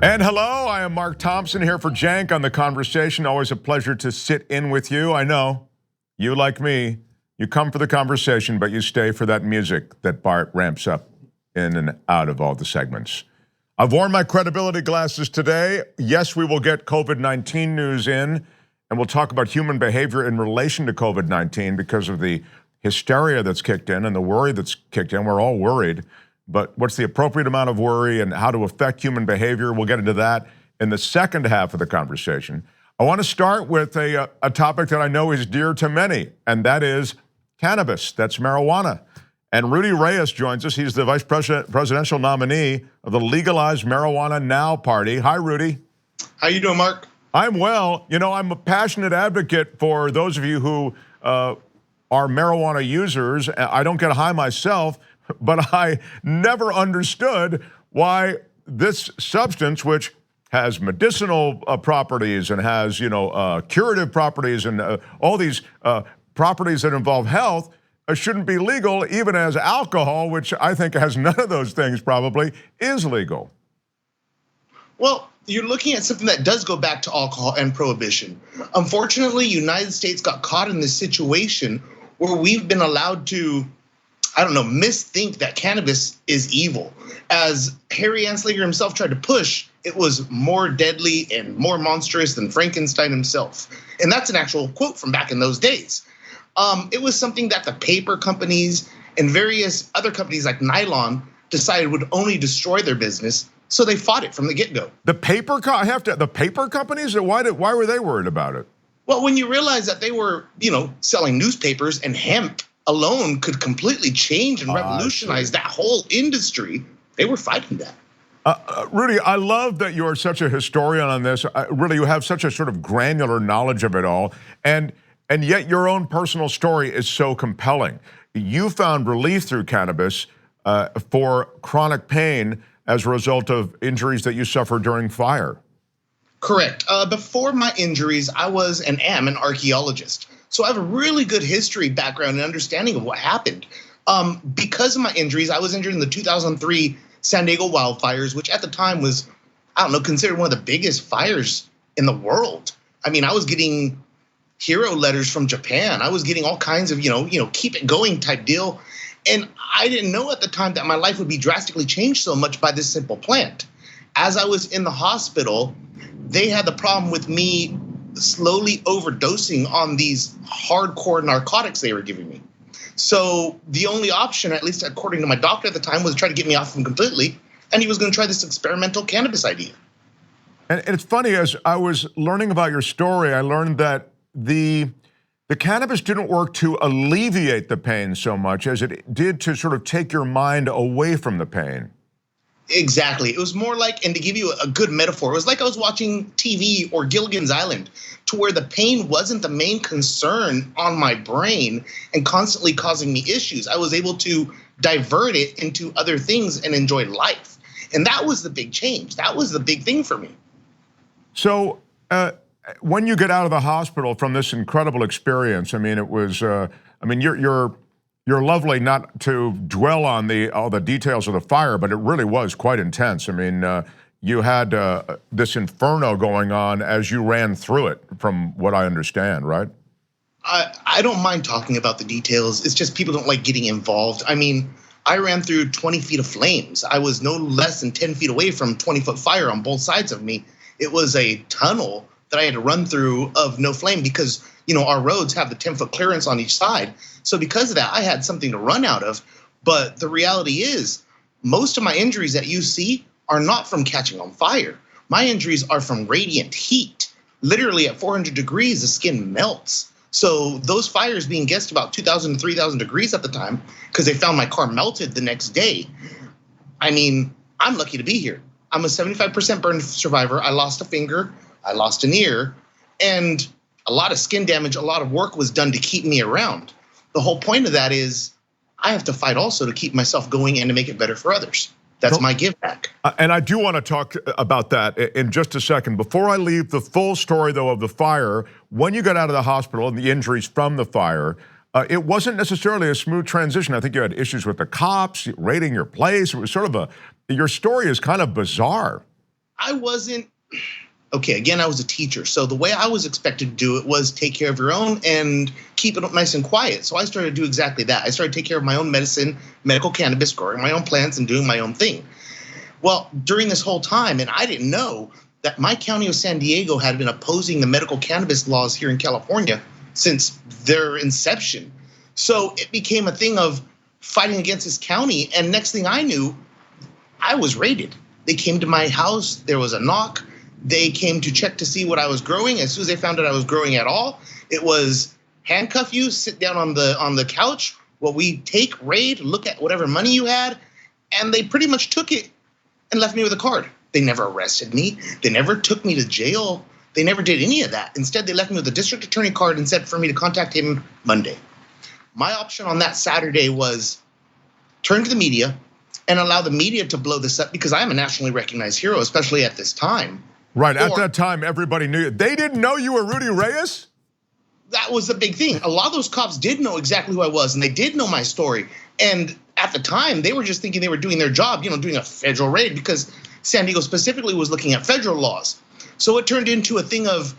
And hello, I am Mark Thompson here for Jank on The Conversation. Always a pleasure to sit in with you. I know, you like me, You come for the conversation, but you stay for that music that Bart ramps up in and out of all the segments. I've worn my credibility glasses today. Yes, we will get COVID-19 news in, and we'll talk about human behavior in relation to COVID-19 because of the hysteria that's kicked in and the worry that's kicked in. We're all worried, but what's the appropriate amount of worry and how to affect human behavior? We'll get into that in the second half of the conversation. I want to start with a topic that I know is dear to many, and that is cannabis. That's marijuana. And Rudy Reyes joins us. He's the vice presidential nominee of the Legalize Marijuana Now party. Hi, Rudy. How you doing, Mark? I'm well. You know, I'm a passionate advocate for those of you who are marijuana users. I don't get high myself, but I never understood why this substance, which has medicinal properties and has, curative properties and all these properties that involve health, shouldn't be legal, even as alcohol, which I think has none of those things probably, is legal. Well, you're looking at something that does go back to alcohol and prohibition. Unfortunately, United States got caught in this situation where we've been allowed to, misthink that cannabis is evil. As Harry Anslinger himself tried to push, it was more deadly and more monstrous than Frankenstein himself. And that's an actual quote from back in those days. It was something that the paper companies and various other companies like Nylon decided would only destroy their business, so they fought it from the get-go. The paper companies? Why were they worried about it? Well, when you realize that they were, selling newspapers and hemp alone could completely change and revolutionize that whole industry, they were fighting that. Rudy, I love that you're such a historian on this. Really, you have such a sort of granular knowledge of it all. And yet your own personal story is so compelling. You found relief through cannabis for chronic pain as a result of injuries that you suffered during fire. Correct. Before my injuries, I was and am an archaeologist. So I have a really good history background and understanding of what happened. Because of my injuries, I was injured in the 2003 San Diego wildfires, which at the time was, considered one of the biggest fires in the world. I mean, I was getting hero letters from Japan. I was getting all kinds of, keep it going type deal. And I didn't know at the time that my life would be drastically changed so much by this simple plant. As I was in the hospital, they had the problem with me slowly overdosing on these hardcore narcotics they were giving me. So the only option, at least according to my doctor at the time, was to try to get me off them completely. And he was going to try this experimental cannabis idea. And it's funny, as I was learning about your story, I learned that the cannabis didn't work to alleviate the pain so much as it did to sort of take your mind away from the pain. Exactly. It was more like, and to give you a good metaphor, it was like I was watching TV or Gilligan's Island, to where the pain wasn't the main concern on my brain and constantly causing me issues. I was able to divert it into other things and enjoy life. And that was the big change. That was the big thing for me. So when you get out of the hospital from this incredible experience, I mean, it was, you're lovely, not to dwell on all the details of the fire, but it really was quite intense. I mean, you had this inferno going on as you ran through it, from what I understand, right? I don't mind talking about the details. It's just people don't like getting involved. I mean, I ran through 20 feet of flames. I was no less than 10 feet away from 20-foot fire on both sides of me. It was a tunnel that I had to run through of no flame because, our roads have the 10-foot clearance on each side. So because of that, I had something to run out of. But the reality is, most of my injuries that you see are not from catching on fire. My injuries are from radiant heat. Literally at 400 degrees, the skin melts. So those fires being guessed about 2,000 to 3,000 degrees at the time, because they found my car melted the next day. I mean, I'm lucky to be here. I'm a 75% burn survivor. I lost a finger, I lost an ear, and a lot of skin damage, a lot of work was done to keep me around. The whole point of that is I have to fight also to keep myself going and to make it better for others. That's my give back. And I do want to talk about that in just a second. Before I leave the full story, though, of the fire, when you got out of the hospital and the injuries from the fire, it wasn't necessarily a smooth transition. I think you had issues with the cops raiding your place. It was sort of your story is kind of bizarre. I wasn't Okay, again, I was a teacher. So the way I was expected to do it was take care of your own and keep it nice and quiet. So I started to do exactly that. I started to take care of my own medicine, medical cannabis, growing my own plants and doing my own thing. Well, during this whole time, and I didn't know that my county of San Diego had been opposing the medical cannabis laws here in California since their inception. So it became a thing of fighting against this county. And next thing I knew, I was raided. They came to my house. There was a knock. They came to check to see what I was growing. As soon as they found out I was growing at all, it was handcuff you, sit down on the couch. What we take, raid, look at whatever money you had, and they pretty much took it and left me with a card. They never arrested me. They never took me to jail. They never did any of that. Instead, they left me with a district attorney card and said for me to contact him Monday. My option on that Saturday was turn to the media and allow the media to blow this up because I am a nationally recognized hero, especially at this time. Right, at that time, everybody knew you. They didn't know you were Rudy Reyes? That was the big thing. A lot of those cops did know exactly who I was, and they did know my story. And at the time, they were just thinking they were doing their job, doing a federal raid because San Diego specifically was looking at federal laws. So it turned into a thing of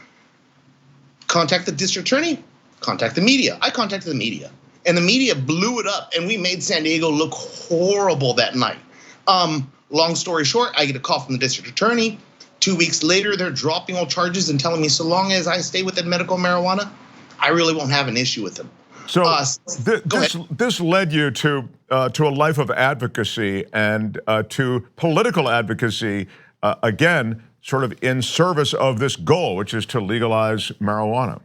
contact the district attorney, contact the media. I contacted the media, and the media blew it up, and we made San Diego look horrible that night. Long story short, I get a call from the district attorney. 2 weeks later, they're dropping all charges and telling me so long as I stay within medical marijuana, I really won't have an issue with them. So this led you to a life of advocacy and to political advocacy, again, sort of in service of this goal, which is to legalize marijuana.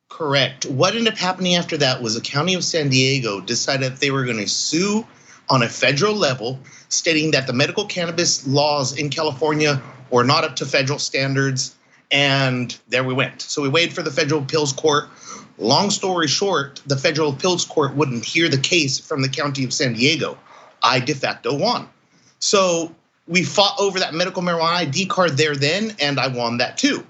Correct. What ended up happening after that was the county of San Diego decided that they were going to sue on a federal level, stating that the medical cannabis laws in California were not up to federal standards, and there we went. So we waited for the federal appeals court. Long story short, the federal appeals court wouldn't hear the case from the county of San Diego. I de facto won. So we fought over that medical marijuana ID card there then, and I won that too.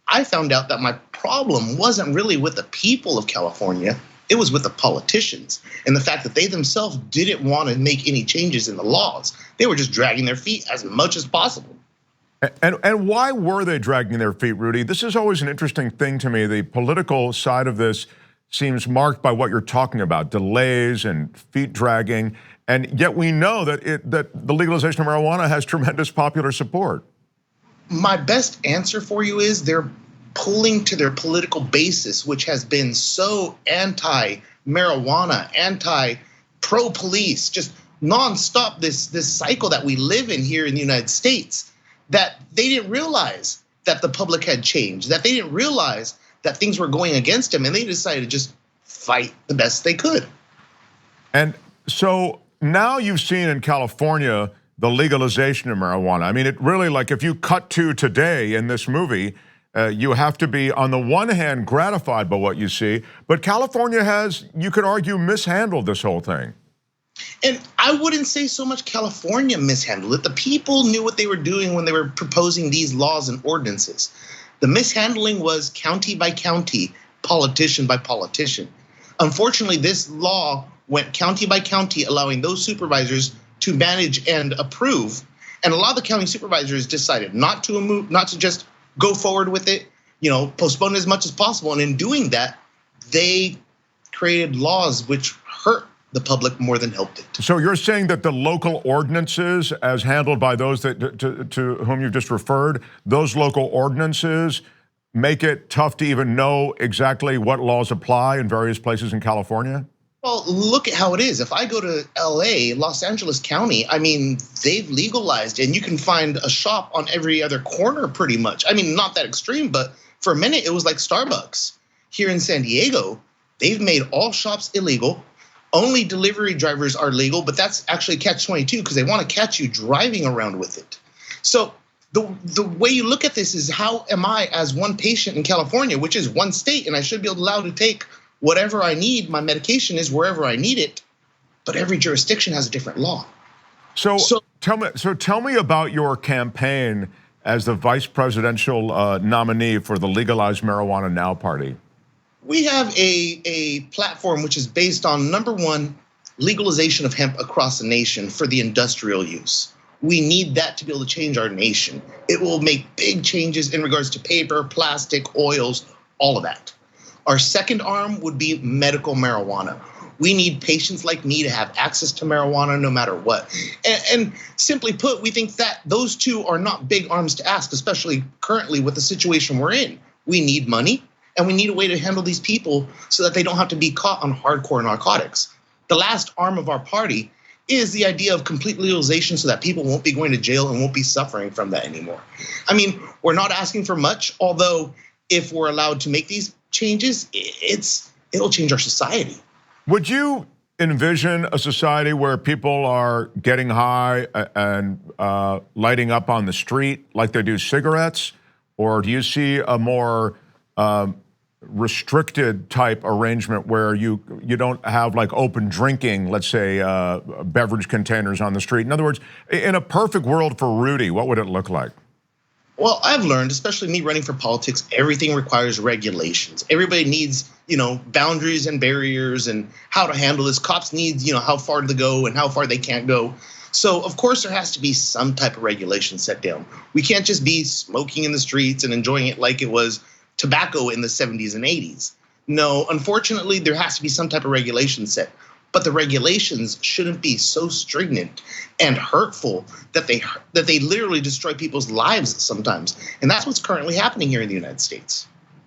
I found out that my problem wasn't really with the people of California, it was with the politicians and the fact that they themselves didn't want to make any changes in the laws. They were just dragging their feet as much as possible. And why were they dragging their feet, Rudy? This is always an interesting thing to me. The political side of this seems marked by what you're talking about, delays and feet dragging. And yet we know that the legalization of marijuana has tremendous popular support. My best answer for you is they're pulling to their political basis, which has been so anti-marijuana, anti-pro-police, just nonstop this cycle that we live in here in the United States, that they didn't realize that the public had changed, that they didn't realize that things were going against them, and they decided to just fight the best they could. And so now you've seen in California the legalization of marijuana. I mean, it really, like, if you cut to today in this movie, you have to be, on the one hand, gratified by what you see, but California has, you could argue, mishandled this whole thing. And I wouldn't say so much California mishandled it. The people knew what they were doing when they were proposing these laws and ordinances. The mishandling was county by county, politician by politician. Unfortunately, this law went county by county, allowing those supervisors to manage and approve. And a lot of the county supervisors decided not to just go forward with it, postpone it as much as possible. And in doing that, they created laws which hurt the public more than helped it. So you're saying that the local ordinances, as handled by those to whom you've just referred, those local ordinances make it tough to even know exactly what laws apply in various places in California? Well, look at how it is. If I go to LA, Los Angeles County, I mean, they've legalized, and you can find a shop on every other corner pretty much. I mean, not that extreme, but for a minute it was like Starbucks. Here in San Diego, they've made all shops illegal. Only delivery drivers are legal, but that's actually catch-22 because they want to catch you driving around with it. So the way you look at this is, how am I, as one patient in California, which is one state, and I should be allowed to take whatever I need, my medication is wherever I need it, but every jurisdiction has a different law. So tell me about your campaign as the vice presidential nominee for the Legalize Marijuana Now party. We have a platform which is based on, number one, legalization of hemp across the nation for the industrial use. We need that to be able to change our nation. It will make big changes in regards to paper, plastic, oils, all of that. Our second arm would be medical marijuana. We need patients like me to have access to marijuana no matter what. And simply put, we think that those two are not big arms to ask, especially currently with the situation we're in. We need money and we need a way to handle these people so that they don't have to be caught on hardcore narcotics. The last arm of our party is the idea of complete legalization so that people won't be going to jail and won't be suffering from that anymore. I mean, we're not asking for much, although if we're allowed to make these changes, it'll change our society. Would you envision a society where people are getting high and lighting up on the street like they do cigarettes? Or do you see a more restricted type arrangement where you don't have like open drinking, let's say beverage containers on the street? In other words, in a perfect world for Rudy, what would it look like? Well, I've learned, especially me running for politics, everything requires regulations. Everybody needs, boundaries and barriers and how to handle this. Cops need, how far to go and how far they can't go. So of course there has to be some type of regulation set down. We can't just be smoking in the streets and enjoying it like it was tobacco in the 70s and 80s. No, unfortunately, there has to be some type of regulation set. But the regulations shouldn't be so stringent and hurtful that they literally destroy people's lives sometimes. And that's what's currently happening here in the United States.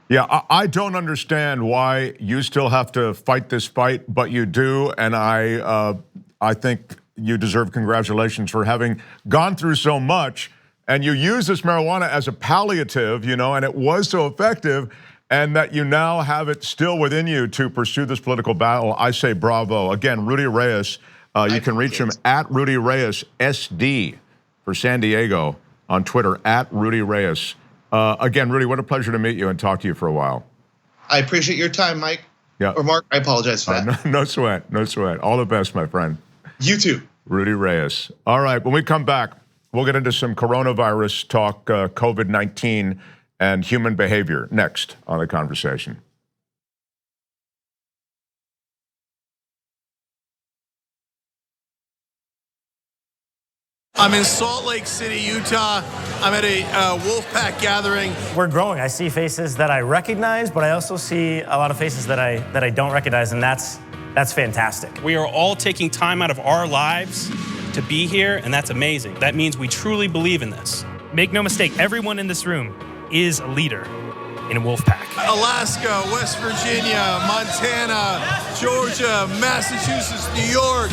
Yeah, I don't understand why you still have to fight this fight, but you do. And I think you deserve congratulations for having gone through so much. And you use this marijuana as a palliative, and it was so effective. And that you now have it still within you to pursue this political battle. I say bravo. Again, Rudy Reyes, you can reach him at Rudy Reyes SD for San Diego on Twitter, at Rudy Reyes. Again, Rudy, what a pleasure to meet you and talk to you for a while. I appreciate your time, Mike. Yeah. Or Mark, I apologize for that. No sweat, no sweat. All the best, my friend. You too. Rudy Reyes. All right, when we come back, we'll get into some coronavirus talk, COVID-19, and human behavior next on The Conversation. I'm in Salt Lake City, Utah. I'm at a Wolfpack gathering. We're growing. I see faces that I recognize, but I also see a lot of faces that I don't recognize, and that's fantastic. We are all taking time out of our lives to be here, and that's amazing. That means we truly believe in this. Make no mistake, everyone in this room is a leader in a Wolfpack. Alaska, West Virginia, Montana, Georgia, Massachusetts, New York,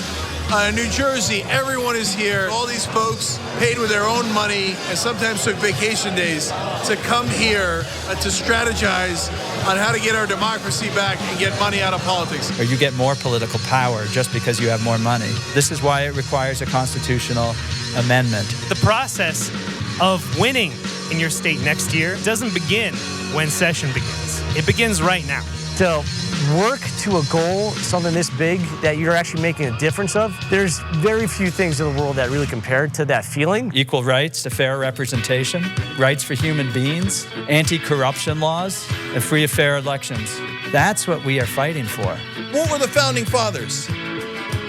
New Jersey, everyone is here. All these folks paid with their own money and sometimes took vacation days to come here to strategize on how to get our democracy back and get money out of politics. Or you get more political power just because you have more money. This is why it requires a constitutional amendment. The process of winning in your state next year doesn't begin when session begins. It begins right now. To work to a goal, something this big that you're actually making a difference of, there's very few things in the world that really compare to that feeling. Equal rights to fair representation, rights for human beings, anti-corruption laws, and free and fair elections. That's what we are fighting for. What were the founding fathers?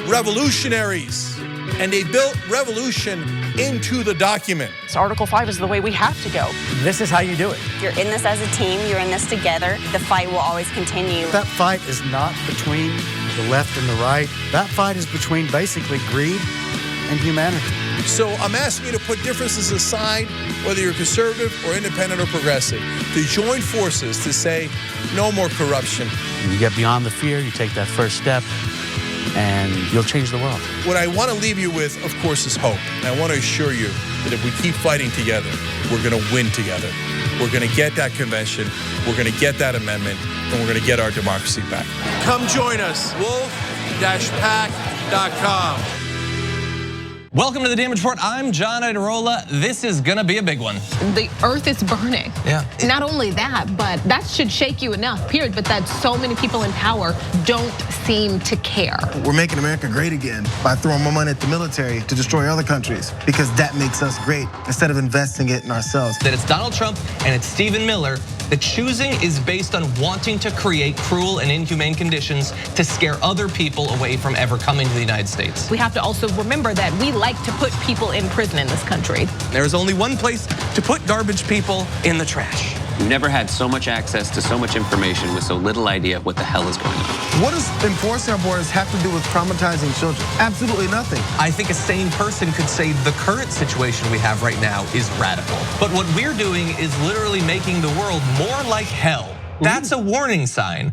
Revolutionaries. And they built revolution into the document. So Article 5 is the way we have to go. This is how you do it. You're in this as a team, you're in this together. The fight will always continue. That fight is not between the left and the right. That fight is between basically greed and humanity. So I'm asking you to put differences aside, whether you're conservative or independent or progressive, to join forces to say no more corruption. You get beyond the fear, you take that first step, and you'll change the world. What I want to leave you with, of course, is hope. And I want to assure you that if we keep fighting together, we're going to win together. We're going to get that convention, we're going to get that amendment, and we're going to get our democracy back. Come join us, wolf-pack.com. Welcome to the Damage Report. I'm John Idarola. This is gonna be a big one. The earth is burning. Yeah. Not only that, but that should shake you enough, period, but that so many people in power don't seem to care. We're making America great again by throwing more money at the military to destroy other countries because that makes us great instead of investing it in ourselves. That it's Donald Trump and it's Stephen Miller The choosing is based on wanting to create cruel and inhumane conditions to scare other people away from ever coming to the United States. We have to also remember that we like to put people in prison in this country. There is only one place to put garbage people: in the trash. We've never had so much access to so much information with so little idea of what the hell is going on. What does enforcing our borders have to do with traumatizing children? Absolutely nothing. I think a sane person could say the current situation we have right now is radical. But what we're doing is literally making the world more like hell. That's a warning sign.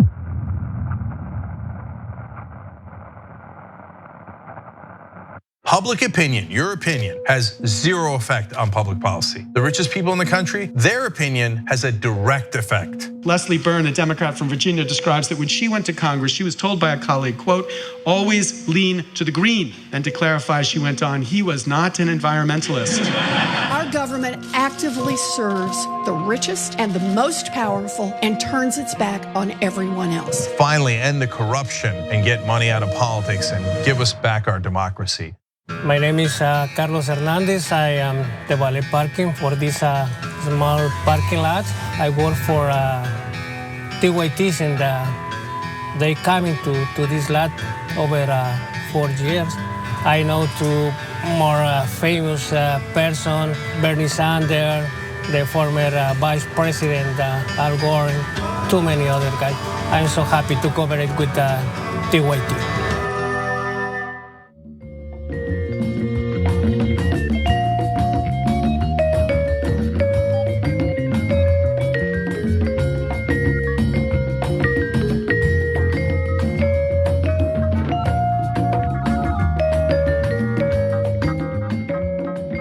Public opinion, your opinion, has zero effect on public policy. The richest people in the country, their opinion has a direct effect. Leslie Byrne, a Democrat from Virginia, describes that when she went to Congress, she was told by a colleague, quote, always lean to the green. And to clarify, she went on, he was not an environmentalist. Our government actively serves the richest and the most powerful and turns its back on everyone else. Finally, end the corruption and get money out of politics and give us back our democracy. My name is Carlos Hernandez. I am the valet parking for this small parking lot. I work for TYTs and they coming to this lot over 4 years. I know two more famous person, Bernie Sanders, the former Vice President Al Gore, and too many other guys. I'm so happy to cooperate with TYT.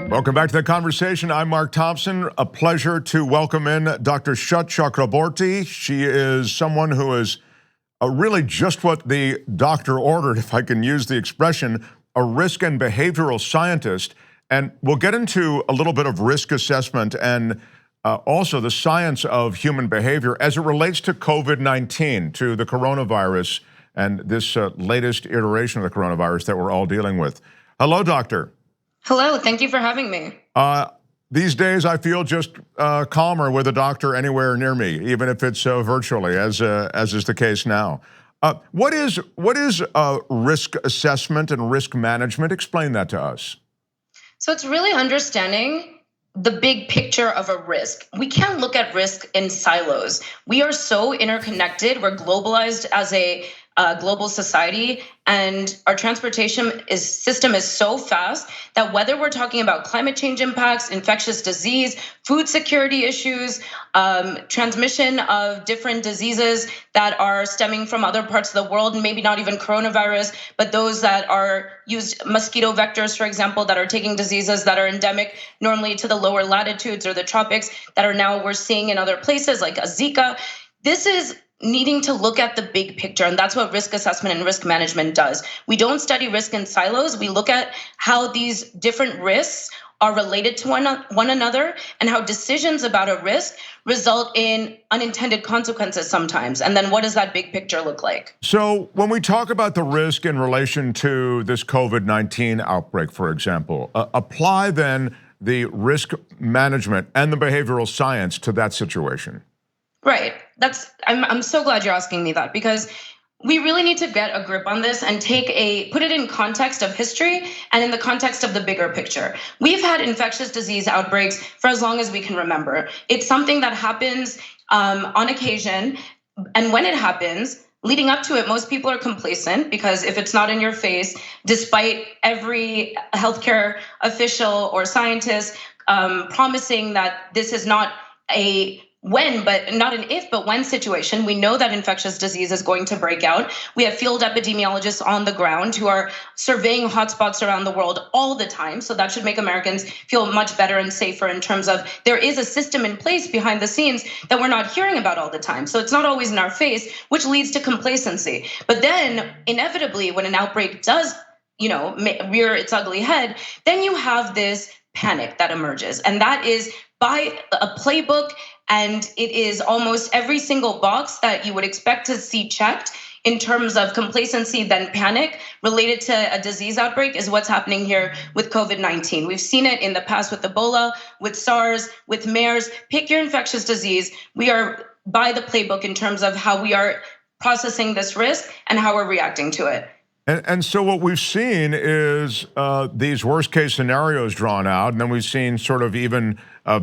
Welcome back to the conversation. I'm Mark Thompson. A pleasure to welcome in Dr. Shat Chakraborty. She is someone who is really just what the doctor ordered, if I can use the expression, a risk and behavioral scientist. And we'll get into a little bit of risk assessment and also the science of human behavior as it relates to COVID-19, to the coronavirus and this latest iteration of the coronavirus that we're all dealing with. Hello, doctor. Hello, thank you for having me. These days, I feel just calmer with a doctor anywhere near me, even if it's virtually, as is the case now. What is risk assessment and risk management? Explain that to us. So it's really understanding the big picture of a risk. We can't look at risk in silos. We are so interconnected. We're globalized as a global society, and our transportation system is so fast that whether we're talking about climate change impacts, infectious disease, food security issues, transmission of different diseases that are stemming from other parts of the world, and maybe not even coronavirus, but those that are used, mosquito vectors, for example, that are taking diseases that are endemic normally to the lower latitudes or the tropics that are now we're seeing in other places like Zika. This is needing to look at the big picture, and that's what risk assessment and risk management does. We don't study risk in silos. We look at how these different risks are related to one another and how decisions about a risk result in unintended consequences sometimes. And then what does that big picture look like? So when we talk about the risk in relation to this COVID-19 outbreak, for example, apply then the risk management and the behavioral science to that situation. Right. I'm so glad you're asking me that, because we really need to get a grip on this and put it in context of history and in the context of the bigger picture. We've had infectious disease outbreaks for as long as we can remember. It's something that happens on occasion, and when it happens, leading up to it, most people are complacent because if it's not in your face, despite every healthcare official or scientist promising that this is not a not an if, but when situation. We know that infectious disease is going to break out. We have field epidemiologists on the ground who are surveying hotspots around the world all the time. So that should make Americans feel much better and safer in terms of there is a system in place behind the scenes that we're not hearing about all the time. So it's not always in our face, which leads to complacency. But then inevitably, when an outbreak does, rear its ugly head, then you have this panic that emerges. And that is by a playbook, and it is almost every single box that you would expect to see checked in terms of complacency than panic related to a disease outbreak is what's happening here with COVID-19. We've seen it in the past with Ebola, with SARS, with MERS. Pick your infectious disease. We are by the playbook in terms of how we are processing this risk and how we're reacting to it. And so what we've seen is these worst case scenarios drawn out, and then we've seen sort of even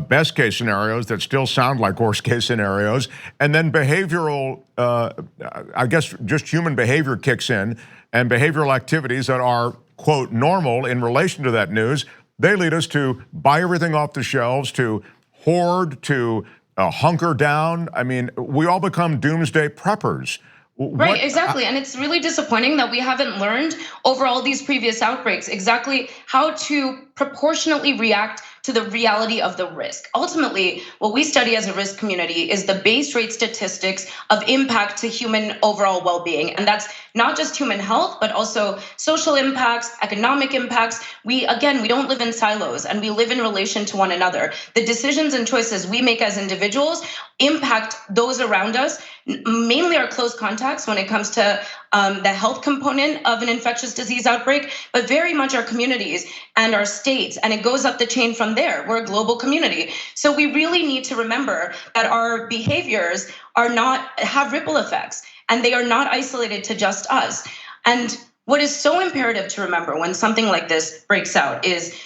best case scenarios that still sound like worst case scenarios, and then behavioral, I guess just human behavior kicks in, and behavioral activities that are, quote, normal in relation to that news, they lead us to buy everything off the shelves, to hoard, to hunker down. I mean, we all become doomsday preppers. Right, exactly. And it's really disappointing that we haven't learned over all these previous outbreaks exactly how to proportionately react to the reality of the risk. Ultimately, what we study as a risk community is the base rate statistics of impact to human overall well-being. And that's not just human health, but also social impacts, economic impacts. We don't live in silos, and we live in relation to one another. The decisions and choices we make as individuals impact those around us, mainly our close contacts when it comes to the health component of an infectious disease outbreak, but very much our communities and our states, and it goes up the chain from there. We're a global community. So we really need to remember that our behaviors have ripple effects, and they are not isolated to just us. And what is so imperative to remember when something like this breaks out is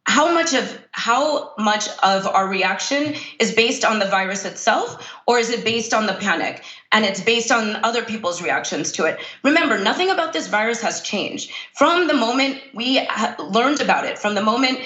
how much of our reaction is based on the virus itself, or is it based on the panic? And it's based on other people's reactions to it. Remember, nothing about this virus has changed. From the moment we learned about it, from the moment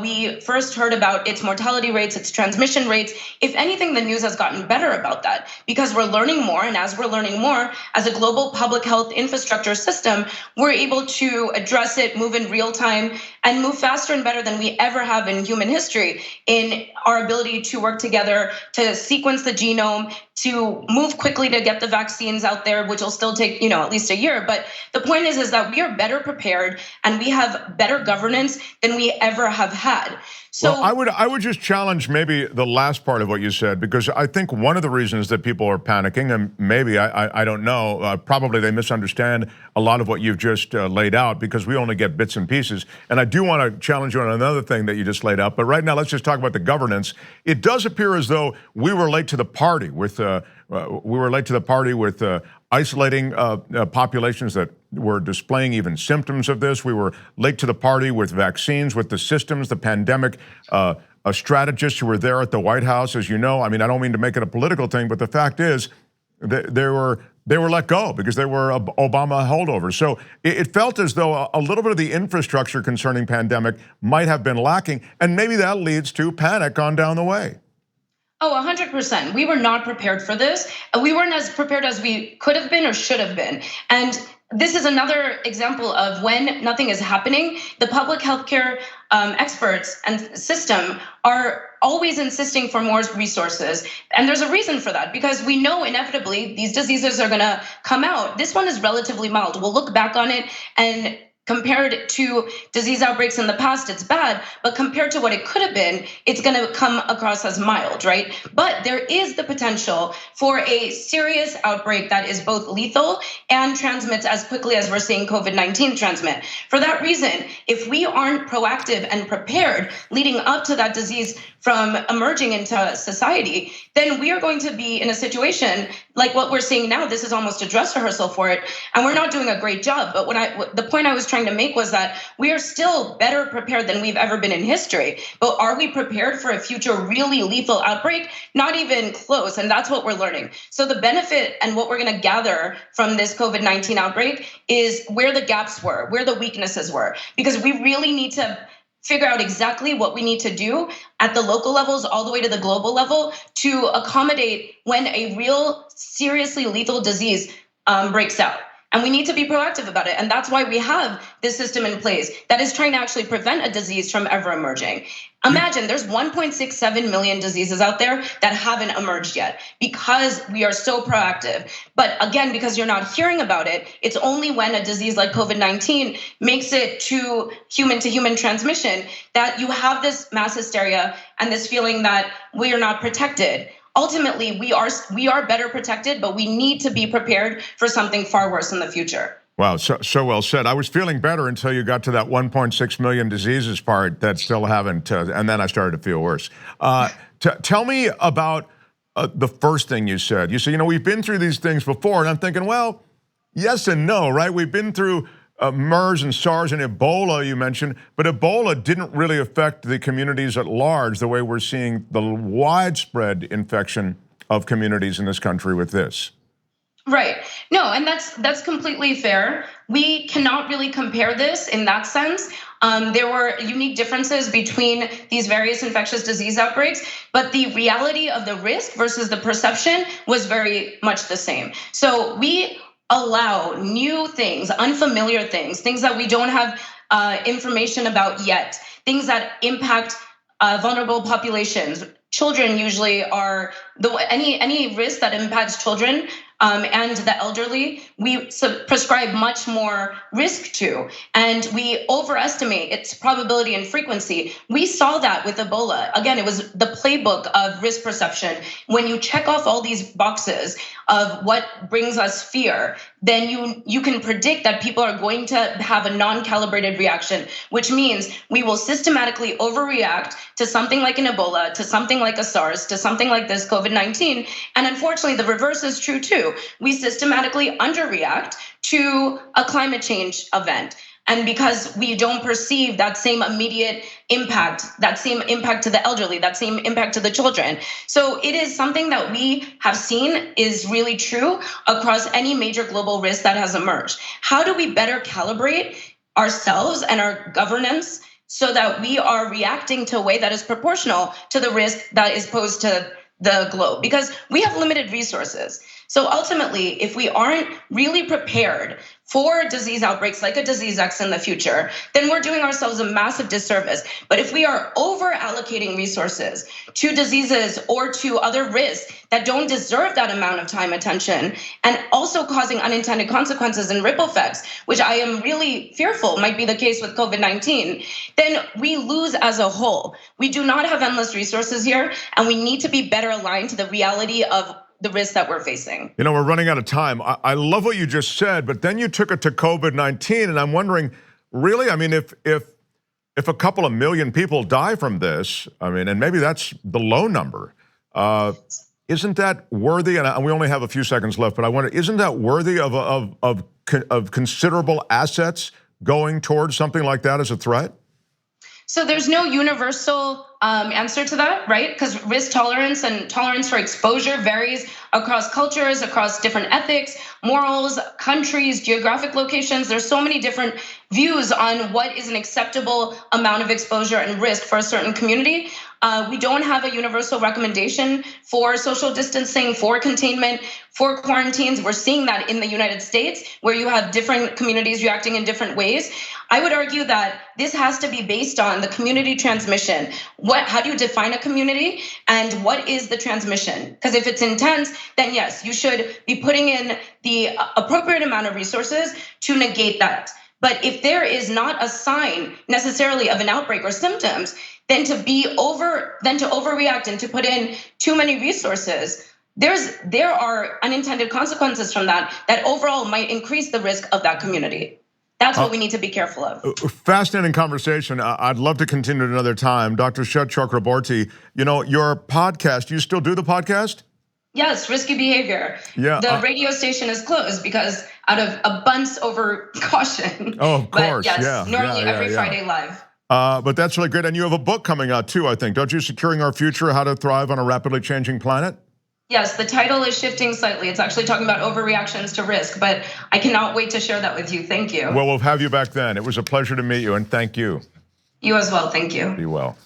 we first heard about its mortality rates, its transmission rates, if anything, the news has gotten better about that because we're learning more. And as we're learning more, as a global public health infrastructure system, we're able to address it, move in real time, and move faster and better than we ever have in human history in our ability to work together, to sequence the genome, to move quickly to get the vaccines out there, which will still take, at least a year. But the point is that we are better prepared and we have better governance than we ever have had. So well, I would just challenge maybe the last part of what you said, because I think one of the reasons that people are panicking, and maybe I don't know, probably they misunderstand a lot of what you've just laid out, because we only get bits and pieces. And I do want to challenge you on another thing that you just laid out. But right now, let's just talk about the governance. It does appear as though we were late to the party with isolating populations that were displaying even symptoms of this. We were late to the party with vaccines, with the systems, the pandemic strategists who were there at the White House, as you know. I mean, I don't mean to make it a political thing, but the fact is they were let go because they were Obama holdovers. So it felt as though a little bit of the infrastructure concerning pandemic might have been lacking, and maybe that leads to panic on down the way. Oh, 100%. We were not prepared for this. We weren't as prepared as we could have been or should have been. And this is another example of when nothing is happening, the public healthcare experts and system are always insisting for more resources. And there's a reason for that, because we know inevitably these diseases are gonna come out. This one is relatively mild. We'll look back on it, and compared to disease outbreaks in the past, it's bad, but compared to what it could have been, it's gonna come across as mild, right? But there is the potential for a serious outbreak that is both lethal and transmits as quickly as we're seeing COVID-19 transmit. For that reason, if we aren't proactive and prepared leading up to that disease from emerging into society, then we are going to be in a situation like what we're seeing now. This is almost a dress rehearsal for it, and we're not doing a great job. But the point I was trying to make was that we are still better prepared than we've ever been in history. But are we prepared for a future really lethal outbreak? Not even close, and that's what we're learning. So the benefit and what we're gonna gather from this COVID-19 outbreak is where the gaps were, where the weaknesses were, because we really need to figure out exactly what we need to do at the local levels all the way to the global level to accommodate when a real seriously lethal disease breaks out. And we need to be proactive about it. And that's why we have this system in place that is trying to actually prevent a disease from ever emerging. Imagine there's 1.67 million diseases out there that haven't emerged yet because we are so proactive. But again, because you're not hearing about it, it's only when a disease like COVID-19 makes it to human transmission that you have this mass hysteria and this feeling that we are not protected. ultimately we are better protected, but we need to be prepared for something far worse in the future. Wow, so well said. I was feeling better until you got to that 1.6 million diseases part that still haven't, and then I started to feel worse. Tell me about the first thing you said. You said, we've been through these things before, and I'm thinking, well, yes and no, right? We've been through MERS and SARS and Ebola, you mentioned, but Ebola didn't really affect the communities at large the way we're seeing the widespread infection of communities in this country with this. Right. No, and that's completely fair. We cannot really compare this in that sense. There were unique differences between these various infectious disease outbreaks, but the reality of the risk versus the perception was very much the same. So we allow new things, unfamiliar things, things that we don't have information about yet, things that impact vulnerable populations. Children usually are any risk that impacts children and the elderly, we prescribe much more risk to, and we overestimate its probability and frequency. We saw that with Ebola. Again, it was the playbook of risk perception. When you check off all these boxes of what brings us fear, then you can predict that people are going to have a non-calibrated reaction, which means we will systematically overreact to something like an Ebola, to something like a SARS, to something like this COVID-19. And unfortunately, the reverse is true too. We systematically underreact to a climate change event. And because we don't perceive that same immediate impact, that same impact to the elderly, that same impact to the children. So it is something that we have seen is really true across any major global risk that has emerged. How do we better calibrate ourselves and our governance so that we are reacting to a way that is proportional to the risk that is posed to the globe? Because we have limited resources. So ultimately, if we aren't really prepared for disease outbreaks like a disease X in the future, then we're doing ourselves a massive disservice. But if we are over allocating resources to diseases or to other risks that don't deserve that amount of time, attention, and also causing unintended consequences and ripple effects, which I am really fearful might be the case with COVID-19, then we lose as a whole. We do not have endless resources here, and we need to be better aligned to the reality of the risks that we're facing. We're running out of time. I love what you just said, but then you took it to COVID-19, and I'm wondering, really, I mean, if a couple of million people die from this, I mean, and maybe that's the low number, isn't that worthy? And we only have a few seconds left, but I wonder, isn't that worthy of considerable assets going towards something like that as a threat? So there's no universal answer to that, right? Because risk tolerance and tolerance for exposure varies across cultures, across different ethics, morals, countries, geographic locations. There's so many different views on what is an acceptable amount of exposure and risk for a certain community. We don't have a universal recommendation for social distancing, for containment, for quarantines. We're seeing that in the United States, where you have different communities reacting in different ways. I would argue that this has to be based on the community transmission. How do you define a community, and what is the transmission? Because if it's intense, then yes, you should be putting in the appropriate amount of resources to negate that. But if there is not a sign necessarily of an outbreak or symptoms, then to overreact and to put in too many resources, there are unintended consequences from that overall might increase the risk of that community. That's what we need to be careful of. Fascinating conversation. I'd love to continue at another time. Dr. Shet Chakraborty, your podcast, you still do the podcast? Yes, risky behavior. Yeah. The radio station is closed because out of abundance over caution. Oh, of course. But yes, yeah. normally every Friday live. But that's really great. And you have a book coming out too, I think. Don't you? Securing Our Future, How to Thrive on a Rapidly Changing Planet? Yes, the title is shifting slightly. It's actually talking about overreactions to risk, but I cannot wait to share that with you. Thank you. Well, we'll have you back then. It was a pleasure to meet you, and thank you. You as well, thank you. Be well.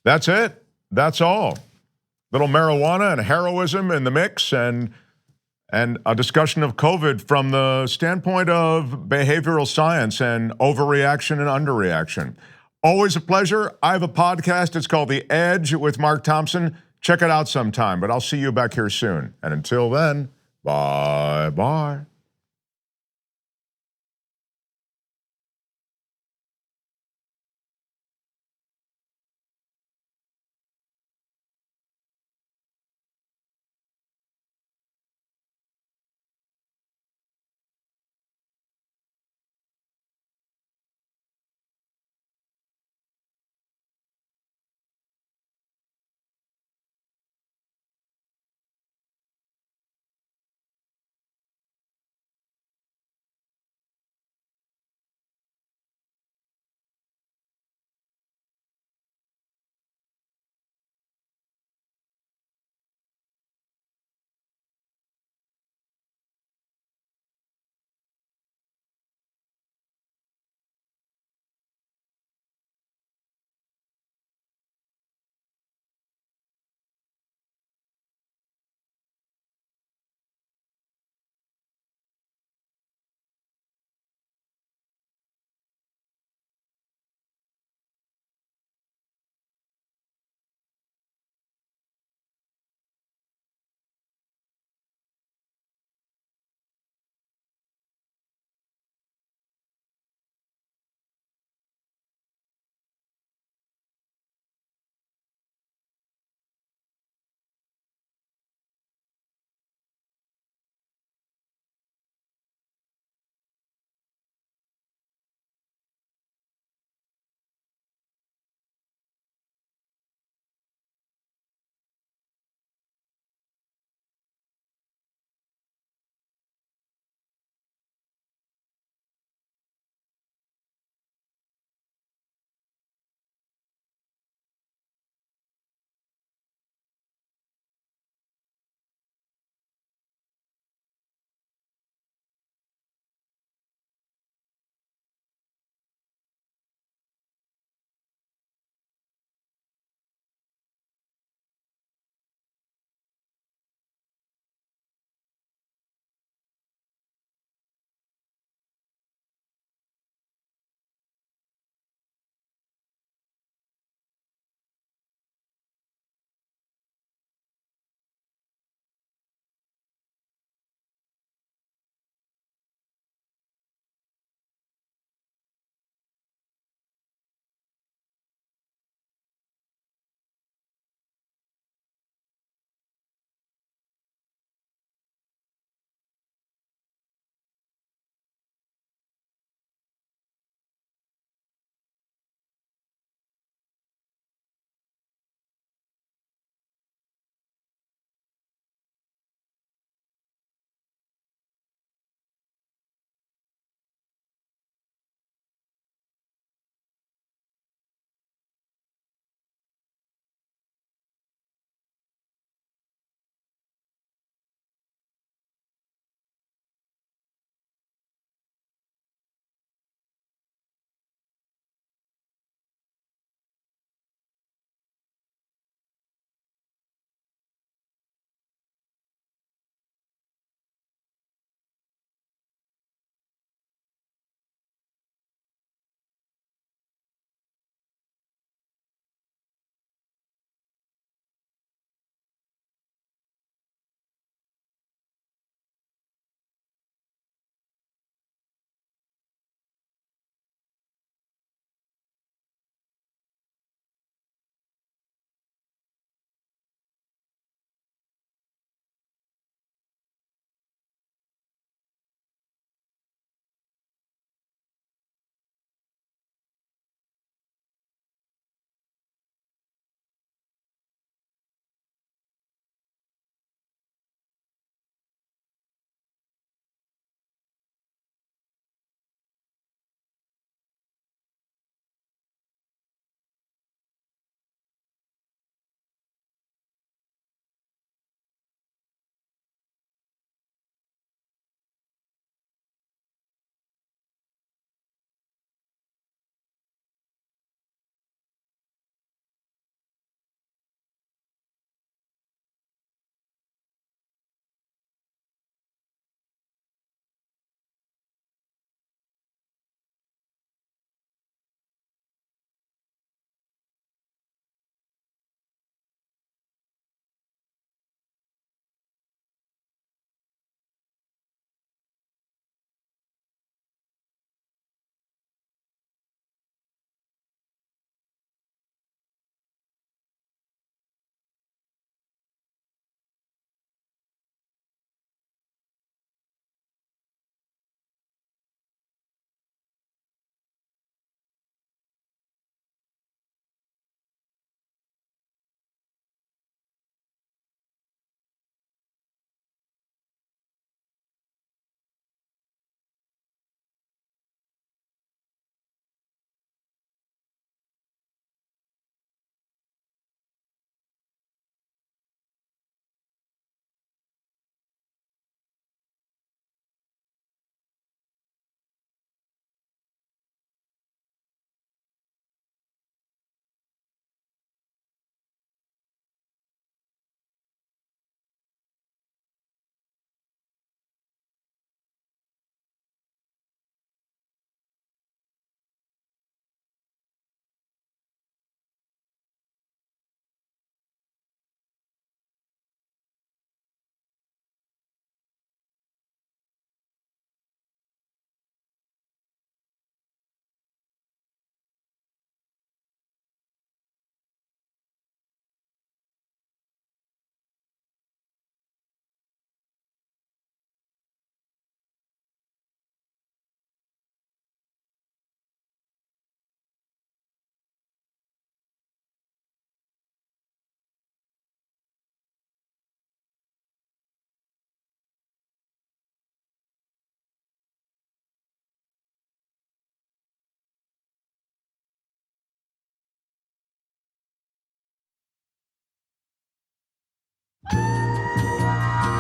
That's it. That's all. Little marijuana and heroism in the mix, and a discussion of COVID from the standpoint of behavioral science and overreaction and underreaction. Always a pleasure. I have a podcast. It's called The Edge with Mark Thompson. Check it out sometime, but I'll see you back here soon. And until then, bye-bye.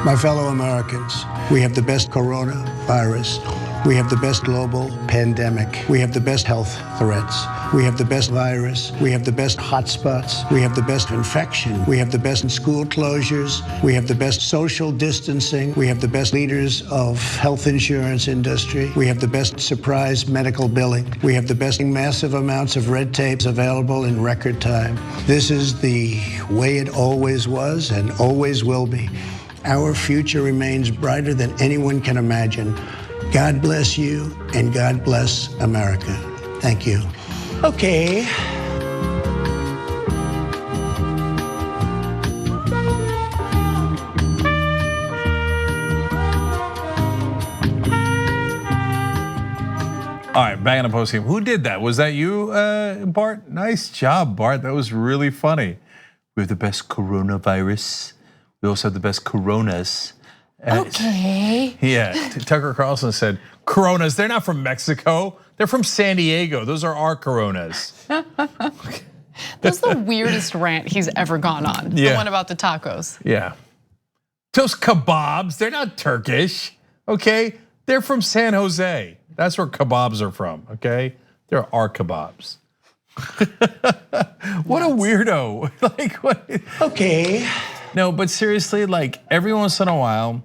My fellow Americans, we have the best coronavirus. We have the best global pandemic. We have the best health threats. We have the best virus. We have the best hotspots. We have the best infection. We have the best school closures. We have the best social distancing. We have the best leaders of health insurance industry. We have the best surprise medical billing. We have the best massive amounts of red tapes available in record time. This is the way it always was and always will be. Our future remains brighter than anyone can imagine. God bless you and God bless America. Thank you. Okay. All right, back in the post game. Who did that? Was that you, Bart? Nice job, Bart. That was really funny. We have the best coronavirus. We also have the best coronas. Okay. Yeah, Tucker Carlson said, Coronas, they're not from Mexico. They're from San Diego. Those are our Coronas. That's the weirdest rant he's ever gone on. Yeah. The one about the tacos. Yeah. Those kebabs, they're not Turkish, okay? They're from San Jose. That's where kebabs are from, okay? They're our kebabs. What a weirdo. Like, what? Okay. No, but seriously, like every once in a while,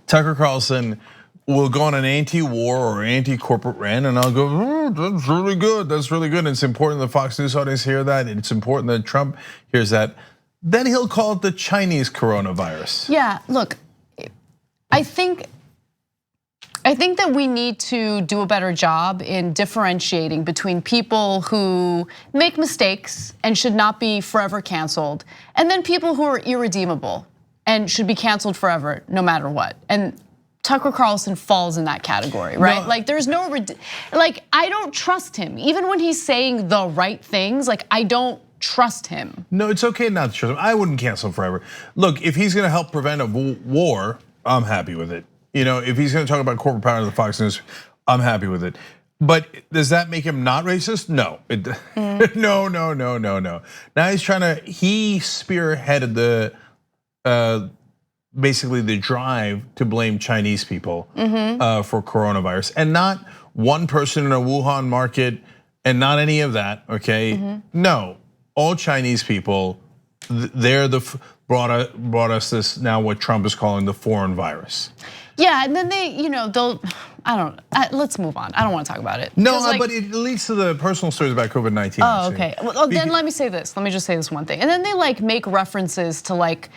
Tucker Carlson will go on an anti-war or anti-corporate rant, and I'll go, that's really good, that's really good. And it's important the Fox News audience hear that, and it's important that Trump hears that. Then he'll call it the Chinese coronavirus. Yeah, look, I think that we need to do a better job in differentiating between people who make mistakes and should not be forever canceled, and then people who are irredeemable and should be canceled forever, no matter what. And Tucker Carlson falls in that category, right? No. Like there's no, like I don't trust him. Even when he's saying the right things, like I don't trust him. No, it's okay not to trust him. I wouldn't cancel him forever. Look, if he's gonna help prevent a war, I'm happy with it. You know, if he's gonna talk about corporate power to the Fox News, I'm happy with it. But does that make him not racist? No, no. Now he spearheaded the, basically the drive to blame Chinese people for coronavirus, and not one person in a Wuhan market, and not any of that. Okay, no, all Chinese people, they're brought us this now what Trump is calling the foreign virus. Yeah, and then they, they'll, let's move on. I don't want to talk about it. No, but it leads to the personal stories about COVID-19. Oh, okay. Well, then let me say this. Let me just say this one thing. And then they like make references to like,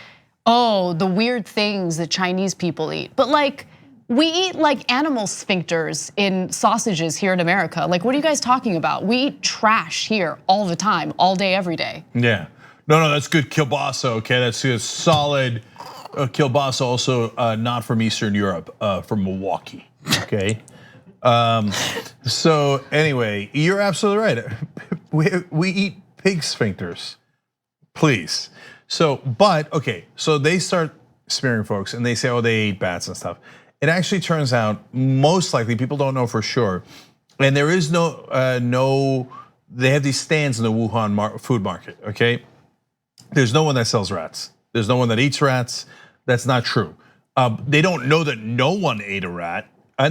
oh, the weird things that Chinese people eat. But like, we eat like animal sphincters in sausages here in America. Like, what are you guys talking about? We eat trash here all the time, all day, every day. Yeah. No, that's good kielbasa, okay? That's good, solid kielbasa, also not from Eastern Europe, from Milwaukee, okay? So anyway, you're absolutely right. We eat pig sphincters, please. So they start smearing folks and they say, oh, they ate bats and stuff. It actually turns out, most likely, people don't know for sure, and there is no, they have these stands in the Wuhan food market, okay? There's no one that sells rats. There's no one that eats rats. That's not true. They don't know that no one ate a rat, a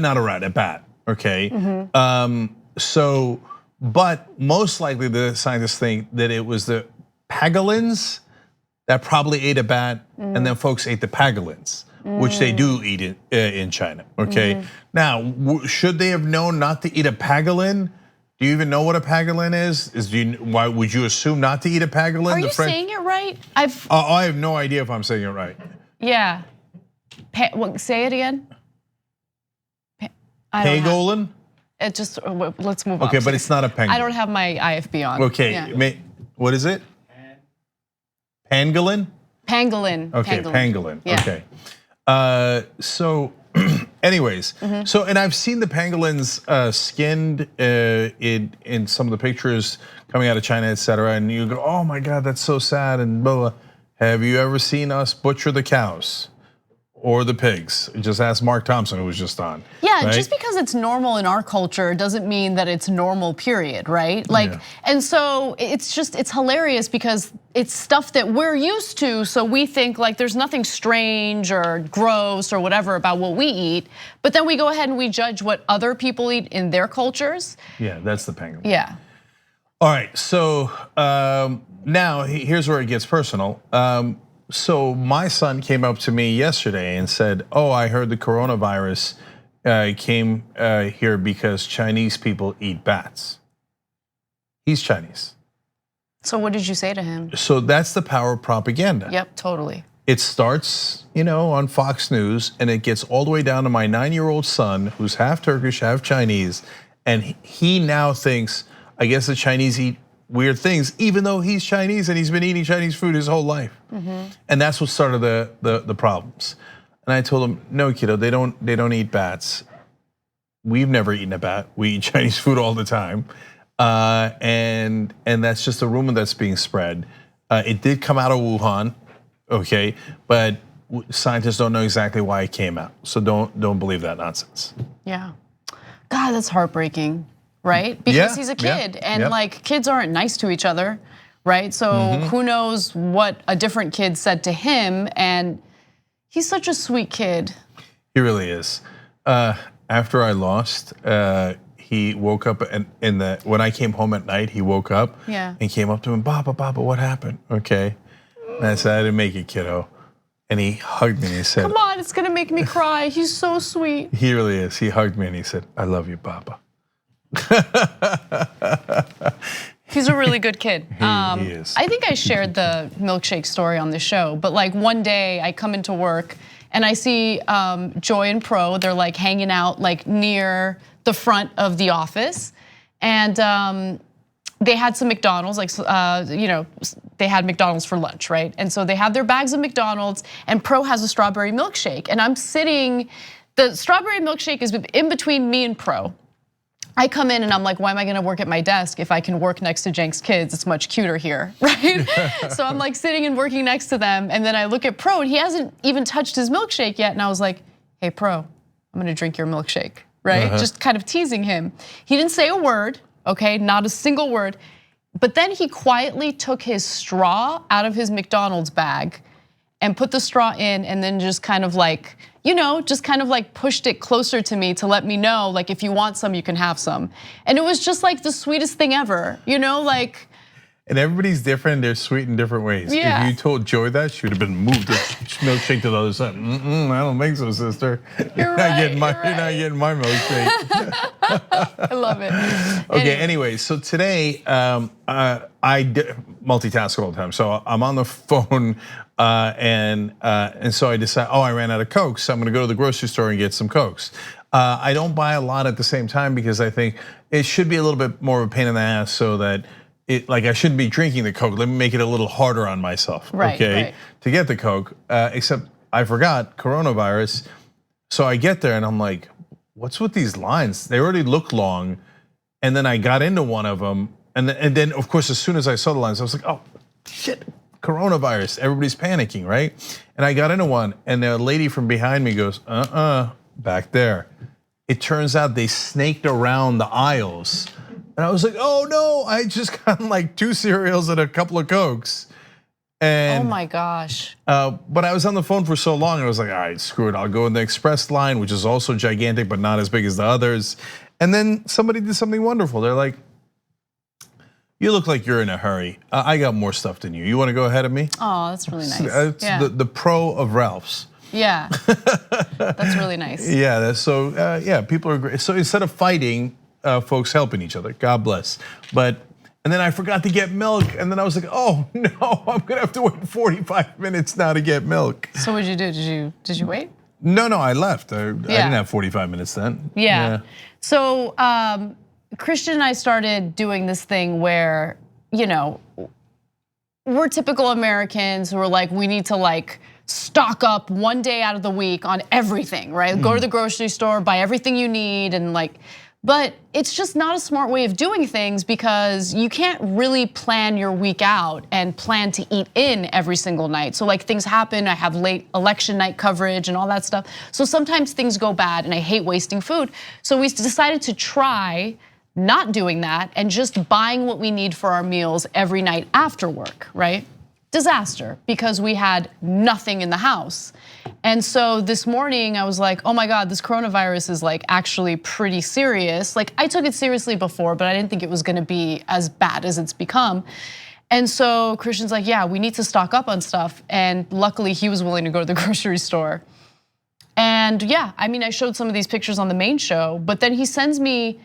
bat, okay? But most likely the scientists think that it was the pangolins that probably ate a bat, and then folks ate the pangolins, which they do eat in China, okay? Now, should they have known not to eat a pangolin? Do you even know what a pangolin is? Why would you assume not to eat a pangolin? Are you saying it right? I have no idea if I'm saying it right. Yeah. Say it again. Pangolin? It just, let's move on. Okay, but it's not a pangolin. I don't have my IFB on. Okay, yeah. What is it? Pangolin? Pangolin. Okay, pangolin. Yeah. Okay. So anyways, and I've seen the pangolins skinned in some of the pictures coming out of China, etc. And you go, oh my God, that's so sad and blah, blah. Have you ever seen us butcher the cows? or the pigs. Just ask Mark Thompson, who was just on. Yeah, right? just because it's normal in our culture doesn't mean that it's normal, period, right? Like, and so it's hilarious because it's stuff that we're used to, so we think like there's nothing strange or gross or whatever about what we eat, but then we go ahead and we judge what other people eat in their cultures. Yeah, that's the penguin. Yeah. All right, so now here's where it gets personal. So my son came up to me yesterday and said, "Oh, I heard the coronavirus came here because Chinese people eat bats." He's Chinese. So what did you say to him? So that's the power of propaganda. Yep, totally. It starts, on Fox News, and it gets all the way down to my 9-year-old son, who's half Turkish, half Chinese, and he now thinks, I guess the Chinese eat weird things, even though he's Chinese and he's been eating Chinese food his whole life. And that's what started the problems. And I told him, no, kiddo, they don't eat bats. We've never eaten a bat. We eat Chinese food all the time, and that's just a rumor that's being spread. It did come out of Wuhan, okay, but scientists don't know exactly why it came out. So don't believe that nonsense. Yeah, God, that's heartbreaking. Right? Because he's a kid and like kids aren't nice to each other, right? So who knows what a different kid said to him, and he's such a sweet kid. He really is. After I lost, he woke up and when I came home at night, he woke up and came up to him, Baba, what happened? Okay. And I said, I didn't make it, kiddo. And he hugged me and he said, come on, it's gonna make me cry. He's so sweet. He really is. He hugged me and he said, I love you, Baba. He's a really good kid. He is. I think I shared the milkshake story on the show, but like one day I come into work and I see Joy and Pro, they're like hanging out like near the front of the office, and they had some McDonald's, like they had McDonald's for lunch, right? And so they had their bags of McDonald's, and Pro has a strawberry milkshake, and I'm sitting. The strawberry milkshake is in between me and Pro. I come in and I'm like, why am I gonna work at my desk if I can work next to Jenks' kids? It's much cuter here, right? So I'm like sitting and working next to them, and then I look at Pro and he hasn't even touched his milkshake yet, and I was like, hey Pro, I'm gonna drink your milkshake, right? Just kind of teasing him. He didn't say a word, okay, not a single word, but then he quietly took his straw out of his McDonald's bag and put the straw in, and then just kind of like, just kind of like pushed it closer to me to let me know, like if you want some, you can have some. And it was just like the sweetest thing ever, like. And everybody's different, they're sweet in different ways. Yeah. If you told Joy that, she would have been moved to milkshake to the other side. I don't think so, sister. You're not getting my milkshake. I love it. Okay, anyway, so today, I multitask all the time. So I'm on the phone, and so I decide, I ran out of Cokes, so I'm gonna go to the grocery store and get some Cokes. I don't buy a lot at the same time because I think it should be a little bit more of a pain in the ass, so that I shouldn't be drinking the Coke. Let me make it a little harder on myself, okay? To get the Coke, except I forgot coronavirus. So I get there and I'm like, what's with these lines? They already look long. And then I got into one of them. And then of course, as soon as I saw the lines, I was like, oh shit, coronavirus. Everybody's panicking, right? And I got into one and the lady from behind me goes, back there. It turns out they snaked around the aisles. And I was like, oh no, I just got like 2 cereals and a couple of Cokes. And, oh my gosh. But I was on the phone for so long, and I was like, all right, screw it. I'll go in the express line, which is also gigantic, but not as big as the others. And then somebody did something wonderful. They're like, you look like you're in a hurry. I got more stuff than you. You wanna go ahead of me? Oh, that's really nice. It's the pro of Ralph's. Yeah, that's really nice. Yeah, so yeah, people are great. So instead of fighting, folks helping each other, God bless. And then I forgot to get milk, and then I was like, oh no, I'm gonna have to wait 45 minutes now to get milk. So what'd you do? Did you wait? No, I left. I didn't have 45 minutes then. Yeah. So Christian and I started doing this thing where, we're typical Americans who are like, we need to like stock up one day out of the week on everything, right? Go to the grocery store, buy everything you need, and like. But it's just not a smart way of doing things because you can't really plan your week out and plan to eat in every single night. So like things happen, I have late election night coverage and all that stuff. So sometimes things go bad and I hate wasting food. So we decided to try not doing that and just buying what we need for our meals every night after work, right? Disaster, because we had nothing in the house. And so this morning I was like, oh my God, this coronavirus is like actually pretty serious. Like I took it seriously before, but I didn't think it was gonna be as bad as it's become. And so Christian's like, yeah, we need to stock up on stuff. And luckily he was willing to go to the grocery store. And yeah, I mean, I showed some of these pictures on the main show, but then he sends me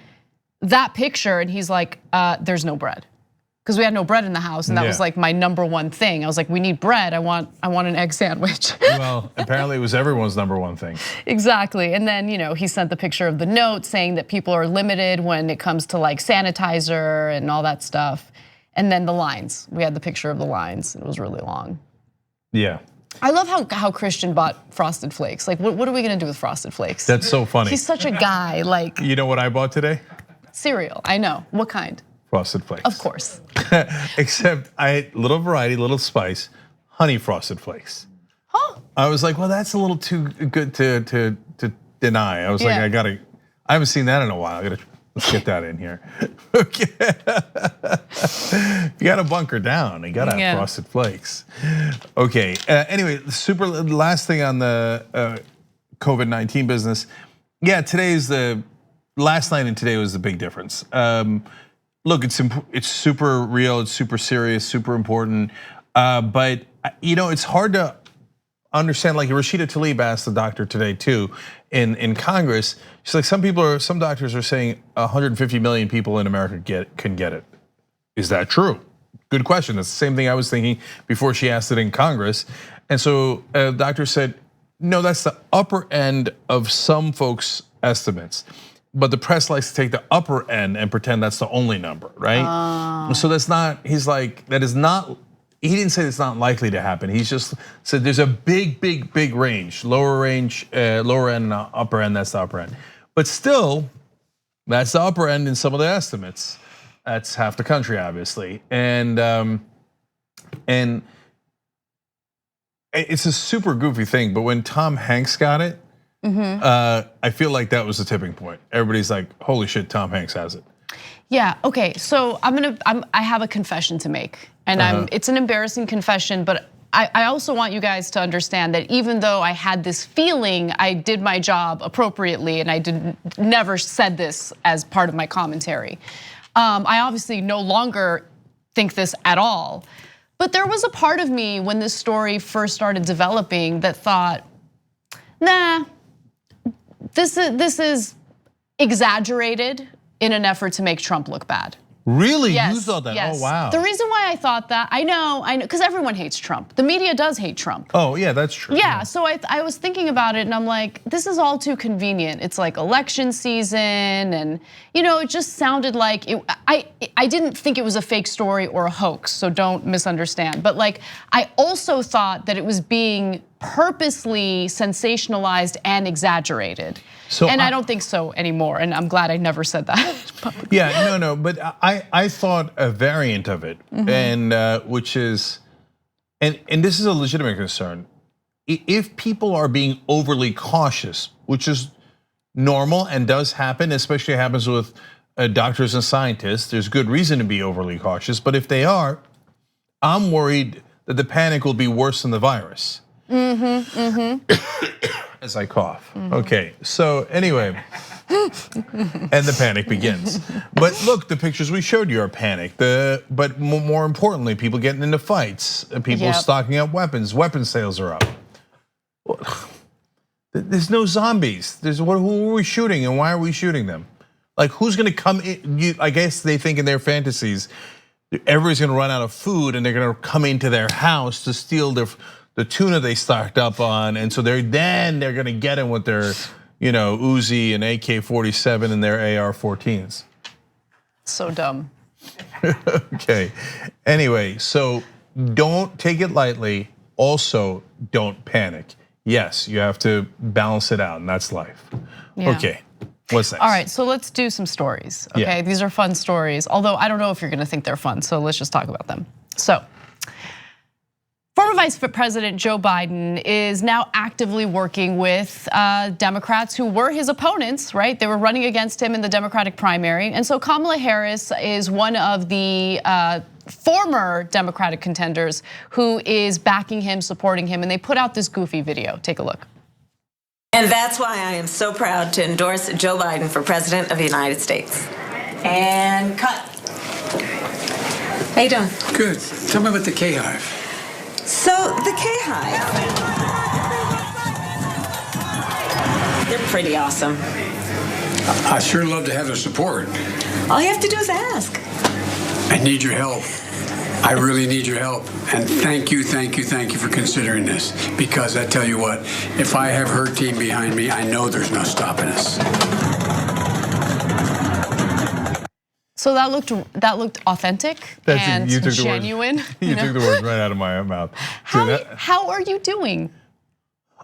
that picture and he's like, there's no bread. Because we had no bread in the house, and that was like my #1 thing. I was like, we need bread. I want an egg sandwich. Well, apparently it was everyone's #1 thing. Exactly, and then he sent the picture of the note saying that people are limited when it comes to like sanitizer and all that stuff. And then the lines. We had the picture of the lines. It was really long. Yeah. I love how Christian bought Frosted Flakes. Like, what are we gonna do with Frosted Flakes? That's so funny. He's such a guy. Like, you know what I bought today? Cereal. I know. What kind? Frosted Flakes. Of course. Except little variety, little spice, honey Frosted Flakes. Huh? I was like, well, that's a little too good to deny. I was like, I haven't seen that in a while. Let's get that in here. Okay. You gotta bunker down. You gotta have Frosted Flakes. Okay, anyway, last thing on the COVID-19 business. Yeah, last night and today was the big difference. Look, it's super real, it's super serious, super important. But it's hard to understand. Like Rashida Tlaib asked the doctor today too in Congress. She's like, some doctors are saying 150 million people in America can get it. Is that true? Good question. That's the same thing I was thinking before she asked it in Congress. And so the doctor said, no, that's the upper end of some folks' estimates. But the press likes to take the upper end and pretend that's the only number, right? So that's not, he's like, that is not, he didn't say it's not likely to happen. He's just said there's a big range, lower end, upper end, that's the upper end. But still, that's the upper end in some of the estimates. That's half the country, obviously. And it's a super goofy thing, but when Tom Hanks got it, I feel like that was the tipping point. Everybody's like, holy shit, Tom Hanks has it. Yeah, okay, so I have a confession to make. And it's an embarrassing confession, but I also want you guys to understand that even though I had this feeling, I did my job appropriately and I never said this as part of my commentary. I obviously no longer think this at all. But there was a part of me when this story first started developing that thought, nah, this is exaggerated in an effort to make Trump look bad. Really? Yes, you thought that? yes. Oh, wow. The reason why I thought that, I know, because everyone hates Trump. The media does hate Trump. Oh, yeah, that's true. Yeah, so I was thinking about it and I'm like, this is all too convenient. It's like election season and it just sounded like, I didn't think it was a fake story or a hoax, so don't misunderstand. But like, I also thought that it was being purposely sensationalized and exaggerated. And I don't think so anymore, and I'm glad I never said that. Yeah, no, but I thought a variant of it, and which is, and this is a legitimate concern. If people are being overly cautious, which is normal and does happen, especially happens with doctors and scientists, there's good reason to be overly cautious. But if they are, I'm worried that the panic will be worse than the virus. As I cough. Okay, so anyway, and the panic begins. But look, the pictures we showed you are panic. But more importantly, people getting into fights, people stocking up weapons. Weapon sales are up. There's no zombies. Who are we shooting and why are we shooting them? Like who's gonna come in? I guess they think in their fantasies, everybody's gonna run out of food and they're gonna come into their house to steal the tuna they stocked up on, and so they're gonna get in with their, Uzi and AK-47 and their AR-14s. So dumb. Okay. Anyway, so don't take it lightly. Also, don't panic. Yes, you have to balance it out, and that's life. Yeah. Okay. What's next? All right, so let's do some stories, okay? Yeah. These are fun stories, although I don't know if you're gonna think they're fun, so let's just talk about them. So, former Vice President Joe Biden is now actively working with Democrats who were his opponents, right? They were running against him in the Democratic primary. And so Kamala Harris is one of the former Democratic contenders who is backing him, supporting him, and they put out this goofy video. Take a look. And that's why I am so proud to endorse Joe Biden for President of the United States. And cut. How you doing? Good. Tell me about the K-Hive. So, the K-Hive. They're pretty awesome. I sure love to have their support. All you have to do is ask. I need your help. I really need your help. And thank you for considering this. Because I tell you what, if I have her team behind me, I know there's no stopping us. So that looked authentic and genuine. You took the words right out of my mouth. How are you doing?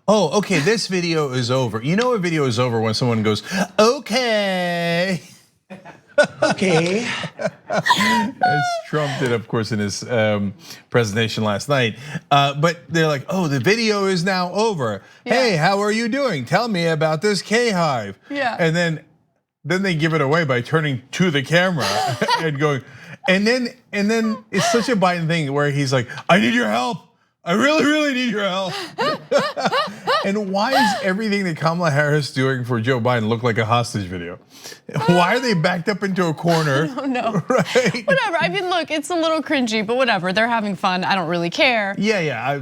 Oh, okay, this video is over. You know a video is over when someone goes, okay. Okay. As Trump did, of course, in his presentation last night. But they're like, oh, the video is now over. Yeah. Hey, how are you doing? Tell me about this K-Hive. Yeah. And then they give it away by turning to the camera and going, and then it's such a Biden thing where he's like, I need your help. I really need your help. And why is everything that Kamala Harris is doing for Joe Biden look like a hostage video? Why are they backed up into a corner? I don't know. Right? Whatever. I mean, look, it's a little cringy, but whatever. They're having fun. I don't really care. Yeah.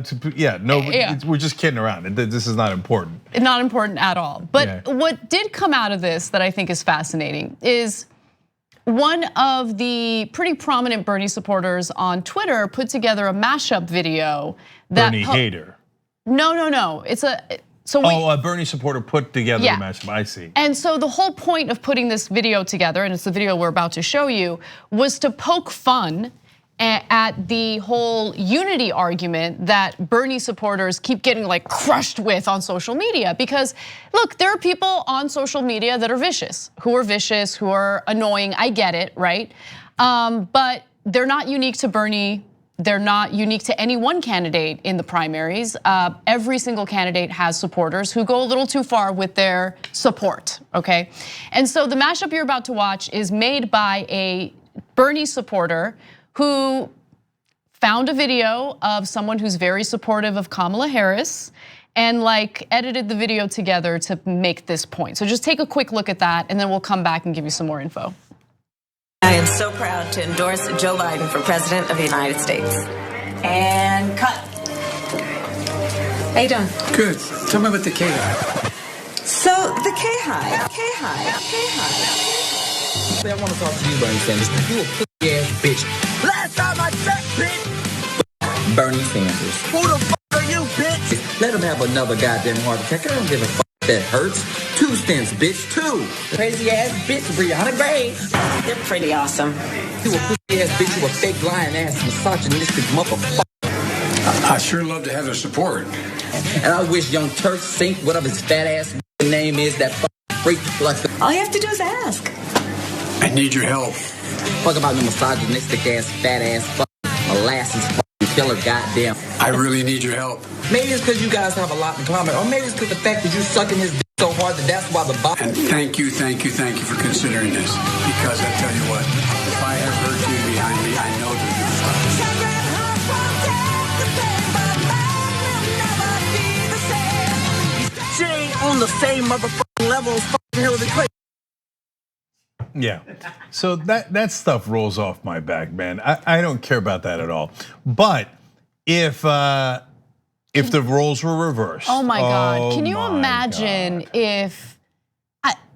We're just kidding around. This is not important. Not important at all. But what did come out of this that I think is fascinating is one of the pretty prominent Bernie supporters on Twitter put together a mashup video that Bernie hater. No. It's a Bernie supporter put together a mashup. I see. And so the whole point of putting this video together, and it's the video we're about to show you, was to poke fun at the whole unity argument that Bernie supporters keep getting like crushed with on social media. Because look, there are people on social media that are vicious, who are annoying. I get it, right? But they're not unique to Bernie. They're not unique to any one candidate in the primaries. Every single candidate has supporters who go a little too far with their support, okay? And so the mashup you're about to watch is made by a Bernie supporter who found a video of someone who's very supportive of Kamala Harris and like edited the video together to make this point. So just take a quick look at that and then we'll come back and give you some more info. I am so proud to endorse Joe Biden for President of the United States. And cut. How you doing? Good. Tell me about the K-Hive. So, the K-Hive. I want to talk to you, Bernie Sanders. You a pussy ass bitch. Last time I checked, bitch. Bernie Sanders. Who the fuck are you, bitch? Let him have another goddamn heart attack. I don't give a fuck that hurts. 2 stents, bitch. 2. Crazy ass bitch, Brianna Gray. They're pretty awesome. You a pussy ass bitch. You a fake lying ass misogynistic motherfucker. I sure love to have their support. And I wish young Turks sink whatever his fat ass name is, that fucking freak like the. All you have to do is ask. I need your help. Fuck about the misogynistic ass, fat ass, fucking molasses, fucking killer, goddamn. I really need your help. Maybe it's because you guys have a lot in common, or maybe it's because the fact that you sucking his dick so hard that that's why the bottom. And thank you for considering this. Because I tell you what, if I have her team behind me, I know there's no stopping. She ain't on the same motherfucking level as fucking Hillary Clinton. Yeah, so that stuff rolls off my back, man. I don't care about that at all. But if the roles were reversed, oh my God, can you imagine if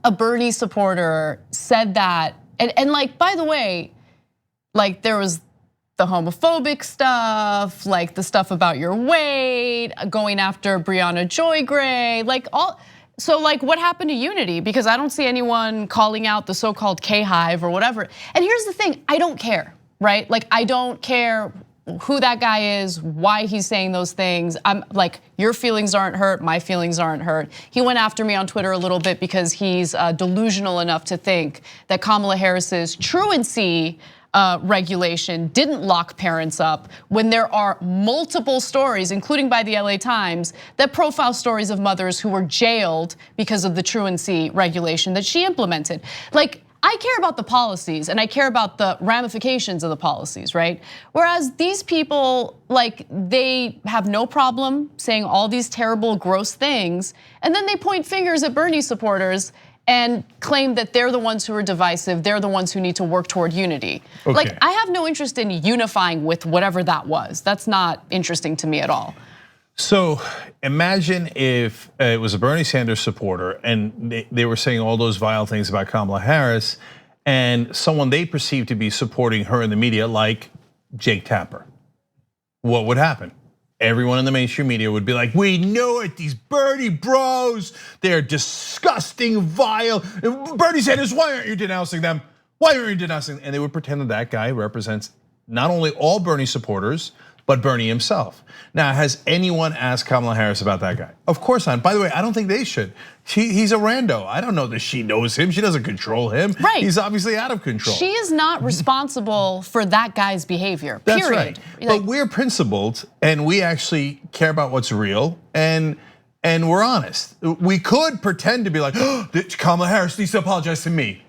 a Bernie supporter said that? And like, by the way, like there was the homophobic stuff, like the stuff about your weight, going after Brianna Joy Gray, like all. So like what happened to unity? Because I don't see anyone calling out the so-called K-Hive or whatever. And here's the thing, I don't care, right? Like I don't care who that guy is, why he's saying those things. I'm like, your feelings aren't hurt, my feelings aren't hurt. He went after me on Twitter a little bit because he's delusional enough to think that Kamala Harris's truancy regulation didn't lock parents up when there are multiple stories, including by the LA Times, that profile stories of mothers who were jailed because of the truancy regulation that she implemented. Like, I care about the policies and I care about the ramifications of the policies, right? Whereas these people, like, they have no problem saying all these terrible, gross things, and then they point fingers at Bernie supporters and claim that they're the ones who are divisive, they're the ones who need to work toward unity. Okay. Like, I have no interest in unifying with whatever that was. That's not interesting to me at all. So imagine if it was a Bernie Sanders supporter and they were saying all those vile things about Kamala Harris and someone they perceive to be supporting her in the media like Jake Tapper. What would happen? Everyone in the mainstream media would be like, we knew it, these Bernie bros, they're disgusting, vile. Bernie Sanders, why aren't you denouncing them? Why aren't you denouncing? And they would pretend that that guy represents not only all Bernie supporters, but Bernie himself. Now, has anyone asked Kamala Harris about that guy? Of course not. By the way, I don't think they should. He's a rando. I don't know that she knows him. She doesn't control him. Right. He's obviously out of control. She is not responsible for that guy's behavior, period. That's right. But we're principled and we actually care about what's real and we're honest. We could pretend to be like, oh, Kamala Harris needs to apologize to me.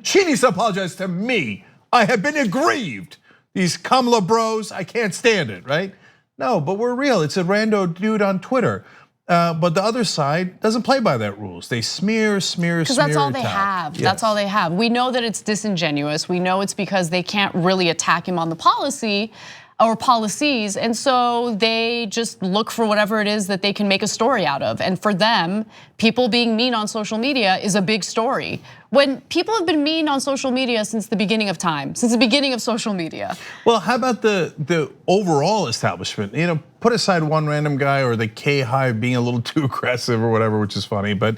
She needs to apologize to me. I have been aggrieved. These Kamala bros, I can't stand it, right? No, but we're real. It's a rando dude on Twitter. But the other side doesn't play by that rules. They smear. Because that's all they have. Yes. That's all they have. We know that it's disingenuous. We know it's because they can't really attack him on the policy or policies. And so they just look for whatever it is that they can make a story out of. And for them, people being mean on social media is a big story. When people have been mean on social media since the beginning of time, since the beginning of social media. Well, how about the overall establishment? You know, put aside one random guy or the K-Hive being a little too aggressive or whatever, which is funny, but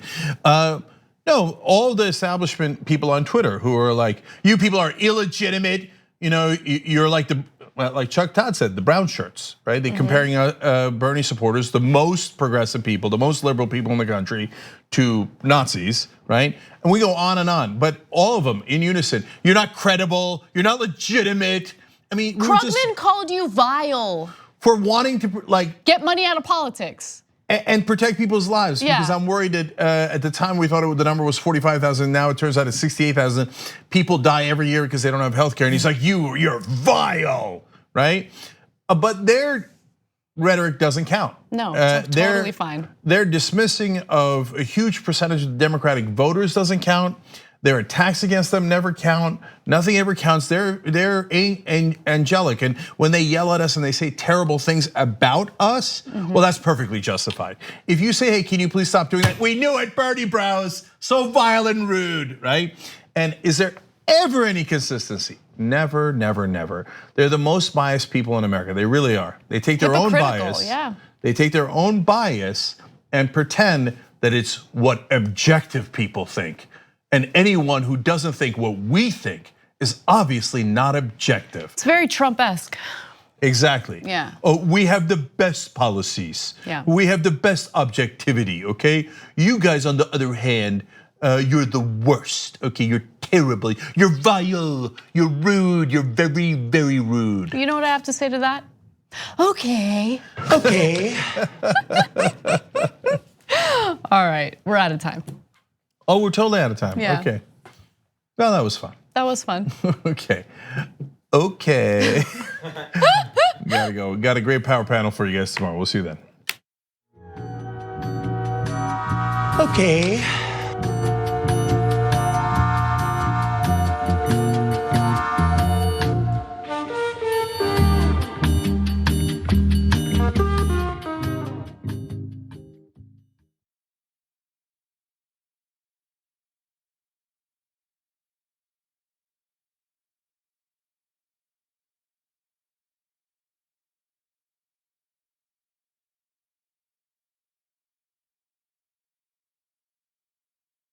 no, all the establishment people on Twitter who are like, you people are illegitimate, you know, you're like like Chuck Todd said, the brown shirts, right? They're comparing Bernie supporters, the most progressive people, the most liberal people in the country, to Nazis, right? And we go on and on, but all of them in unison. You're not credible, you're not legitimate. I mean, Krugman called you vile. For wanting to like get money out of politics. And protect people's lives, Yeah. because I'm worried that at the time we thought the number was 45,000. Now it turns out it's 68,000. People die every year because they don't have health care. And he's like, you're vile, right? But their rhetoric doesn't count. No, it's totally fine. Their dismissing of a huge percentage of Democratic voters doesn't count. Their attacks against them never count. Nothing ever counts. They're angelic, and when they yell at us and they say terrible things about us, well, that's perfectly justified. If you say, "Hey, can you please stop doing that?" We knew it, Bernie bros, so vile and rude, right? And is there ever any consistency? Never, never, never. They're the most biased people in America. They really are. They take their own bias. Yeah. They take their own bias and pretend that it's what objective people think. And anyone who doesn't think what we think is obviously not objective. It's very Trump-esque. Exactly. Yeah. Oh, we have the best policies. Yeah. We have the best objectivity, okay? You guys, on the other hand, you're the worst, okay? You're terrible, you're vile, you're rude, you're very, very rude. You know what I have to say to that? Okay. Okay. All right, we're out of time. Oh, we're totally out of time. Yeah. Okay. Well, that was fun. That was fun. Okay. Okay. Gotta go. We got a great power panel for you guys tomorrow. We'll see you then. Okay.